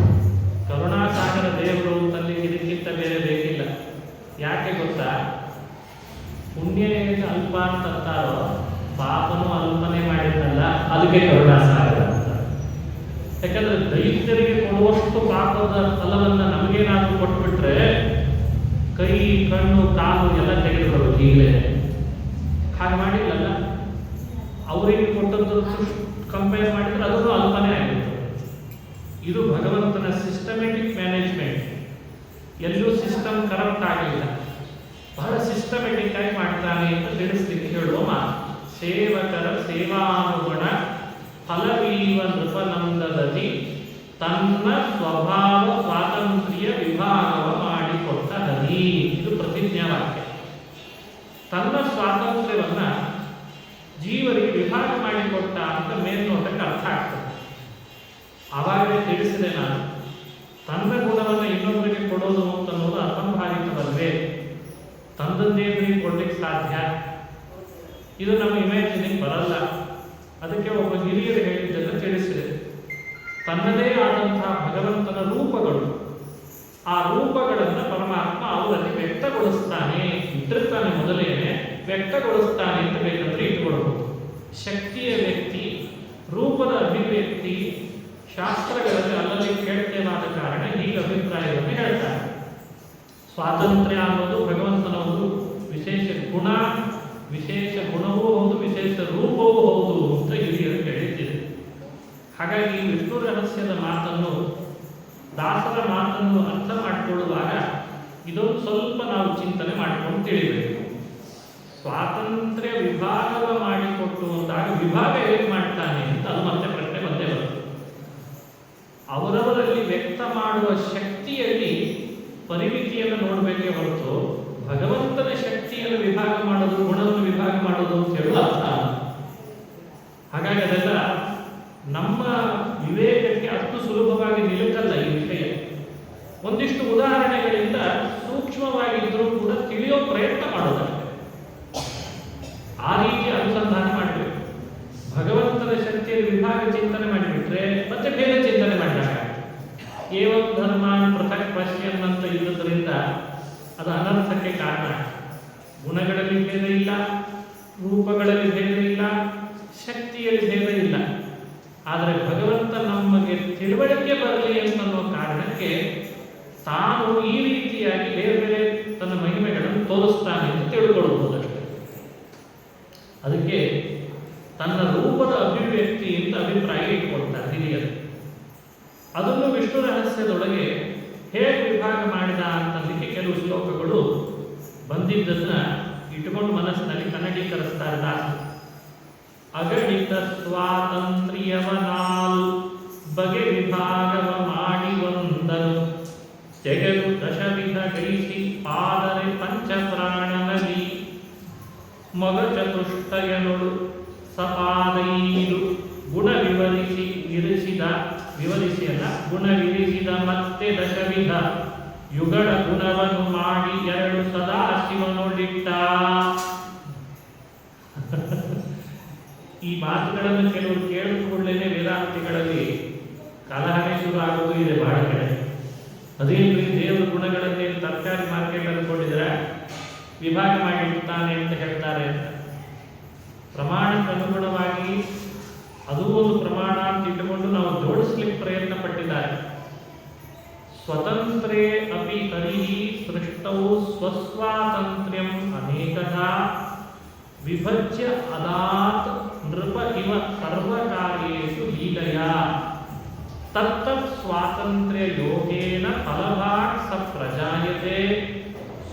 ಕರುಣಾಸಾಗರ ದೇವರು ಅಂತಲ್ಲಿ ಇದಕ್ಕಿಂತ ಬೇರೆ ಬೇಕಿಲ್ಲ. ಯಾಕೆ ಗೊತ್ತಾ? ಪುಣ್ಯ ಅಲ್ಪ ಅಂತಾರೋ ಪಾಪನು ಅಲ್ಪನೆ ಮಾಡಿದ್ನಲ್ಲ, ಅದಕ್ಕೆ ಕರುಣಾಸಾಗರ ಅಂತ. ಯಾಕಂದ್ರೆ ದೈತ್ಯರಿಗೆ ಕೊಡುವಷ್ಟು ಪಾಪದ ಫಲವನ್ನ ನಮಗೇನಾದ್ರೂ ಕೊಟ್ಬಿಟ್ರೆ ಕೈ ಕಣ್ಣು ಕಾಲು ಎಲ್ಲ ತೆಗೆದುಕೊಳ್ಳೋದು ಈಗಲೇ. ಹಾಗೆ ಮಾಡಿಲ್ಲಲ್ಲ, ಅವರಿಗೆ ಕೊಟ್ಟದ್ದು ಕಂಪೇರ್ ಮಾಡಿದ್ರೆ ಅದನ್ನು ಅಲ್ಪನೇ ಆಗಿರ್ತದೆ. ಇದು ಭಗವಂತನ ಸಿಸ್ಟಮೆಟಿಕ್ ಮ್ಯಾನೇಜ್ಮೆಂಟ್. ಎಲ್ಲೂ ಸಿಸ್ಟಮ್ ಕರಪ್ಟ್ ಆಗಲಿಲ್ಲ, ಬಹಳ ಸಿಸ್ಟಮೆಟಿಕ್ ಆಗಿ ಮಾಡ್ತಾನೆ ಅಂತ ತಿಳಿಸ್ಲಿಕ್ಕೆ ಹೇಳುವ ಮಾತು. ಸೇವಕರ ಸೇವಾನುಗುಣ ಫಲವೀವ ನೃಪನಂದದಲ್ಲಿ ತನ್ನ ಸ್ವಭಾವ ಸ್ವಾತಂತ್ರ್ಯ ವಿಭಾಗವ ಮಾಡಿಕೊಟ್ಟ ಹರಿ. ಇದು ಪ್ರತಿಜ್ಞಾವಾಕ್ಯ. ತನ್ನ ಸ್ವಾತಂತ್ರ್ಯವನ್ನ ಜೀವರಿಗೆ ವಿಭಾಗ ಮಾಡಿಕೊಟ್ಟ ಅಂತ ಮೇಲ್ನೋಟಕ್ಕೆ ಅರ್ಥ ಆಗ್ತದೆ. ಆವಾಗಲೇ ತಿಳಿಸಿದೆ ನಾನು, ತನ್ನ ಗುಣವನ್ನು ಇನ್ನೊಬ್ಬರಿಗೆ ಕೊಡೋದು ಅಂತನ್ನೋದು ಅಸಂಭಾವಿತವಲ್ಲವೇ, ತಂದದ್ದೇವರಿಗೆ ಕೊಡ್ಲಿಕ್ಕೆ ಸಾಧ್ಯ? ಇದು ನಮ್ಮ ಇಮ್ಯಾಜಿನಿಂಗ್ ಬರಲ್ಲ. ಅದಕ್ಕೆ ಒಬ್ಬ ಹಿರಿಯರು ಹೇಳಿದ್ದನ್ನು ತಿಳಿಸಿದೆ. ತನ್ನದೇ ಆದಂತಹ ಭಗವಂತನ ರೂಪಗಳು, ಆ ರೂಪಗಳನ್ನು ಪರಮಾತ್ಮ ಅವರಲ್ಲಿ ವ್ಯಕ್ತಗೊಳಿಸ್ತಾನೆ. ಇಟ್ಟಿರ್ತಾನೆ, ಮೊದಲೇನೆ ವ್ಯಕ್ತಗೊಳಿಸ್ತಾನೆ ಅಂತ ಬೇಕಂದ್ರೆ ಇಟ್ಟುಕೊಳ್ಬಹುದು. ಶಕ್ತಿಯ ವ್ಯಕ್ತಿ, ರೂಪದ ಅಭಿವ್ಯಕ್ತಿ ಶಾಸ್ತ್ರಗಳಲ್ಲಿ ಅಲ್ಲಲ್ಲಿ ಕೇಳ್ತೇವಾದ ಕಾರಣ ಈಗ ಅಭಿಪ್ರಾಯವನ್ನು ಹೇಳ್ತಾರೆ. ಸ್ವಾತಂತ್ರ್ಯ ಅನ್ನೋದು ಭಗವಂತನ ಒಂದು ವಿಶೇಷ ಗುಣ, ವಿಶೇಷ ಗುಣವೂ ಹೌದು, ವಿಶೇಷ ರೂಪವೂ ಹೌದು ಅಂತ ಹಿರಿಯರು ಹೇಳಿದ್ದಿದೆ. ಹಾಗಾಗಿ ವಿಷ್ಣು ರಹಸ್ಯದ ಮಾತನ್ನು, ದಾಸರ ಮಾತನ್ನು ಅರ್ಥ ಮಾಡಿಕೊಳ್ಳುವಾಗ ಇದೊಂದು ಸ್ವಲ್ಪ ನಾವು ಚಿಂತನೆ ಮಾಡಿಕೊಂಡು ತಿಳಿಬೇಕು. ಸ್ವಾತಂತ್ರ್ಯ ವಿಭಾಗವ ಮಾಡಿಕೊಟ್ಟು ಅಂದಾಗ ವಿಭಾಗ ಹೇಗೆ ಮಾಡ್ತಾನೆ ಅಂತ ಅದು ಮತ್ತೆ ಪ್ರಶ್ನೆ ಬಂದೇ ಬರುತ್ತೆ. ಅವರವರಲ್ಲಿ ವ್ಯಕ್ತ ಮಾಡುವ ಶಕ್ತಿಯಲ್ಲಿ ಪರಿಮಿತಿಯನ್ನು ನೋಡಬೇಕೇ ಹೊರತು ಭಗವಂತನ ಶಕ್ತಿಯನ್ನು ವಿಭಾಗ ಮಾಡೋದು, ಗುಣವನ್ನು ವಿಭಾಗ ಮಾಡೋದು ಅಂತ ಹೇಳುವ ಅರ್ಥ. ಹಾಗಾಗಿ ಅದೆಲ್ಲ ನಮ್ಮ ವಿವೇಕಕ್ಕೆ ಅಷ್ಟು ಸುಲಭವಾಗಿ ನಿಲುಕಲ್ಲ ಈ ವಿಷಯ. ಒಂದಿಷ್ಟು ಉದಾಹರಣೆಗಳಿಂದ ಸೂಕ್ಷ್ಮವಾಗಿದ್ದರೂ ಕೂಡ ತಿಳಿಯೋ ಪ್ರಯತ್ನ ಮಾಡೋದಕ್ಕೆ ಆ ರೀತಿ ಅನುಸಂಧಾನ ಮಾಡಬೇಕು. ಭಗವಂತನ ಶಕ್ತಿಯಲ್ಲಿ ವಿಭಾಗ ಚಿಂತನೆ ಮಾಡಿಬಿಟ್ರೆ ಮತ್ತೆ ಬೇರೆ ಚಿಂತನೆ ಮಾಡಿದಾಗ ಏವಂ ಧರ್ಮಾನ್ ಪೃಥಕ್ ಪಶ್ಯನ್ ಅಂತ ಇದ್ದುದರಿಂದ ಅದು ಅನರ್ಥಕ್ಕೆ ಕಾರಣ. ಗುಣಗಳಲ್ಲಿ ಭೇದ ಇಲ್ಲ, ರೂಪಗಳಲ್ಲಿ ಭೇದ ಇಲ್ಲ, ಶಕ್ತಿಯಲ್ಲಿ ಭೇದ ಇಲ್ಲ. ಆದರೆ ಭಗವಂತ ನಮಗೆ ತಿಳುವಳಿಕೆ ಬರಲಿ ಅಂತನ್ನೋ ಕಾರಣಕ್ಕೆ ತಾನು ಈ ರೀತಿಯಾಗಿ ಬೇರೆ ಬೇರೆ ತನ್ನ ಮಹಿಮೆಗಳನ್ನು ತೋರಿಸ್ತಾನೆ ಅಂತ ತಿಳ್ಕೊಳ್ಬಹುದಷ್ಟೇ. ಅದಕ್ಕೆ ತನ್ನ ರೂಪದ ಅಭಿವ್ಯಕ್ತಿಯಿಂದ ಅಭಿಪ್ರಾಯ ಇಟ್ಕೊಳ್ತಾರೆ ಹಿರಿಯರು. ಅದನ್ನು ವಿಷ್ಣು ರಹಸ್ಯದೊಳಗೆ ಹೇಗೆ ವಿಭಾಗ ಮಾಡಿದ ಅಂತಂದಕ್ಕೆ ಕೆಲವು ಶ್ಲೋಕಗಳು ಬಂದಿದ್ದನ್ನ ಇಟ್ಟುಕೊಂಡು ಮನಸ್ಸಿನಲ್ಲಿ ಕನ್ನಡೀಕರಿಸ್ತಾರೆ ದಾಸರು. ಅಗಣಿತ ಸ್ವಾತಂತ್ರ್ಯವನಾಲ್ ಬಗೆ ವಿಭಾಗವ ಮಾಡಿ ಒಂದನು ತೆಗೆದು ದಶವಿಧ ಗೈಸಿ ಪಾದರೆ ಪಂಚಪ್ರಾಣನಲ್ಲಿ ಮಗ ಚತುಷ್ಟಯನುಳು ಸಪಾದೈದು ಗುಣ ವಿವರಿಸಿ ಇರಿಸಿದ ವಿವರಿಸಿಯಲ್ಲ. ಗುಣ ವಿರಿಸಿದ ಮತ್ತೆ ದಶವಿಧ ಯುಗಳ ಗುಣವನ್ನು ಮಾಡಿ ಎರಡು ಸದಾ ಶಿವನೊಳಿಟ್ಟ. ಈ ಮಾತುಗಳನ್ನು ಕೆಲವರು ಕೇಳಿಕೊಳ್ಳೇನೆ ವೇದಾಂತಿಗಳಲ್ಲಿ ಕಲಹನೆ ಶುರು ಆಗೋದು ಇದೆ ಬಹಳ ಕಡೆ. ಅದೇನ್ರಿ ದೇವರ ಗುಣಗಳನ್ನೇ ತರಕಾರಿ ಮಾರ್ಕೆಟ್ ಅಂದ್ಕೊಂಡಿದ್ರೆ ವಿಭಾಗ ಮಾಡಿರ್ತಾನೆ ಅಂತ ಹೇಳ್ತಾರೆ ಅಂತ. ಪ್ರಮಾಣಕ್ಕೆ ಅನುಗುಣವಾಗಿ ಅದು ಒಂದು ಪ್ರಮಾಣ ಅಂತ ಇಟ್ಟುಕೊಂಡು ನಾವು ಜೋಡಿಸ್ಲಿಕ್ಕೆ ಪ್ರಯತ್ನ ಪಟ್ಟಿದ್ದಾರೆ. ಸ್ವತಂತ್ರೇ ಅಪಿ ಹರಿ ಸೃಷ್ಟೌ ಸ್ವಸ್ವಾತಂತ್ರ್ಯಂ ಅನೇಕದಾ ವಿಭಜ್ಯ ಅದಾತ್ ನೃಪ ಇವ ಸರ್ವಕಾರ್ಯೇಷು ಲೀಲಯ ತತ್ತತ್ ಸ್ವಾತಂತ್ರ್ಯ ಯೋಗೇನ ಫಲಭಾಗ್ ಸ ಪ್ರಜಾಯತೆ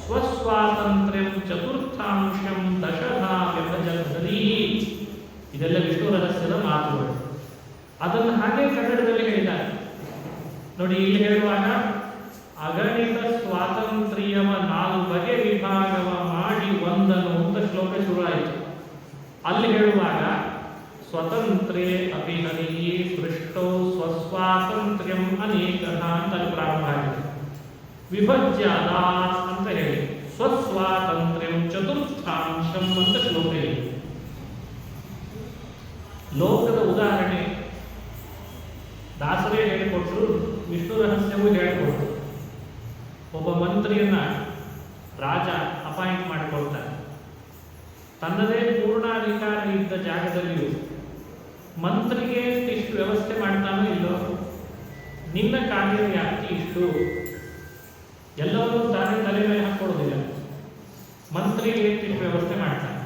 ಸ್ವಸ್ವಾತಂತ್ರ್ಯಂ ಚತುರ್ಥಾಂಶಂ ದಶಧಾ ವಿಭಜದ್ಧರಿ. ಇದೆಲ್ಲ ವಿಷ್ಣು ರಹಸ್ಯದ ಮಾತುಗಳು. ಅದನ್ನು ಹಾಗೆ ಕನ್ನಡದಲ್ಲಿ ಹೇಳಿದ್ದಾರೆ ನೋಡಿ. ಇಲ್ಲಿ ಹೇಳುವಾಗ ಅಗಣಿತ ಸ್ವಾತಂತ್ರ್ಯವ 4 ಬಗೆ ವಿಭಾಗವ ಮಾಡಿ ಒಂದನು ಅಂತ ಶ್ಲೋಕ ಶುರುವಾಯಿತು. ಅಲ್ಲಿ ಹೇಳುವಾಗ ಸ್ವತಂತ್ರೇ ಅಪಿ ಹರಿ ಸೃಷ್ಟೋ ಸ್ವಸ್ವಾತಂತ್ರ್ಯಂ ಅನೇಕಃ ಅಂತ ಅಲ್ಲಿ ಪ್ರಾರಂಭ ಆಗಿದೆ. ವಿಭಜ್ಯ ಅದಾತ್ ಅಂತ ಹೇಳಿ ಸ್ವಸ್ವಾತಂತ್ರ್ಯಂ ಚತುರ್ಥಾಂಶಂ ಅಂತ ಶ್ಲೋಕ ಇದೆ. ಲೋಕದ ಉದಾಹರಣೆ ದಾಸರೇ ಹೇಳಿಕೊಟ್ರು, ವಿಷ್ಣು ರಹಸ್ಯವೂ ಹೇಳಿಕೊಟ್ರು. ಒಬ್ಬ ಮಂತ್ರಿಯನ್ನ ರಾಜ ಅಪಾಯಿಂಟ್ ಮಾಡಿಕೊಳ್ತಾನೆ. ತನ್ನದೇ ಪೂರ್ಣಾಧಿಕಾರ ಇದ್ದ ಜಾಗದಲ್ಲಿಯೂ ಮಂತ್ರಿಗೆ ಇಷ್ಟು ವ್ಯವಸ್ಥೆ ಮಾಡ್ತಾನೋ ಇಲ್ಲೋ, ನಿನ್ನ ಕಾರ್ಯವ್ಯಾಪ್ತಿ ಇಷ್ಟು, ಎಲ್ಲವನ್ನೂ ತಾನೇ ತಲೆ ಮೇಲೆ ಹಾಕೊಳ್ಳೋದಿಲ್ಲ. ಮಂತ್ರಿಗೆ ಇಷ್ಟು ವ್ಯವಸ್ಥೆ ಮಾಡ್ತಾನೆ,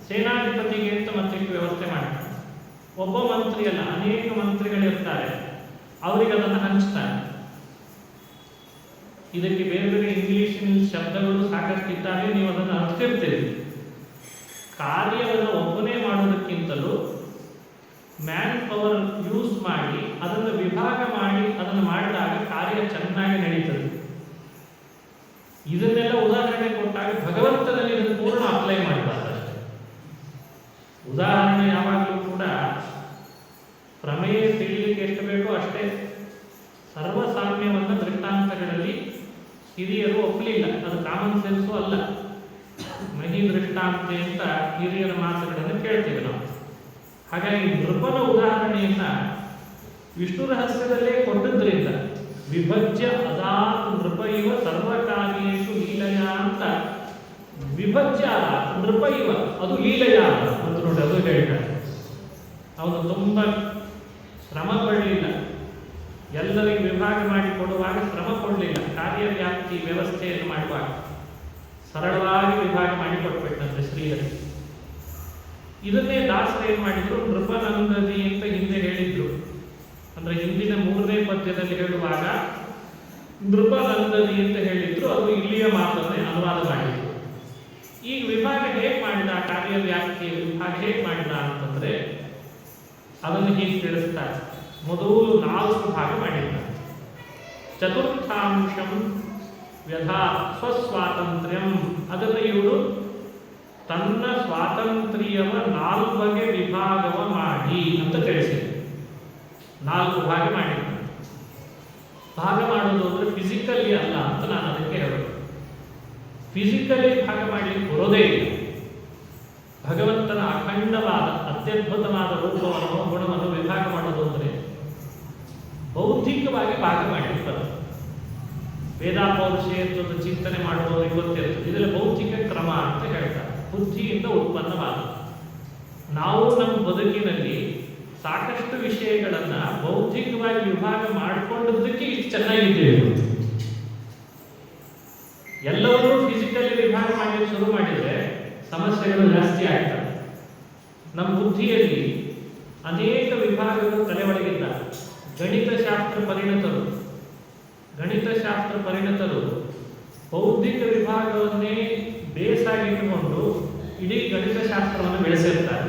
ಸೇನಾಧಿಪತಿಗೆ ಅಂತ ಮತ್ತಿಷ್ಟು ವ್ಯವಸ್ಥೆ ಮಾಡ್ತಾನೆ. ಒಬ್ಬ ಮಂತ್ರಿ ಅಲ್ಲ, ಅನೇಕ ಮಂತ್ರಿಗಳಿರ್ತಾರೆ, ಅವರಿಗೆ ಅದನ್ನು ಹಂಚ್ತಾನೆ. ಇದಕ್ಕೆ ಬೇರೆ ಬೇರೆ ಇಂಗ್ಲಿಷಿನ ಶಬ್ದಗಳು ಸಾಕಷ್ಟು ಇದ್ದಾವೆ, ನೀವು ಅದನ್ನು ಅರ್ಥಿರ್ತೀರಿ. ಕಾರ್ಯವನ್ನು ಒಬ್ಬನೇ ಮಾಡೋದಕ್ಕಿಂತಲೂ ಮ್ಯಾನ್ ಪವರ್ ಯೂಸ್ ಮಾಡಿ ಅದನ್ನು ವಿಭಾಗ ಮಾಡಿ ಅದನ್ನು ಮಾಡಿದಾಗ ಕಾರ್ಯ ಚೆನ್ನಾಗಿ ನಡೀತದೆ. ಇದನ್ನೆಲ್ಲ ಉದಾಹರಣೆ ಕೊಟ್ಟಾಗ ಭಗವಂತನಲ್ಲಿ ಇದನ್ನು ಪೂರ್ಣ ಅಪ್ಲೈ ಮಾಡಬಾರ್ದು. ಉದಾಹರಣೆ ಯಾವಾಗಲೂ ಕೂಡ ಪ್ರಮೇಯ ತಿಳಿಲಿಕ್ಕೆ ಎಷ್ಟು ಬೇಕೋ ಅಷ್ಟೇ. ಸರ್ವಸಾಮ್ಯವನ್ನು ದೃಷ್ಟಾಂತಗಳಲ್ಲಿ ಹಿರಿಯರು ಒಪ್ಪಲಿಲ್ಲ, ಅದು ಕಾಮನ್ ಸೆನ್ಸು ಅಲ್ಲ. ಮಹಿ ದೃಷ್ಟಾಂತೆ ಅಂತ ಹಿರಿಯರ ಮಾತುಗಳನ್ನು ಕೇಳ್ತೇವೆ ನಾವು. ಹಾಗಾಗಿ ನೃಪನ ಉದಾಹರಣೆಯನ್ನ ವಿಷ್ಣು ರಹಸ್ಯದಲ್ಲೇ ಕೊಟ್ಟದ್ರಿಂದ ವಿಭಜ್ಯ ಅದಾತ್ ನೃಪ ಇವ ಸರ್ವಕಾರ್ಯೇಷು ಲೀಲಯ ಅಂತ ವಿಭಜ್ಯ ಅದಾತ್ ನೃಪ ಇವ ಅದು ಲೀಲಯ ಅಂತ ನೋಡಿ, ಅದು ಹೇಳ್ತಾರೆ. ಅವನು ತುಂಬ ಶ್ರಮ ಪಡಲಿಲ್ಲ, ಎಲ್ಲರಿಗೂ ವಿಭಾಗ ಮಾಡಿ ಕೊಡುವಾಗ ಶ್ರಮ ಕೊಡಲಿಲ್ಲ. ಕಾರ್ಯವ್ಯಾಪ್ತಿ ವ್ಯವಸ್ಥೆಯನ್ನು ಮಾಡುವಾಗ ಸರಳವಾಗಿ ವಿಭಾಗ ಮಾಡಿ ಕೊಟ್ಬಿಟ್ಟಂತೆ ಶ್ರೀಹರಿ. ಇದನ್ನೇ ದಾಸರು ಏನು ಮಾಡಿದ್ರು, ನೃಪನಂದದಿ ಅಂತ ಹಿಂದೆ ಹೇಳಿದ್ರು. ಅಂದ್ರೆ ಹಿಂದಿನ 3ನೇ ಪದ್ಯದಲ್ಲಿ ಹೇಳುವಾಗ ನೃಪನಂದದಿ ಅಂತ ಹೇಳಿದ್ರು, ಅದು ಇಲ್ಲಿಯ ಮಾತನ್ನೇ ಅನುವಾದ ಮಾಡಿದ್ರು. ಈಗ ವಿಭಾಗ ಹೇಗೆ ಮಾಡಿದ, ಕಾರ್ಯವ್ಯಾಪ್ತಿಯ ವಿಭಾಗ ಹೇಗೆ ಮಾಡಿದ ಅಂತಂದ್ರೆ ಅದನ್ನು ಹೀಗೆ ತಿಳಿಸ್ತಾರೆ. ಮೊದಲು 4 ಭಾಗ ಮಾಡಿದ್ದಾರೆ. ಚತುರ್ಥಾಂಶಂ ವ್ಯಥಾ ಸ್ವಸ್ವಾತಂತ್ರ್ಯಂ, ಅದನ್ನು ಇವರು ತನ್ನ ಸ್ವಾತಂತ್ರ್ಯವ 4 ಬಗೆ ವಿಭಾಗವ ಮಾಡಿ ಅಂತ ತಿಳಿಸಿದರು. 4 ಭಾಗ ಮಾಡಿದ್ದಾರೆ. ಭಾಗ ಮಾಡೋದು ಅಂದರೆ ಫಿಸಿಕಲಿ ಅಲ್ಲ ಅಂತ ನಾನು ಅದಕ್ಕೆ ಹೇಳೋದು. ಫಿಸಿಕಲಿ ಭಾಗ ಮಾಡಲಿಕ್ಕೆ ಬರೋದೇ ಇಲ್ಲ. ಭಗವಂತನ ಅಖಂಡವಾದ ಅತ್ಯದ್ಭುತವಾದ ರೂಪವನ್ನು ಗುಣವನ್ನು ವಿಭಾಗ ಮಾಡೋದು ಅಂದರೆ ಬೌದ್ಧಿಕವಾಗಿ ಭಾಗ ಮಾಡಲಿಕ್ಕೆ ಬರುತ್ತೆ. ವೇದಾಪೌರುಷೇತ್ವದ ಚಿಂತನೆ ಮಾಡುವವರಿಗೆ ಗೊತ್ತಿರ್ತದೆ. ಇದರಲ್ಲಿ ಬೌದ್ಧಿಕ ಕ್ರಮ ಅಂತ ಹೇಳ್ತಾರೆ, ಬುದ್ಧಿಯಿಂದ ಉತ್ಪನ್ನವಾದ. ನಾವು ನಮ್ಮ ಬದುಕಿನಲ್ಲಿ ಸಾಕಷ್ಟು ವಿಷಯಗಳನ್ನು ಬೌದ್ಧಿಕವಾಗಿ ವಿಭಾಗ ಮಾಡಿಕೊಂಡದಕ್ಕೆ ಇಷ್ಟು ಚೆನ್ನಾಗಿದ್ದೇವೆ. ಎಲ್ಲವನ್ನೂ ಫಿಸಿಕಲಿ ವಿಭಾಗ ಮಾಡಲಿಕ್ಕೆ ಶುರು ಮಾಡಿದರೆ ಸಮಸ್ಯೆಗಳು ಜಾಸ್ತಿ ಆಗ್ತವೆ. ನಮ್ಮ ಬುದ್ಧಿಯಲ್ಲಿ ಅನೇಕ ವಿಭಾಗಗಳು ತಲೆ ಒಳಗಿದ್ದಾರೆ. ಗಣಿತಶಾಸ್ತ್ರ ಪರಿಣತರು ಬೌದ್ಧಿಕ ವಿಭಾಗವನ್ನೇ ಬೇಸಾಗಿಟ್ಟುಕೊಂಡು ಇಡೀ ಗಣಿತಶಾಸ್ತ್ರವನ್ನು ಬೆಳೆಸಿರ್ತಾರೆ.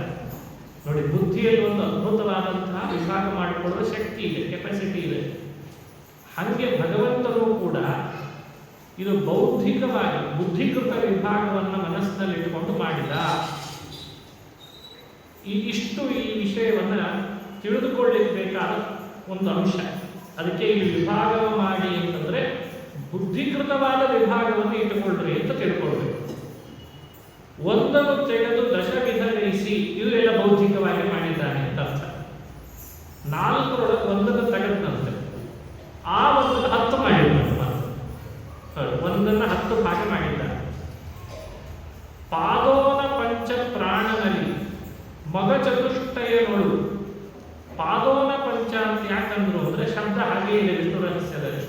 ನೋಡಿ, ಬುದ್ಧಿಯಲ್ಲಿ ಒಂದು ಅದ್ಭುತವಾದಂತಹ ವಿಭಾಗ ಮಾಡಿಕೊಳ್ಳುವ ಶಕ್ತಿ ಇದೆ, ಕೆಪಾಸಿಟಿ ಇದೆ. ಹಾಗೆ ಭಗವಂತನು ಕೂಡ ಇದು ಬೌದ್ಧಿಕವಾಗಿ ಬುದ್ಧಿಕೃತ ವಿಭಾಗವನ್ನು ಮನಸ್ಸಿನಲ್ಲಿಟ್ಟುಕೊಂಡು ಮಾಡಿದ. ಈ ವಿಷಯವನ್ನು ತಿಳಿದುಕೊಳ್ಳಲಿಕ್ಕೆ ಬೇಕಾದ ಒಂದು ಅಂಶ. ಅದಕ್ಕೆ ಈ ವಿಭಾಗ ಮಾಡಿ ಅಂತಂದ್ರೆ ಬುದ್ಧಿಕೃತವಾದ ವಿಭಾಗವನ್ನು ಇಟ್ಟುಕೊಳ್ರಿ ಅಂತ ತಿಳ್ಕೊಳ್ಬೇಕು. ಒಂದನ್ನು ತೆಗೆದು ದಶವಿಧಗೈಸಿ, ಇವರೆಲ್ಲ ಬೌದ್ಧಿಕವಾಗಿ ಮಾಡಿದ್ದಾನೆ ಅಂತ ಅರ್ಥ. 4ರೊಳಗೆ ಒಂದನ್ನು ತೆಗೆದಂತೆ ಆ ಒಂದನ್ನು 10 ಮಾಡಿದ್ದಾನೆ. ಒಂದನ್ನು 10 ಭಾಗ ಮಾಡಿದ್ದಾನೆ. ಪಾದೋನ ಪಂಚ ಪ್ರಾಣನಲ್ಲಿ ಮಗ ಚತುಷ್ಟಯನೊಳು. ಪಾದೋನ ಪಂಚ ಅಂತ ಯಾಕಂದ್ರು ಅಂದ್ರೆ ಶಬ್ದ ಹಾಗೆ ಇದೆ ವಿಷ್ಣು ರಹಸ್ಯದಲ್ಲಿ.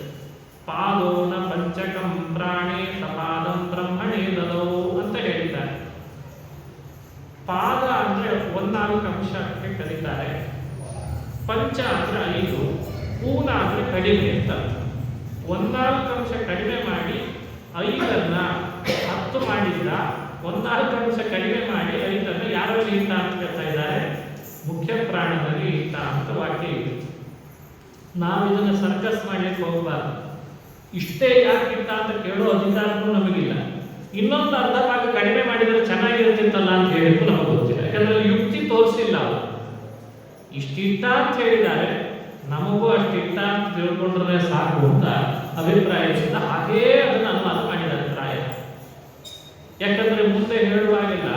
ಪಾದೋನ ಪಂಚಕಂ ಪ್ರಾಣೇ ಸಪಾದಂ ಬ್ರಹ್ಮಣೇ ದದೌ ಅಂತ ಹೇಳಿದ್ದಾರೆ. ಪಾದ ಅಂದ್ರೆ 14 ಅಂಶಕ್ಕೆ ಕರೀತಾರೆ. ಪಂಚ ಅಂದ್ರೆ 5, ಪೂನ ಅಂದ್ರೆ ಕಡಿಮೆ ಅಂತ. 14 ಅಂಶ ಕಡಿಮೆ ಮಾಡಿ 5ಅನ್ನ 10 ಮಾಡಿದ್ದ. 14 ಅಂಶ ಕಡಿಮೆ ಮಾಡಿ 5ಅನ್ನ ಯಾರಲ್ಲಿ ಇಟ್ಟ ಅಂತ ಹೇಳ್ತಾ ಇದ್ದಾರೆ, ಮುಖ್ಯ ಪ್ರಾಣದಲ್ಲಿ ಇಟ್ಟ ಅಂತ ವಾಕ್ಯ ಇದೆ. ನಾವು ಇದನ್ನ ಸರ್ಕಸ್ ಮಾಡ್ಲಿಕ್ಕೆ ಹೋಗಬಾರ್ದು. ಇಷ್ಟೇ ಯಾಕೆ ಇಟ್ಟ ಅಂತ ಕೇಳೋ ಅಧಿಕಾರನೂ ನಮಗಿಲ್ಲ. ಇನ್ನೊಂದು ಅರ್ಧ ಭಾಗ ಕಡಿಮೆ ಮಾಡಿದರೆ ಚೆನ್ನಾಗಿರುತ್ತಿತ್ತಲ್ಲ ಅಂತ ಹೇಳಿದ್ರು ನಮಗೆ ಗೊತ್ತಿಲ್ಲ. ಯಾಕಂದ್ರೆ ಯುಕ್ತಿ ತೋರಿಸಿಲ್ಲ ಅವರು. ಇಷ್ಟಿಟ್ಟ ಅಂತ ಹೇಳಿದ್ದಾರೆ, ನಮಗೂ ಅಷ್ಟಿಟ್ಟ ಅಂತ ತಿಳ್ಕೊಂಡ್ರೆ ಸಾಕು ಅಂತ ಅಭಿಪ್ರಾಯದಿಂದ ಹಾಗೇ ಅದನ್ನು ಅನುವಾದ ಮಾಡಿದ್ದಾರೆ ಪ್ರಾಯ. ಯಾಕಂದ್ರೆ ಮುಂದೆ ಹೇಳುವಾಗೆಲ್ಲ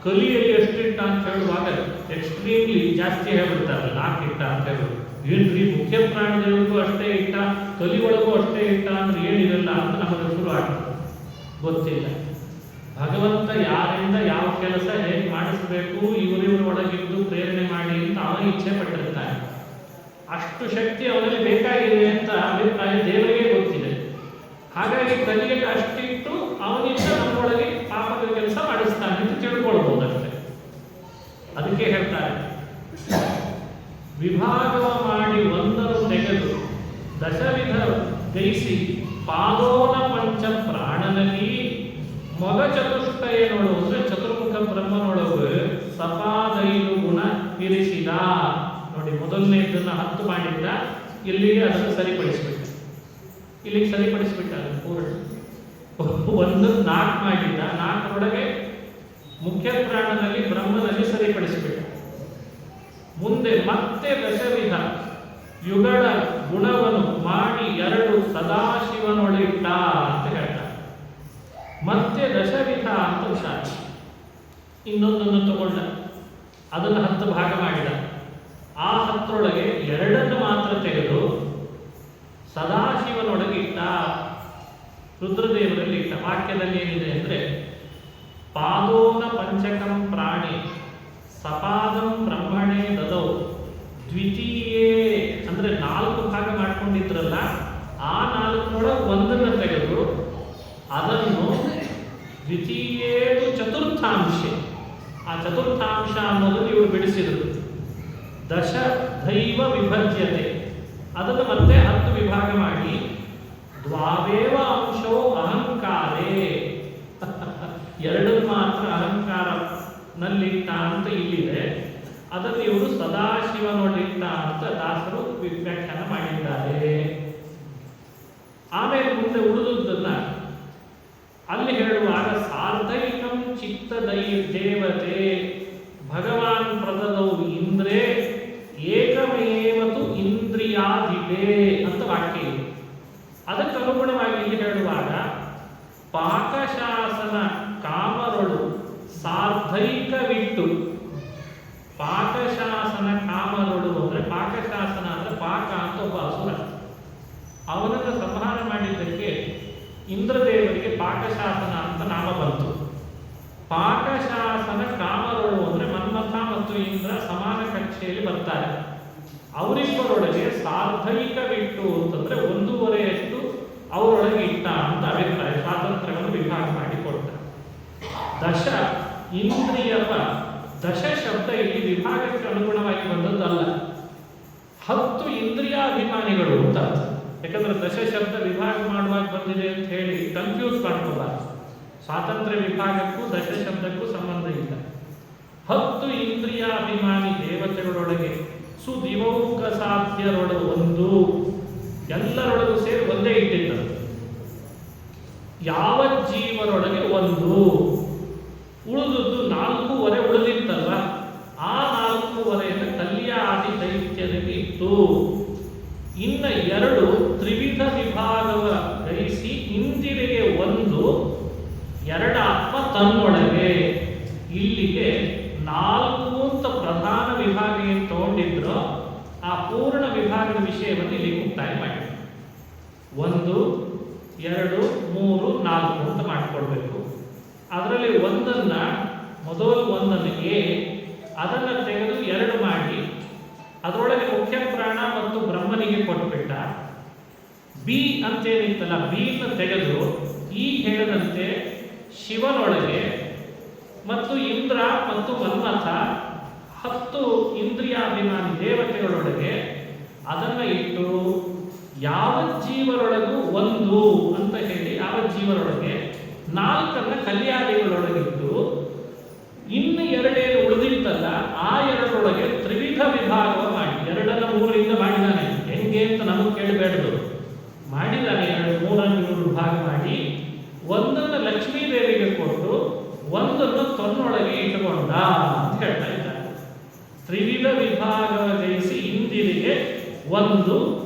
ಕಲಿಯಲ್ಲಿ ಎಷ್ಟಿಟ್ಟ ಅಂತ ಹೇಳುವಾಗ ಎಕ್ಸ್ಟ್ರೀಮ್ಲಿ ಜಾಸ್ತಿ ಹೇಳ್ಬಿಡ್ತಾರೆ. 4 ಇಟ್ಟ ಅಂತ ಹೇಳೋದು. ಏನ್ರಿ ಮುಖ್ಯ ಪ್ರಾಣದೊಳಗೂ ಅಷ್ಟೇ ಇಟ್ಟ, ಕಲಿ ಒಳಗೂ ಅಷ್ಟೇ ಇಟ್ಟ ಅಂದ್ರೆ ಏನಿರಲ್ಲ ಅಂತ ನಮಗೆ ಶುರು ಆಗ್ತದೆ. ಗೊತ್ತಿಲ್ಲ ಭಗವಂತ ಯಾರಿಂದ ಯಾವ ಕೆಲಸ ಹೇಗೆ ಮಾಡಿಸಬೇಕು, ಇವರಿವರ ಒಳಗಿದ್ದು ಪ್ರೇರಣೆ ಮಾಡಿ ಅಂತ ಅವನ ಇಚ್ಛೆ ಪಟ್ಟಿರ್ತಾನೆ. ಅಷ್ಟು ಶಕ್ತಿ ಅವನಲ್ಲಿ ಬೇಕಾಗಿದೆ ಅಂತ ಅಭಿಪ್ರಾಯ ದೇವರಿಗೆ ಗೊತ್ತಿದೆ. ಹಾಗಾಗಿ ಕಲಿಯಲ್ಲಿ ಅಷ್ಟಿಟ್ಟು ಅವನಿಂದ ನಮ್ಮೊಳಗೆ ಪಾಪದ ಕೆಲಸ ಮಾಡಿಸ್ತಾನೆ ಅಂತ ತಿಳ್ಕೊಳ್ಬಹುದಷ್ಟೇ. ಅದಕ್ಕೆ ಹೇಳ್ತಾರೆ, ವಿಭಾಗವ ಮಾಡಿ ಒಂದನ್ನು ತೆಗೆದು ದಶವಿಧ ಗೈಸಿ ಪಾದೋನ ಪಂಚ ಪ್ರಾಣನಲ್ಲಿ ಮಗ ಚತುಷ್ಟಯನೊಳು ಅಂದ್ರೆ ಚತುರ್ಮುಖ ಬ್ರಹ್ಮನೊಳಗು ಸಪಾದೈದು ಗುಣ ಇರಿಸಿದ. ನೋಡಿ, ಮೊದಲನೇದನ್ನ 10 ಮಾಡಿದ್ದ, ಇಲ್ಲಿಗೆ ಅದನ್ನು ಸರಿಪಡಿಸ್ಬಿಟ್ಟ. ಇಲ್ಲಿಗೆ ಸರಿಪಡಿಸ್ಬಿಟ್ಟ ಪೂರ್ಣ. 1 4 ಮಾಡಿದ್ದ, 4ರೊಳಗೆ ಮುಖ್ಯ ಪ್ರಾಣನಲ್ಲಿ ಬ್ರಹ್ಮನಲ್ಲಿ ಸರಿಪಡಿಸಿಬಿಟ್ಟ. ಮುಂದೆ ಮತ್ತೆ ದಶವಿಧ ಯುಗಳ ಗುಣವನ್ನು ಮಾಡಿ 2 ಸದಾಶಿವನೊಳಿಟ್ಟ ಅಂತ ಹೇಳ್ತಾರೆ. ಮತ್ತೆ ದಶವಿಧ ಅಂತ ಉಂಟಾಗ ಇನ್ನೊಂದನ್ನು ತಗೊಂಡ, ಅದನ್ನು 10 ಭಾಗ ಮಾಡಿದ. ಆ 10ರೊಳಗೆ 2 ಮಾತ್ರ ತೆಗೆದು ಸದಾಶಿವನೊಳಗೆ ಇಟ್ಟ, ರುದ್ರದೇವರಲ್ಲಿ ಇಟ್ಟ. ವಾಕ್ಯದಲ್ಲಿ ಏನಿದೆ ಅಂದ್ರೆ, ಪಾದೋನ ಪಂಚಕಂ ಪ್ರಾಣಿ ಸಪಾದಂ ಬ್ರಹ್ಮಣೇ ದದೌ ದ್ವಿತೀಯೇ ಅಂದ್ರೆ 4 ಭಾಗ ಮಾಡ್ಕೊಂಡಿದ್ರಲ್ಲ, ಆ 4ರೊಳಗೆ 1 ತೆಗೆದು ಅದನ್ನು ದ್ವಿತೀಯೇತು ಚತುರ್ಥಾಂಶ, ಆ ಚತುರ್ಥಾಂಶ ಅನ್ನೋದನ್ನು ಇವರು ಬಿಡಿಸಿದರು. ದಶ ದೈವ ವಿಭಜ್ಯತೆ, ಅದನ್ನು ಮತ್ತೆ 10 ವಿಭಾಗ ಮಾಡಿ ದ್ವಾವೇವ ಅಂಶೋ ಅಹಂಕಾರೇ 2 ಮಾತ್ರ ಅಹಂಕಾರನಲ್ಲಿಟ್ಟ ಅಂತ ಇಲ್ಲಿದೆ. ಅದನ್ನು ಇವರು ಸದಾಶಿವನೊಳಿಟ್ಟ ಅಂತ ದಾಸರು ವ್ಯಾಖ್ಯಾನ ಮಾಡಿದ್ದಾರೆ. ಆಮೇಲೆ ಮುಂದೆ ಉಳಿದುದನ್ನ ಅಲ್ಲಿ ಹೇಳುವಾಗ ಸಾರ್ಧೈಕಂ ಚಿತ್ತದೈ ದೇವತೆ ಭಗವಾನ್ ಪ್ರದದೌ ಇಂದ್ರೇ ಏಕಮೇವತು ಇಂದ್ರಿಯಾಧಿಪೇ ಅಂತ ವಾಕ್ಯ ಇದೆ. ಅದಕ್ಕೆ ಅನುಗುಣವಾಗಿ ಇಲ್ಲಿ ಹೇಳುವಾಗ ಪಾಕಶಾಸನ ಕಾಮರೊಳು ಸಾರ್ಧೈಕವಿಟ್ಟು, ಪಾಕಶಾಸನ ಕಾಮರೊಳು ಅಂದ್ರೆ ಪಾಕಶಾಸನ ಅಂದ್ರೆ ಪಾಕ ಅಂತ ಒಬ್ಬ ಅಸುರ, ಅವನನ್ನು ಸಂಹಾರ ಮಾಡಿದ್ದಕ್ಕೆ ಇಂದ್ರದೇವರಿಗೆ ಪಾಕಶಾಸನ ಅಂತ ನಾಮ ಬಂತು. ಪಾಕಶಾಸನ ಕಾಮರೊಳು ಅಂದ್ರೆ ಮನ್ಮಥ ಮತ್ತು ಇಂದ್ರ ಸಮಾನ ಕಕ್ಷೆಯಲ್ಲಿ ಬರ್ತಾರೆ. ಅವರಿಬ್ಬರೊಳಗೆ ಸಾರ್ಧೈಕವಿಟ್ಟು ಅಂತಂದ್ರೆ 1.5 ಅವರೊಳಗೆ ಇಟ್ಟ ಅಂತ ಅಭಿಪ್ರಾಯ. ಸ್ವಾತಂತ್ರ್ಯವನ್ನು ವಿಭಾಗ ಮಾಡಿಕೊಡ್ತಾರೆ. ದಶ ಇಂದ್ರಿಯವ, ದಶ ಶಬ್ದ ಇಲ್ಲಿ ವಿಭಾಗಕ್ಕೆ ಅನುಗುಣವಾಗಿ ಬಂದದ್ದಲ್ಲ, 10 ಇಂದ್ರಿಯಾಭಿಮಾನಿಗಳು ಅಂತ. ಯಾಕಂದ್ರೆ ದಶ ಶಬ್ದ ವಿಭಾಗ ಮಾಡುವಾಗ ಬಂದಿದೆ ಅಂತ ಹೇಳಿ ಕನ್ಫ್ಯೂಸ್ ಮಾಡ್ಕೋಬಾರ್ದು. ಸ್ವಾತಂತ್ರ್ಯ ವಿಭಾಗಕ್ಕೂ ದಶ ಶಬ್ದಕ್ಕೂ ಸಂಬಂಧ ಇಲ್ಲ. 10 ಇಂದ್ರಿಯಾಭಿಮಾನಿ ದೇವತೆಗಳೊಳಗೆ ಸುದಿವೌಕ ಸಾಧ್ಯರೊಳಗೆ 1, ಎಲ್ಲರೊಳಗೂ ಸೇರಿ ಒಂದೇ ಇಟ್ಟಿದ್ದರು. ಯಾವ ಜೀವರೊಳಗೆ 1, ಉಳಿದುದು 4.5 ಉಳಿದಿತ್ತಲ್ಲ, ಆ 4.5 ಕಲ್ಯಾದಿ ದೈತ್ಯದಲ್ಲಿ ಇತ್ತು. ಇನ್ನು 2 ತ್ರಿವಿಧ ವಿಭಾಗವ ಗ್ರಹಿಸಿ ಇಂದಿರೆಗೆ 1 ಎರಡಾತ್ಮ ತನ್ನೊಳಗೆ. ಇಲ್ಲಿಗೆ 4 ಅಂತ ಪ್ರಧಾನ ವಿಭಾಗ ಏನು ತಗೊಂಡಿದ್ರು ಆ ಪೂರ್ಣ ವಿಭಾಗದ ವಿಷಯವನ್ನು ಇಲ್ಲಿ ಮುಕ್ತಾಯ ಮಾಡಿ 1, 2, 3, 4 ಅಂತ ಮಾಡಿಕೊಡ್ಬೇಕು. ಅದರಲ್ಲಿ ಮೊದಲು ಒಂದನ್ನು ಎ ಅದನ್ನು ತೆಗೆದು 2 ಮಾಡಿ ಅದರೊಳಗೆ ಮುಖ್ಯ ಪ್ರಾಣ ಮತ್ತು ಬ್ರಹ್ಮನಿಗೆ ಕೊಟ್ಬಿಟ್ಟ. ಬಿ ಅಂತೇನಿತ್ತಲ್ಲ ಬಿಯನ್ನು ತೆಗೆದು ಈ ಹೇಳಿದಂತೆ ಶಿವನೊಳಗೆ ಮತ್ತು ಇಂದ್ರ ಮತ್ತು ಮನ್ಮಥ 10 ಇಂದ್ರಿಯಾಭಿಮಾನಿ ದೇವತೆಗಳೊಳಗೆ ಅದನ್ನ ಇಟ್ಟು ಯಾವ ಜೀವರೊಳಗೂ 1 ಅಂತ ಹೇಳಿ ಯಾವ ಜೀವರೊಳಗೆ 4 ಕಲ್ಯಾಣಿಗಳೊಳಗಿಟ್ಟು ಇನ್ನು 2 ಉಳಿದಿತ್ತಲ್ಲ ಆ 2ರೊಳಗೆ ತ್ರಿವಿಧ ವಿಭಾಗವ ಮಾಡಿ 2ನ್ನು 3ರಿಂದ ಮಾಡಿದಾನೆ. ಹೆಂಗೆ ಅಂತ ನಮಗೆ ಕೇಳಬೇಡದು, ಮಾಡಿದಾನೆ. 2 ವಿಭಾಗ ಮಾಡಿ 1ನ್ನು ಲಕ್ಷ್ಮೀ ದೇವಿಗೆ ಕೊಟ್ಟು 1ನ್ನು ತನ್ನೊಳಗೆ ಇಟ್ಟುಕೊಂಡ ಅಂತ ಹೇಳ್ತಾ ಇದ್ದಾರೆ. ತ್ರಿವಿಧ ವಿಭಾಗವ ಜಯಿಸಿ ಇಂದಿರಿಗೆ 1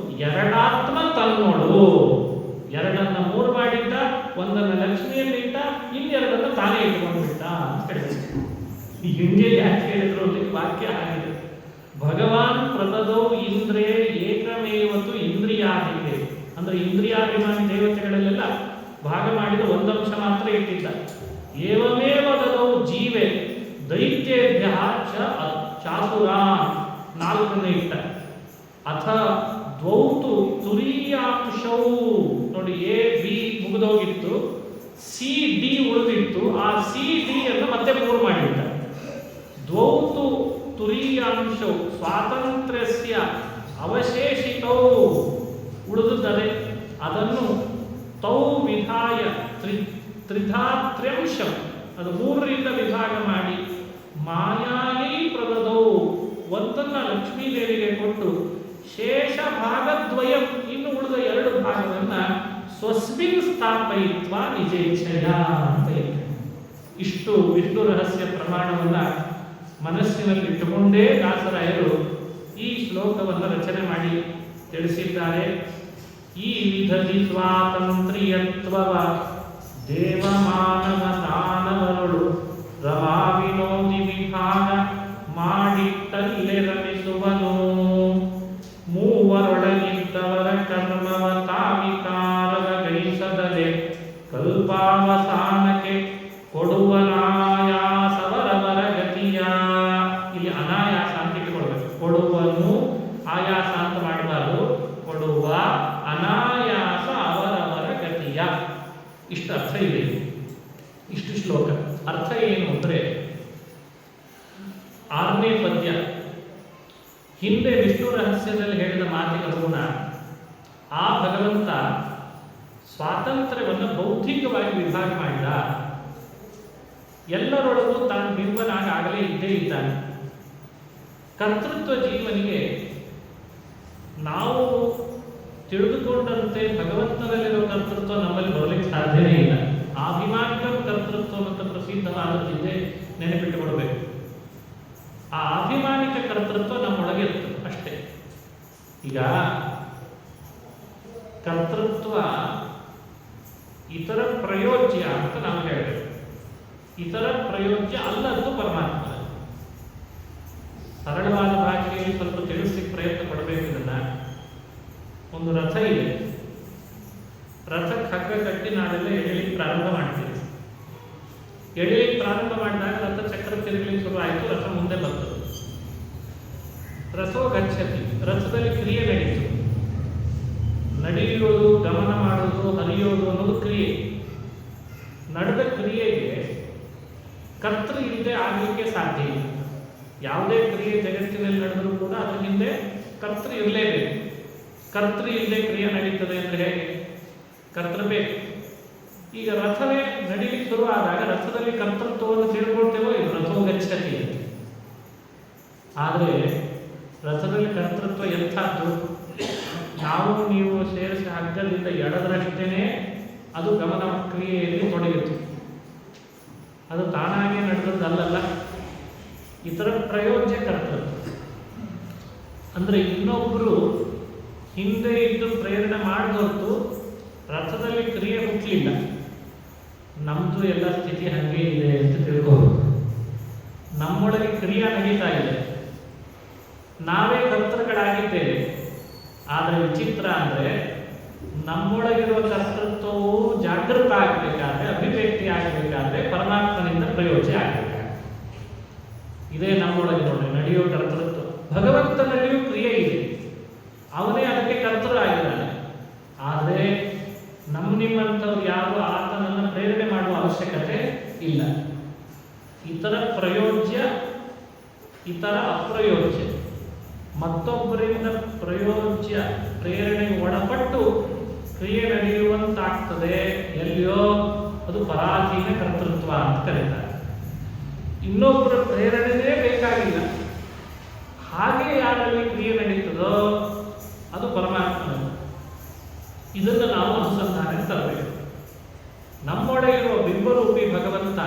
ಎರಡಾತ್ಮ ತನ್ನೋಳು. 2ನ್ನು 3 ಮಾಡಿದ್ದ, 1ನ್ನು ಲಕ್ಷ್ಮಿಯಲ್ಲಿ ಇಟ್ಟ, ಇನ್ನೆರಡನ್ನು ತಾನೇ ಇಟ್ಟುಕೊಂಡ್ಬಿಟ್ಟ ಅಂತ ಹೇಳಿದ್ರು. ಹಿಂಗೆ ಯಾಕೆ ಹೇಳಿದ್ರು ಅಂತ ವಾಕ್ಯ ಆಗಿದೆ. ಭಗವಾನ್ ಪ್ರದದೌ ಇಂದ್ರೇ ಏಕಮೇವತು ಇಂದ್ರಿಯಾದಿಗೆ, ಅಂದ್ರೆ ಇಂದ್ರಿಯಾಭಿಮಾನಿ ದೇವತೆಗಳಲ್ಲೆಲ್ಲ ಭಾಗ ಮಾಡಿದ 1 ಅಂಶ ಮಾತ್ರ ಇಟ್ಟಿದ್ದ. ಏವಮೇವ ದದೌ ಜೀವೆ ದೈತ್ಯೇಭ್ಯ ಚಾತುರಾನ್ 4 ಇಟ್ಟ. ಅಥ ದ್ವೌತು ತುರೀಯಾಂಶೌ ನೋಡಿ, ಎ ಬಿ ಮುಗಿದೋಗಿತ್ತು, ಸಿ ಡಿ ಉಳಿದಿತ್ತು. ಆ ಸಿ ಡಿ ಅನ್ನು ಮತ್ತೆ 3 ಮಾಡಿದ್ದ. ದ್ವೌತು ತುರೀಯಾಂಶೌ ಸ್ವಾತಂತ್ರ್ಯಸ್ಯ ಅವಶೇಷಿತೌ ಉಳಿದುತ್ತದೆ. ಅದನ್ನು ತೌ ವಿಧಾಯ ತ್ರಿಧಾತ್ರ್ಯಂಶಂ ಅದು 3ರಿಂದ ವಿಭಾಗ ಮಾಡಿ ಮಾಯಾಯಿ ಪ್ರದದೌ 1ನ್ನು ಲಕ್ಷ್ಮೀ ದೇವಿಗೆ ಕೊಟ್ಟು ಶೇಷ ಭಾಗದ್ವಯಂ ಇನ್ನು ಉಳಿದ 2 ಭಾಗವನ್ನ ಸ್ವಸ್ಮಿನ್ ಸ್ಥಾಪಯಿತ್ವ ನಿಜೇಚ್ಛಯ ಅಂತ ಇದೆ. ಇಷ್ಟು ವಿಷ್ಣು ರಹಸ್ಯ ಪ್ರಮಾಣವನ್ನ ಮನಸ್ಸಿನಲ್ಲಿ ಇಟ್ಟುಕೊಂಡೇ ದಾಸರಾಯರು ಈ ಶ್ಲೋಕವನ್ನು ರಚನೆ ಮಾಡಿ ತಿಳಿಸಿದ್ದಾರೆ. ಈ ವಿಧದಿ ಸ್ವಾತಂತ್ರ್ಯತ್ವವ ದೇವಮಾನವ ದಾನವರುಳು ರಮಾ ವಿನೋದಿ ವಿಭಾಗ ಮಾಡಿಟ್ಟಲ್ಲೇ ರಮಿಸುವನು. ಮೂವರೊಳಗಿದ್ದವರ ಕರ್ಮವ ತಾವಿಕಾರವ ಗೈಸದಲೆ ಕಲ್ಪಾವಸಾನಕ್ಕೆ ಕೊಡುವನಾಯಾಸವರವರ ಗತಿಯ. ಇಲ್ಲಿ ಅನಾಯಾಸ ಅಂತ ಇಟ್ಟುಕೊಳ್ಬೇಕು. ಕೊಡುವನು ಆಯಾಸ ಅಂತ ಮಾಡಬಾರ್ದು, ಕೊಡುವ ಅನಾಯಾಸ ಅವರವರ ಗತಿಯ. ಇಷ್ಟು ಅರ್ಥ ಇದೆ. ಇಷ್ಟು ಶ್ಲೋಕ ಅರ್ಥ ಏನು ಅಂದರೆ 6ನೇ ಪದ್ಯ ಹಿಂದೆ ವಿಷ್ಣು ರಹಸ್ಯದಲ್ಲಿ ಹೇಳಿದ ಮಾತಿನ ಗುಣ. ಆ ಭಗವಂತ ಸ್ವಾತಂತ್ರ್ಯವನ್ನು ಬೌದ್ಧಿಕವಾಗಿ ವಿಭಾಗ ಮಾಡಿದ. ಎಲ್ಲರೊಳಗೂ ತಾನು ಬಿಂಬನಾಗಿ ಆಗಲೇ ಇದ್ದೇ ಇದ್ದಾನೆ. ಕರ್ತೃತ್ವ ಜೀವನಿಗೆ ನಾವು ತಿಳಿದುಕೊಂಡಂತೆ ಭಗವಂತನಲ್ಲಿರುವ ಕರ್ತೃತ್ವ ನಮ್ಮಲ್ಲಿ ಬರಲಿಕ್ಕೆ ಸಾಧ್ಯನೇ ಇಲ್ಲ. ಅಭಿಮಾನಿಕ ಕರ್ತೃತ್ವ ಮತ್ತು ಪ್ರಸಿದ್ಧವಾದದ್ದಿದೆ, ನೆನಪಿಟ್ಟುಕೊಳ್ಬೇಕು. ಆ ಅಭಿಮಾನಿಕ ಕರ್ತೃತ್ವ ನಮ್ಮೊಳಗೆ ಇರ್ತದೆ ಅಷ್ಟೇ. ಈಗ ಕರ್ತೃತ್ವ ಇತರ ಪ್ರಯೋಜ್ಯ ಅಂತ ನಾವು ಹೇಳಬೇಕು. ಇತರ ಪ್ರಯೋಜ್ಯ ಅಲ್ಲದ್ದು ಪರಮಾತ್ಮ. ಸರಳವಾದ ಭಾಷೆಯಲ್ಲಿ ಸ್ವಲ್ಪ ತಿಳಿಸ್ಲಿಕ್ಕೆ ಪ್ರಯತ್ನ ಪಡಬೇಕು. ಇದನ್ನ ಒಂದು ರಥ ಇದೆ. ರಥಕ್ಕೆ ಹಗ್ಗ ಕಟ್ಟಿ ನಾವೆಲ್ಲ ಎಳಿಲಿಕ್ಕೆ ಪ್ರಾರಂಭ ಮಾಡ್ತೀವಿ. ಎಳಿಲಿಕ್ಕೆ ಪ್ರಾರಂಭ ಮಾಡಿದಾಗ ರಥ ಚಕ್ರ ತಿರುಗಲಿಕ್ಕೆ ಶುರು ಆಯಿತು. ರಥ ಮುಂದೆ ಬರ್ತದೆ. ರಥೋ ಗಚ್ಚತಿ, ರಥದಲ್ಲಿ ಕ್ರಿಯೆ ನಡೀತು. ನಡೆಯೋದು, ಗಮನ ಮಾಡೋದು, ಹರಿಯೋದು ಅನ್ನೋದು ಕ್ರಿಯೆ. ನಡೆದ ಕ್ರಿಯೆಗೆ ಕರ್ತೃ ಇಲ್ಲದೆ ಆಗಲಿಕ್ಕೆ ಸಾಧ್ಯ ಇಲ್ಲ. ಯಾವುದೇ ಕ್ರಿಯೆ ಜಗತ್ತಿನಲ್ಲಿ ನಡೆದರೂ ಕೂಡ ಅದ್ರ ಹಿಂದೆ ಕರ್ತೃ ಇರಲೇಬೇಕು. ಕರ್ತೃ ಇಲ್ಲದೆ ಕ್ರಿಯೆ ನಡೀತದೆ ಅಂದರೆ ಹೇಗೆ? ಕರ್ತೃ ಬೇಕು. ಈಗ ರಥವೇ ನಡೀಲಿಕ್ಕೆ ಶುರು ಆದಾಗ ರಥದಲ್ಲಿ ಕರ್ತೃತ್ವವನ್ನು ತಿಳ್ಕೊಳ್ತೇವೋ ಇದು ರಥೋ ಗಚ್ಚತಿ. ಆದರೆ ರಥದಲ್ಲಿ ಕರ್ತೃತ್ವ ಎಂಥದ್ದು? ನಾವು ನೀವು ಸೇರಿಸಿ ಹಗ್ಗದಿಂದ ಎಡದ್ರಷ್ಟೇ ಅದು ಗಮನ ಕ್ರಿಯೆಯಲ್ಲಿ ತೊಡಗಿತು. ಅದು ತಾನಾಗೆ ನಡೆದದ್ದಲ್ಲ. ಇತರ ಪ್ರಯೋಜ್ಯ ಕರ್ತೃತ್ವ ಅಂದರೆ ಇನ್ನೊಬ್ಬರು ಹಿಂದೆ ಇದ್ದು ಪ್ರೇರಣೆ ಮಾಡಿ ಹೊರತು ರಥದಲ್ಲಿ ಕ್ರಿಯೆ ಹುಟ್ಟಲಿಲ್ಲ. ನಮ್ಮದು ಎಲ್ಲ ಸ್ಥಿತಿ ಹಾಗೆ ಇದೆ ಅಂತ ತಿಳ್ಕೋಬೇಕು. ನಮ್ಮೊಳಗೆ ಕ್ರಿಯೆ ನಡೀತಾ ಇದೆ, ನಾವೇ ಕರ್ತೃಗಳಾಗಿದ್ದೇವೆ. ಆದರೆ ವಿಚಿತ್ರ ಅಂದರೆ ನಮ್ಮೊಳಗಿರುವ ಕರ್ತೃತ್ವವು ಜಾಗೃತ ಆಗಬೇಕಾದ್ರೆ, ಅಭಿವ್ಯಕ್ತಿ ಆಗಬೇಕಾದ್ರೆ ಪರಮಾತ್ಮನಿಂದ ಪ್ರಯೋಜನ ಆಗಬೇಕಾಗುತ್ತೆ. ಇದೇ ನಮ್ಮೊಳಗೆ ನೋಡಿ ನಡೆಯುವ ಕರ್ತೃತ್ವ. ಭಗವಂತನಲ್ಲಿಯೂ ಕ್ರಿಯೆ ಇದೆ, ಅವನೇ ಅದಕ್ಕೆ ಕರ್ತೃರಾಗಿದ್ದಾನೆ. ಆದರೆ ನಿಮ್ಮಂಥವ್ರು ಯಾರು ಆತನನ್ನು ಪ್ರೇರಣೆ ಮಾಡುವ ಅವಶ್ಯಕತೆ ಇಲ್ಲ. ಇತರ ಪ್ರಯೋಜ್ಯ, ಇತರ ಅಪ್ರಯೋಜ್ಯ, ಮತ್ತೊಬ್ಬರಿಂದ ಪ್ರಯೋಜ್ಯ ಪ್ರೇರಣೆಗೆ ಒಳಪಟ್ಟು ಕ್ರಿಯೆ ನಡೆಯುವಂತಾಗ್ತದೆ ಎಲ್ಲಿಯೋ, ಅದು ಪರಾಧೀನ ಕರ್ತೃತ್ವ ಅಂತ ಕರೀತಾರೆ. ಇನ್ನೊಬ್ಬರ ಪ್ರೇರಣೆನೇ ಬೇಕಾಗಿಲ್ಲ, ಹಾಗೆ ಯಾರಲ್ಲಿ ಕ್ರಿಯೆ ನಡೀತದೋ ಅದು ಪರಮಾತ್ಮನ. ಇದನ್ನು ನಾವು ಅನುಸಂಧಾನ ತರಬೇಕು. ನಮ್ಮೊಳಗಿರುವ ಬಿಂಬರೂಪಿ ಭಗವಂತ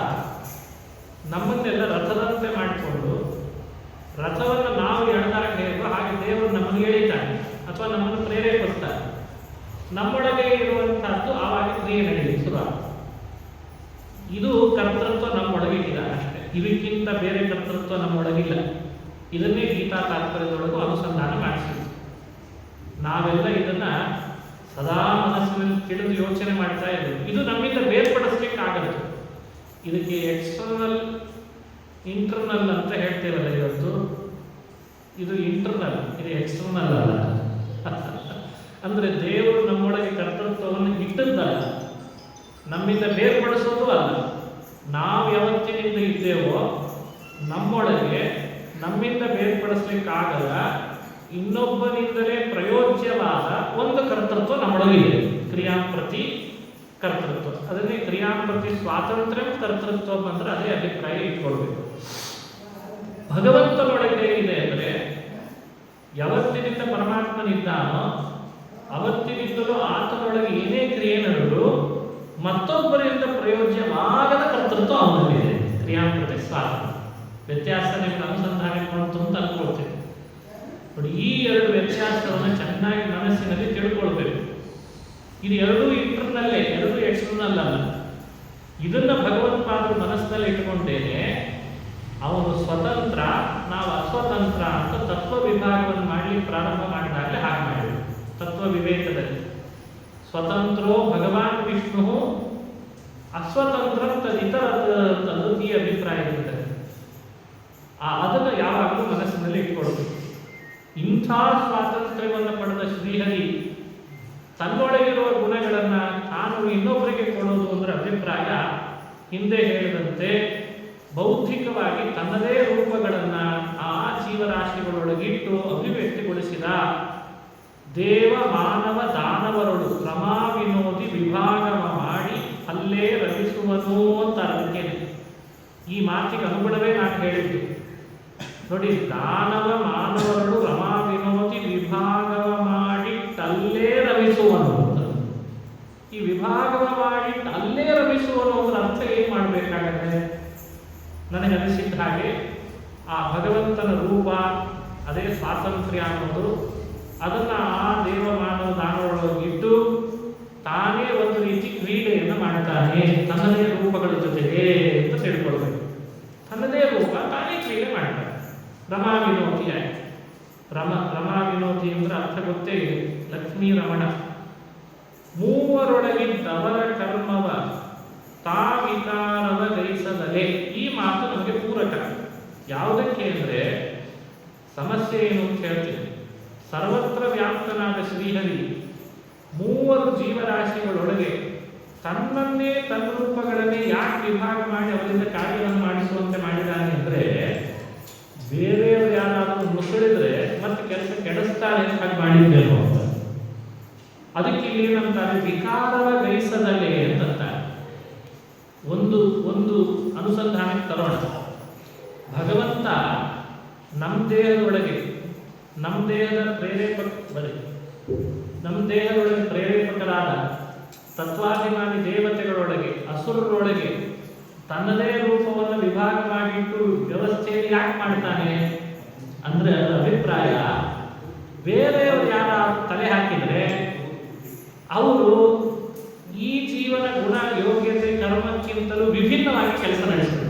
ನಮ್ಮನ್ನೆಲ್ಲ ರಥದಂತೆ ಮಾಡಿಕೊಂಡು, ರಥವನ್ನು ನಾವು ಎಳೆದಾಗ ಹೇಗೋ ಹಾಗೆ ದೇವರು ನಮ್ಮನ್ನು ಎಳಿತಾನೆ ಅಥವಾ ನಮ್ಮನ್ನು ಪ್ರೇರೇಪಿಸ್ತಾನೆ. ನಮ್ಮೊಳಗೆ ಇರುವಂತಹದ್ದು ಆವಾಗ ಕ್ರಿಯೆ ನಡೆಯಲಿಕ್ಕೆ ಶುರು. ಇದು ಕರ್ತೃತ್ವ ನಮ್ಮೊಳಗೆ ಇಟ್ಟಿದ್ದಾರೆ ಅಷ್ಟೇ, ಇದಕ್ಕಿಂತ ಬೇರೆ ಕರ್ತೃತ್ವ ನಮ್ಮೊಳಗಿಲ್ಲ. ಇದನ್ನೇ ಗೀತಾ ತಾತ್ಪರ್ಯದೊಳಗೂ ಅನುಸಂಧಾನ ಮಾಡಿಸಿದ್ರು. ನಾವೆಲ್ಲ ಇದನ್ನ ಸದಾ ಮನಸ್ಸಿನಲ್ಲಿ ತಿಳಿದು ಯೋಚನೆ ಮಾಡ್ತಾ ಇದ್ದೀವಿ. ಇದು ನಮ್ಮಿಂದ ಬೇರ್ಪಡಿಸ್ಲಿಕ್ಕೆ ಆಗಲ್ಲ. ಇದಕ್ಕೆ ಎಕ್ಸ್ಟರ್ನಲ್ ಇಂಟರ್ನಲ್ ಅಂತ ಹೇಳ್ತೇವಲ್ಲ ಇವತ್ತು. ಇದು ಇಂಟರ್ನಲ್, ಇದು ಎಕ್ಸ್ಟರ್ನಲ್ ಅಲ್ಲ. ಅಂದರೆ ದೇವರು ನಮ್ಮೊಳಗೆ ಕರ್ತೃತ್ವವನ್ನು ಇಟ್ಟದ್ದಲ್ಲ, ನಮ್ಮಿಂದ ಬೇರ್ಪಡಿಸೋದು ಅಲ್ಲ. ನಾವು ಯಾವತ್ತಿನಿಂದ ಇದ್ದೇವೋ ನಮ್ಮೊಳಗೆ ನಮ್ಮಿಂದ ಬೇರ್ಪಡಿಸ್ಲಿಕ್ಕಾಗಲ್ಲ, ಇನ್ನೊಬ್ಬನಿಂದಲೇ ಪ್ರಯೋಜ್ಯವಾದ ಒಂದು ಕರ್ತೃತ್ವ ನಮ್ಮೊಳಗಿದೆ, ಕ್ರಿಯಾಪ್ರತಿ ಕರ್ತೃತ್ವ. ಅದನ್ನೇ ಕ್ರಿಯಾಪ್ರತಿ ಸ್ವಾತಂತ್ರ್ಯ ಕರ್ತೃತ್ವ ಅಂದ್ರೆ ಅದೇ ಅಭಿಪ್ರಾಯ ಇಟ್ಕೊಳ್ಬೇಕು. ಭಗವಂತನೊಳಗೆ ಹೇಗಿದೆ ಅಂದರೆ, ಯಾವತ್ತಿನಿಂದ ಪರಮಾತ್ಮನಿದ್ದಾನೋ ಅವತ್ತಿನಿಂದಲೂ ಆತನೊಳಗೆ ಏನೇ ಕ್ರಿಯೆ ನಡೆದರೂ ಮತ್ತೊಬ್ಬರಿಂದ ಪ್ರಯೋಜ್ಯವಾಗದ ಕರ್ತೃತ್ವ ಅವನಲ್ಲಿದೆ, ಕ್ರಿಯಾಪ್ರತಿ ಸ್ವಾತಂತ್ರ್ಯ. ವ್ಯತ್ಯಾಸ ನಿಮ್ಗೆ ಅನುಸಂಧಾನ ಮಾಡ್ತು ಅಂತ ಅನ್ಕೊಳ್ತೇನೆ ನೋಡಿ. ಈ ಎರಡು ವ್ಯತ್ಯಾಸವನ್ನು ಚೆನ್ನಾಗಿ ಮನಸ್ಸಿನಲ್ಲಿ ತಿಳ್ಕೊಳ್ಬೇಕು. ಇದು ಎರಡೂ ಇಂಟರ್ನಲ್ಲೇ, ಎರಡೂ ಎಕ್ಸ್ಟರ್ನಲ್ ಅಲ್ಲ. ಇದನ್ನ ಭಗವತ್ಪಾದರು ಮನಸ್ಸಿನಲ್ಲಿ ಇಟ್ಕೊಂಡೇನೆ ಅವನು ಸ್ವತಂತ್ರ, ನಾವು ಅಸ್ವತಂತ್ರ ಅಂತ ತತ್ವ ವಿಭಾಗವನ್ನು ಮಾಡಲಿಕ್ಕೆ ಪ್ರಾರಂಭ ಮಾಡಿದಾಗಲೇ ಹಾಗೆ ಮಾಡಿದ್ರು. ತತ್ವ ವಿವೇಕದಲ್ಲಿ ಸ್ವತಂತ್ರೋ ಭಗವಾನ್ ವಿಷ್ಣು ಅಸ್ವತಂತ್ರ ತದಿತರ ಈ ಅಭಿಪ್ರಾಯ ಇರ್ತದೆ. ಅದನ್ನು ಯಾವಾಗಲೂ ಮನಸ್ಸಿನಲ್ಲಿ ಇಟ್ಕೊಳ್ಬೇಕು. ಇಂಥ ಸ್ವಾತಂತ್ರ್ಯವನ್ನು ಪಡೆದ ಶ್ರೀಹರಿ ತನ್ನೊಳಗಿರುವ ಗುಣಗಳನ್ನು ತಾನು ಇನ್ನೊಬ್ಬರಿಗೆ ಕೊಡೋದು ಅಂದ್ರೆ ಅಭಿಪ್ರಾಯ ಹಿಂದೆ ಹೇಳಿದಂತೆ ಬೌದ್ಧಿಕವಾಗಿ ತನ್ನದೇ ರೂಪಗಳನ್ನು ಆ ಜೀವರಾಶಿಗಳೊಳಗಿಟ್ಟು ಅಭಿವ್ಯಕ್ತಿಗೊಳಿಸಿದ ದೇವ ಮಾನವ ದಾನವರಳು ಕ್ರಮಾ ವಿನೋದಿ ವಿಭಾಗವ ಮಾಡಿ ಅಲ್ಲೇ ರಚಿಸುವನು ಅಂತ ಅದಕ್ಕೇನೆ. ಈ ಮಾತಿಗೆ ಅನುಗುಣವೇ ನಾನು ಹೇಳಿದ್ದು ನೋಡಿ. ದಾನವ ಮಾನವರಳು ರಮಾ ವಿನೋದಿ ವಿಭಾಗವ ಮಾಡಿ ಅಲ್ಲೇ ರಮಿಸುವನು ಅಂತ. ಈ ವಿಭಾಗವ ಮಾಡಿ ಅಲ್ಲೇ ರಮಿಸುವನು ಅಂದ್ರೆ ಅರ್ಥ ಏನ್ ಮಾಡಬೇಕಾಗತ್ತೆ? ನನಗೆ ಅನಿಸಿದ್ದ ಹಾಗೆ ಆ ಭಗವಂತನ ರೂಪ ಅದೇ ಸ್ವಾತಂತ್ರ್ಯ ಅನ್ನೋದು, ಅದನ್ನ ಆ ದೇವ ಮಾನವ ದಾನವರೊಳಗಿಟ್ಟು ತಾನೇ ಒಂದು ರೀತಿ ಕ್ರೀಡೆಯನ್ನು ಮಾಡ್ತಾನೆ ತನ್ನದೇ ರೂಪಗಳ ಜೊತೆಗೆ ಅಂತ ತಿಳ್ಕೊಳ್ಬೇಕು. ತನ್ನದೇ ರೂಪ ತಾನೇ ಕ್ರೀಡೆ ಮಾಡ್ತಾನೆ. ರಮಾ ವಿನೋದಿ ಆಯ್ತು. ರಮಾ ವಿನೋದಿ ಅಂದ್ರೆ ಅರ್ಥ ಗೊತ್ತೇ ಇದೆ. ಲಕ್ಷ್ಮೀ ರಮಣ ಮೂವರೊಳಗಿದ್ದವರ ಕರ್ಮವ ತಾವಿಕಾರವ ಗೈಸದಲೆ. ಈ ಮಾತು ನಮಗೆ ಪೂರಕ. ಯಾವುದಕ್ಕೆ ಅಂದರೆ ಸಮಸ್ಯೆ ಏನು ಅಂತ ಹೇಳ್ತೀನಿ. ಸರ್ವತ್ರ ವ್ಯಾಪ್ತನಾದ ಶ್ರೀಹರಿ ಮೂವರು ಜೀವರಾಶಿಗಳೊಳಗೆ ತನ್ನನ್ನೇ ತನ್ನ ರೂಪಗಳನ್ನೇ ಯಾಕೆ ವಿಭಾಗ ಮಾಡಿ ಅವರಿಂದ ಕಾರ್ಯವನ್ನು ಮಾಡಿಸುವಂತೆ ಮಾಡಿದ್ದಾನೆ ಅಂದರೆ, ಬೇರೆಯವರು ಯಾರಾದರೂ ನುಸುಳಿದ್ರೆ ಮತ್ತೆ ಕೆಲಸ ಕೆಡಿಸ್ತಾರೆ ಅಂತ ಹಾಗೆ ಮಾಡಿದ್ದೇನೋ ಅಂತ. ಅದಕ್ಕೆ ಇಲ್ಲಿ ಏನಂತಾರೆ? ವಿಕಾರವ ಗೈಸದಲೆ ಅಂತಂತಾರೆ. ಒಂದು ಅನುಸಂಧಾನಕ್ಕೆ ತರೋಣ. ಭಗವಂತ ನಮ್ಮ ದೇಹದೊಳಗೆ, ನಮ್ಮ ದೇಹದೊಳಗೆ ಪ್ರೇರೇಪಕರಾದ ತತ್ವಾಭಿಮಾನಿ ದೇವತೆಗಳೊಳಗೆ, ಅಸುರರೊಳಗೆ ತನ್ನದೇ ರೂಪವನ್ನು ವಿಭಾಗ ಮಾಡಿಟ್ಟು ವ್ಯವಸ್ಥೆಯಲ್ಲಿ ಯಾಕೆ ಮಾಡ್ತಾನೆ ಅಂದ್ರೆ, ಅದರ ಅಭಿಪ್ರಾಯ ಬೇರೆಯವರು ಯಾರು ತಲೆ ಅವರು ಈ ಜೀವನ ಗುಣ ಯೋಗ್ಯತೆ ಕರ್ಮಕ್ಕಿಂತಲೂ ವಿಭಿನ್ನವಾಗಿ ಕೆಲಸ ನಡೆಸಿದರು.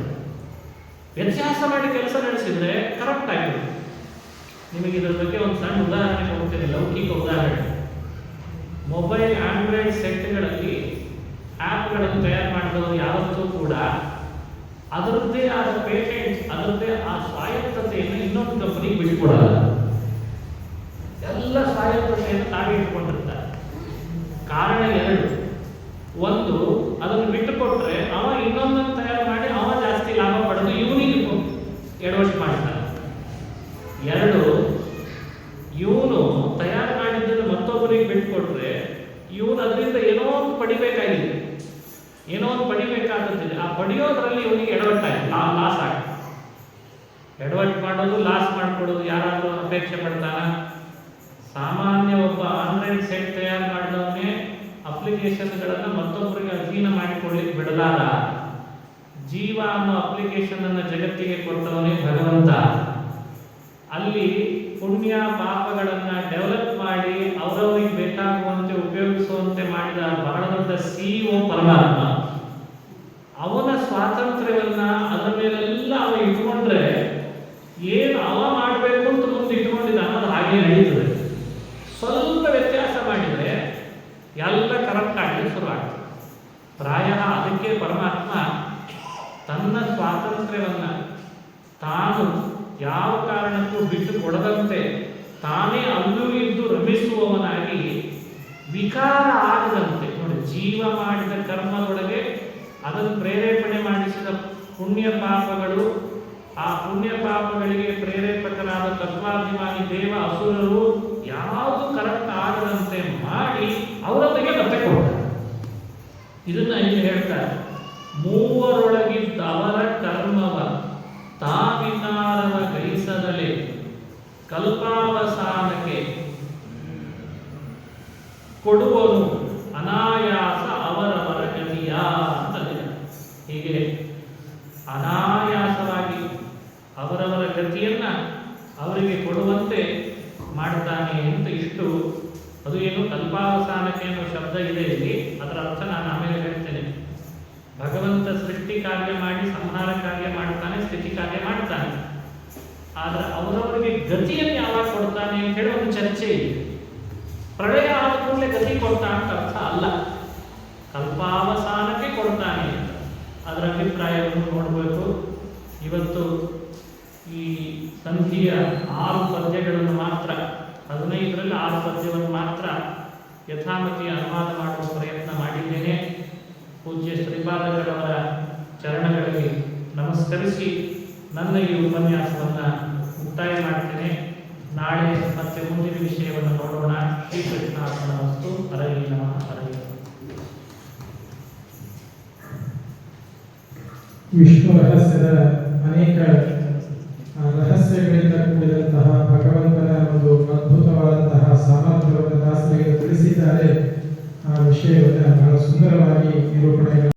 ವ್ಯತ್ಯಾಸ ಮಾಡಿ ಕೆಲಸ ನಡೆಸಿದ್ರೆ ಕರೆಕ್ಟ್ ಆಗಿರುತ್ತೆ. ನಿಮಗೆ ಇದರ ಬಗ್ಗೆ ಒಂದು ಸಣ್ಣ ಉದಾಹರಣೆ ಕೊಡ್ತೇನೆ, ಲೌಕಿಕ ಉದಾಹರಣೆ. ಮೊಬೈಲ್ ಆಂಡ್ರಾಯ್ಡ್ ಸೆಟ್ಗಳಲ್ಲಿ ಆ್ಯಪ್ಗಳನ್ನು ತಯಾರು ಮಾಡಿದವರು ಯಾವತ್ತೂ ಕೂಡ ಅದರದ್ದೇ ಆದ ಪೇಟೆಂಟ್, ಅದರದ್ದೇ ಆ ಸ್ವಾಯತ್ತತೆಯನ್ನು ಇನ್ನೊಂದು ಕಂಪನಿಗೆ ಬಿಟ್ಟುಕೊಡಲ್ಲ. ಎಲ್ಲ ಸ್ವಾಯತ್ತತೆಯನ್ನು ತಾವೇ ಇಟ್ಕೊಂಡಿರ್ತಾರೆ. ಕಾರಣ ಎರಡು. ಒಂದು, ಅದನ್ನು ಬಿಟ್ಟುಕೊಟ್ರೆ ಅವ ಇನ್ನೊಂದನ್ನು ತಯಾರು ಮಾಡಿ ಅವ ಜಾಸ್ತಿ ಲಾಭ ಪಡೆದು ಇವನಿಗೆ ಎಡವಟ್ಟು ಮಾಡ್ತಾನೆ. ಎರಡು, ಇವನು ತಯಾರು ಮಾಡಿದ್ದನ್ನು ಮತ್ತೊಬ್ಬರಿಗೆ ಬಿಟ್ಟುಕೊಟ್ರೆ ಇವನು ಅದರಿಂದ ಏನೋ ಒಂದು ಪಡಿಬೇಕಾಗಿದೆ, ಏನೋ ಒಂದು ಪಡಿಬೇಕಾಗುತ್ತಿದೆ. ಆ ಪಡೆಯೋದ್ರಲ್ಲಿ ಇವನಿಗೆ ಎಡವಟ್ಟಾಗಿದೆ, ಲಾಸ್ ಆಗಿದೆ. ಎಡವಟ್ಟು ಮಾಡೋದು, ಲಾಸ್ ಮಾಡಿಕೊಡೋದು ಯಾರಾದರೂ ಅಪೇಕ್ಷೆ ಪಡ್ತಾನ? ಸಾಮಾನ್ಯ ಒಬ್ಬ ಆನ್ಲೈನ್ ಸೈಟ್ ತಯಾರು ಮಾಡಿದವನೇ ಅಪ್ಲಿಕೇಶನ್ಗಳನ್ನು ಮತ್ತೊಬ್ಬರಿಗೆ ಅಧೀನ ಮಾಡಿಕೊಳ್ಳಿಕ್ಕೆ ಬಿಡಲಾರ. ಜೀವ ಅನ್ನೋ ಅಪ್ಲಿಕೇಶನ್ ಅನ್ನು ಜಗತ್ತಿಗೆ ಕೊಟ್ಟವನೇ ಭಗವಂತ. ಅಲ್ಲಿ ಪುಣ್ಯ ಪಾಪಗಳನ್ನು ಡೆವಲಪ್ ಮಾಡಿ ಅವರವರಿಗೆ ಬೇಕಾಗುವಂತೆ ಉಪಯೋಗಿಸುವಂತೆ ಮಾಡಿದ ಬಹಳ ದೊಡ್ಡ CEO ಪರಮಾತ್ಮ. ಅವನ ಸ್ವಾತಂತ್ರ್ಯವನ್ನ ಅದರ ಮೇಲೆಲ್ಲ ಅವ ಇಟ್ಕೊಂಡ್ರೆ ಏನು ಅವ ಮಾಡಬೇಕು ಅಂತ ಮುಂದೆ ಇಟ್ಕೊಂಡಿದ್ದ ಅನ್ನೋದು ಹಾಗೆ ನಡೀತದೆ. ಸ್ವಲ್ಪ ವ್ಯತ್ಯಾಸ ಮಾಡಿದರೆ ಎಲ್ಲ ಕರೆಕ್ಟ್ ಆಗಲಿ ಶುರುವಾಗ್ತದೆ. ಪ್ರಾಯ ಅದಕ್ಕೆ ಪರಮಾತ್ಮ ತನ್ನ ಸ್ವಾತಂತ್ರ್ಯವನ್ನ ತಾನು ಯಾವ ಕಾರಣಕ್ಕೂ ಬಿಟ್ಟು ಕೊಡದಂತೆ ತಾನೇ ಅಲ್ಲೂ ಇದ್ದು ರಮಿಸುವವನಾಗಿ ವಿಕಾರ ಆಗದಂತೆ ನೋಡಿ, ಜೀವ ಮಾಡಿದ ಕರ್ಮದೊಳಗೆ ಅದನ್ನು ಪ್ರೇರೇಪಣೆ ಮಾಡಿಸಿದ ಪುಣ್ಯ ಪಾಪಗಳು, ಆ ಪುಣ್ಯ ಪಾಪಗಳಿಗೆ ಪ್ರೇರೇಪಕರಾದ ತತ್ವಾಭಿಮಾನಿ ದೇವ ಅಸುರರು ಯಾವುದು ಕರೆಕ್ಟ್ ಆಗದಂತೆ ಮಾಡಿ ಅವರೊಂದಿಗೆ ಮತ್ತೆ ಕೊಡ್ತಾರೆ. ಇದನ್ನ ಇಲ್ಲಿ ಹೇಳ್ತಾರೆ, ಮೂವರೊಳಗಿದ್ದ ಅವರ ಕರ್ಮವ ತಾವಿನಾರವ ಗೈಸದಲೆ ಕಲ್ಪಾವಸಾನಕ್ಕೆ ಕೊಡುವನು ಅನಾಯಾಸ ಅವರವರ ಗತಿಯ ಅಂತಂದಿದೆ. ಹೀಗೆ ಅನಾಯಾಸವಾಗಿ ಅವರವರ ಗತಿಯನ್ನ ಅವರಿಗೆ ಕೊಡುವಂತೆ ಮಾಡ್ತಾನೆ ಅಂತ ಇಷ್ಟು. ಅದು ಏನು ಕಲ್ಪಾವಸಾನಕ್ಕೆ ಅನ್ನೋ ಶಬ್ದ ಇದೆ ಇಲ್ಲಿ, ಅದರ ಅರ್ಥ ನಾನು ಆಮೇಲೆ ಹೇಳ್ತೇನೆ. ಭಗವಂತ ಸೃಷ್ಟಿ ಕಾರ್ಯ ಮಾಡಿ ಸಂಹಾರ ಕಾರ್ಯ ಮಾಡ್ತಾನೆ, ಸ್ಥಿತಿ ಕಾರ್ಯ ಮಾಡ್ತಾನೆ. ಆದರೆ ಅವರವರಿಗೆ ಗತಿಯನ್ನು ಯಾವಾಗ ಕೊಡ್ತಾನೆ ಅಂತ ಹೇಳಿ ಒಂದು ಚರ್ಚೆ ಇದೆ. ಪ್ರಳಯ ಆದ ಕೂಡಲೇ ಗತಿ ಕೊಡ್ತಾ ಅಂತ ಅರ್ಥ ಅಲ್ಲ, ಕಲ್ಪಾವಸಾನಕ್ಕೆ ಕೊಡ್ತಾನೆ ಅಂತ ಅದರ ಅಭಿಪ್ರಾಯವನ್ನು ನೋಡಬೇಕು. ಇವತ್ತು ಈ ಸಂಧಿಯ 6 ಪದ್ಯಗಳನ್ನು ಮಾತ್ರ, 15ರಲ್ಲಿ 6 ಪದ್ಯವನ್ನು ಮಾತ್ರ ಯಥಾಮತಿ ಅನುವಾದ ಮಾಡುವ ಪ್ರಯತ್ನ ಮಾಡಿದ್ದೇನೆ. ಪೂಜ್ಯ ಶ್ರೀಪಾದಗಳವರ ಚರಣಗಳಿಗೆ ನಮಸ್ಕರಿಸಿ ನನ್ನ ಈ ಉಪನ್ಯಾಸವನ್ನು ಮುಕ್ತಾಯ ಮಾಡ್ತೇನೆ. ನಾಳೆ ಮತ್ತೆ ಮುಂದಿನ ವಿಷಯವನ್ನು ನೋಡೋಣ. ಶ್ರೀಕೃಷ್ಣಾರ್ಪಣಮಸ್ತು. ಹರೇ ನಮಃ. ಹರೇ ವಿಷ್ಣು ರಹಸ್ಯದ ಅನೇಕ ರಹಸ್ಯಗಳಿಂದ ಕೂಡಿದಂತಹ ಭಗವಂತನ ಒಂದು ಅದ್ಭುತವಾದಂತಹ ಸಾಮರ್ಥ್ಯವನ್ನು ದಾಸರಿಗೆ ತಿಳಿಸಿದ್ದಾರೆ. ಆ ವಿಷಯವನ್ನು ಬಹಳ ಸುಂದರವಾಗಿ ನಿರೂಪಣೆ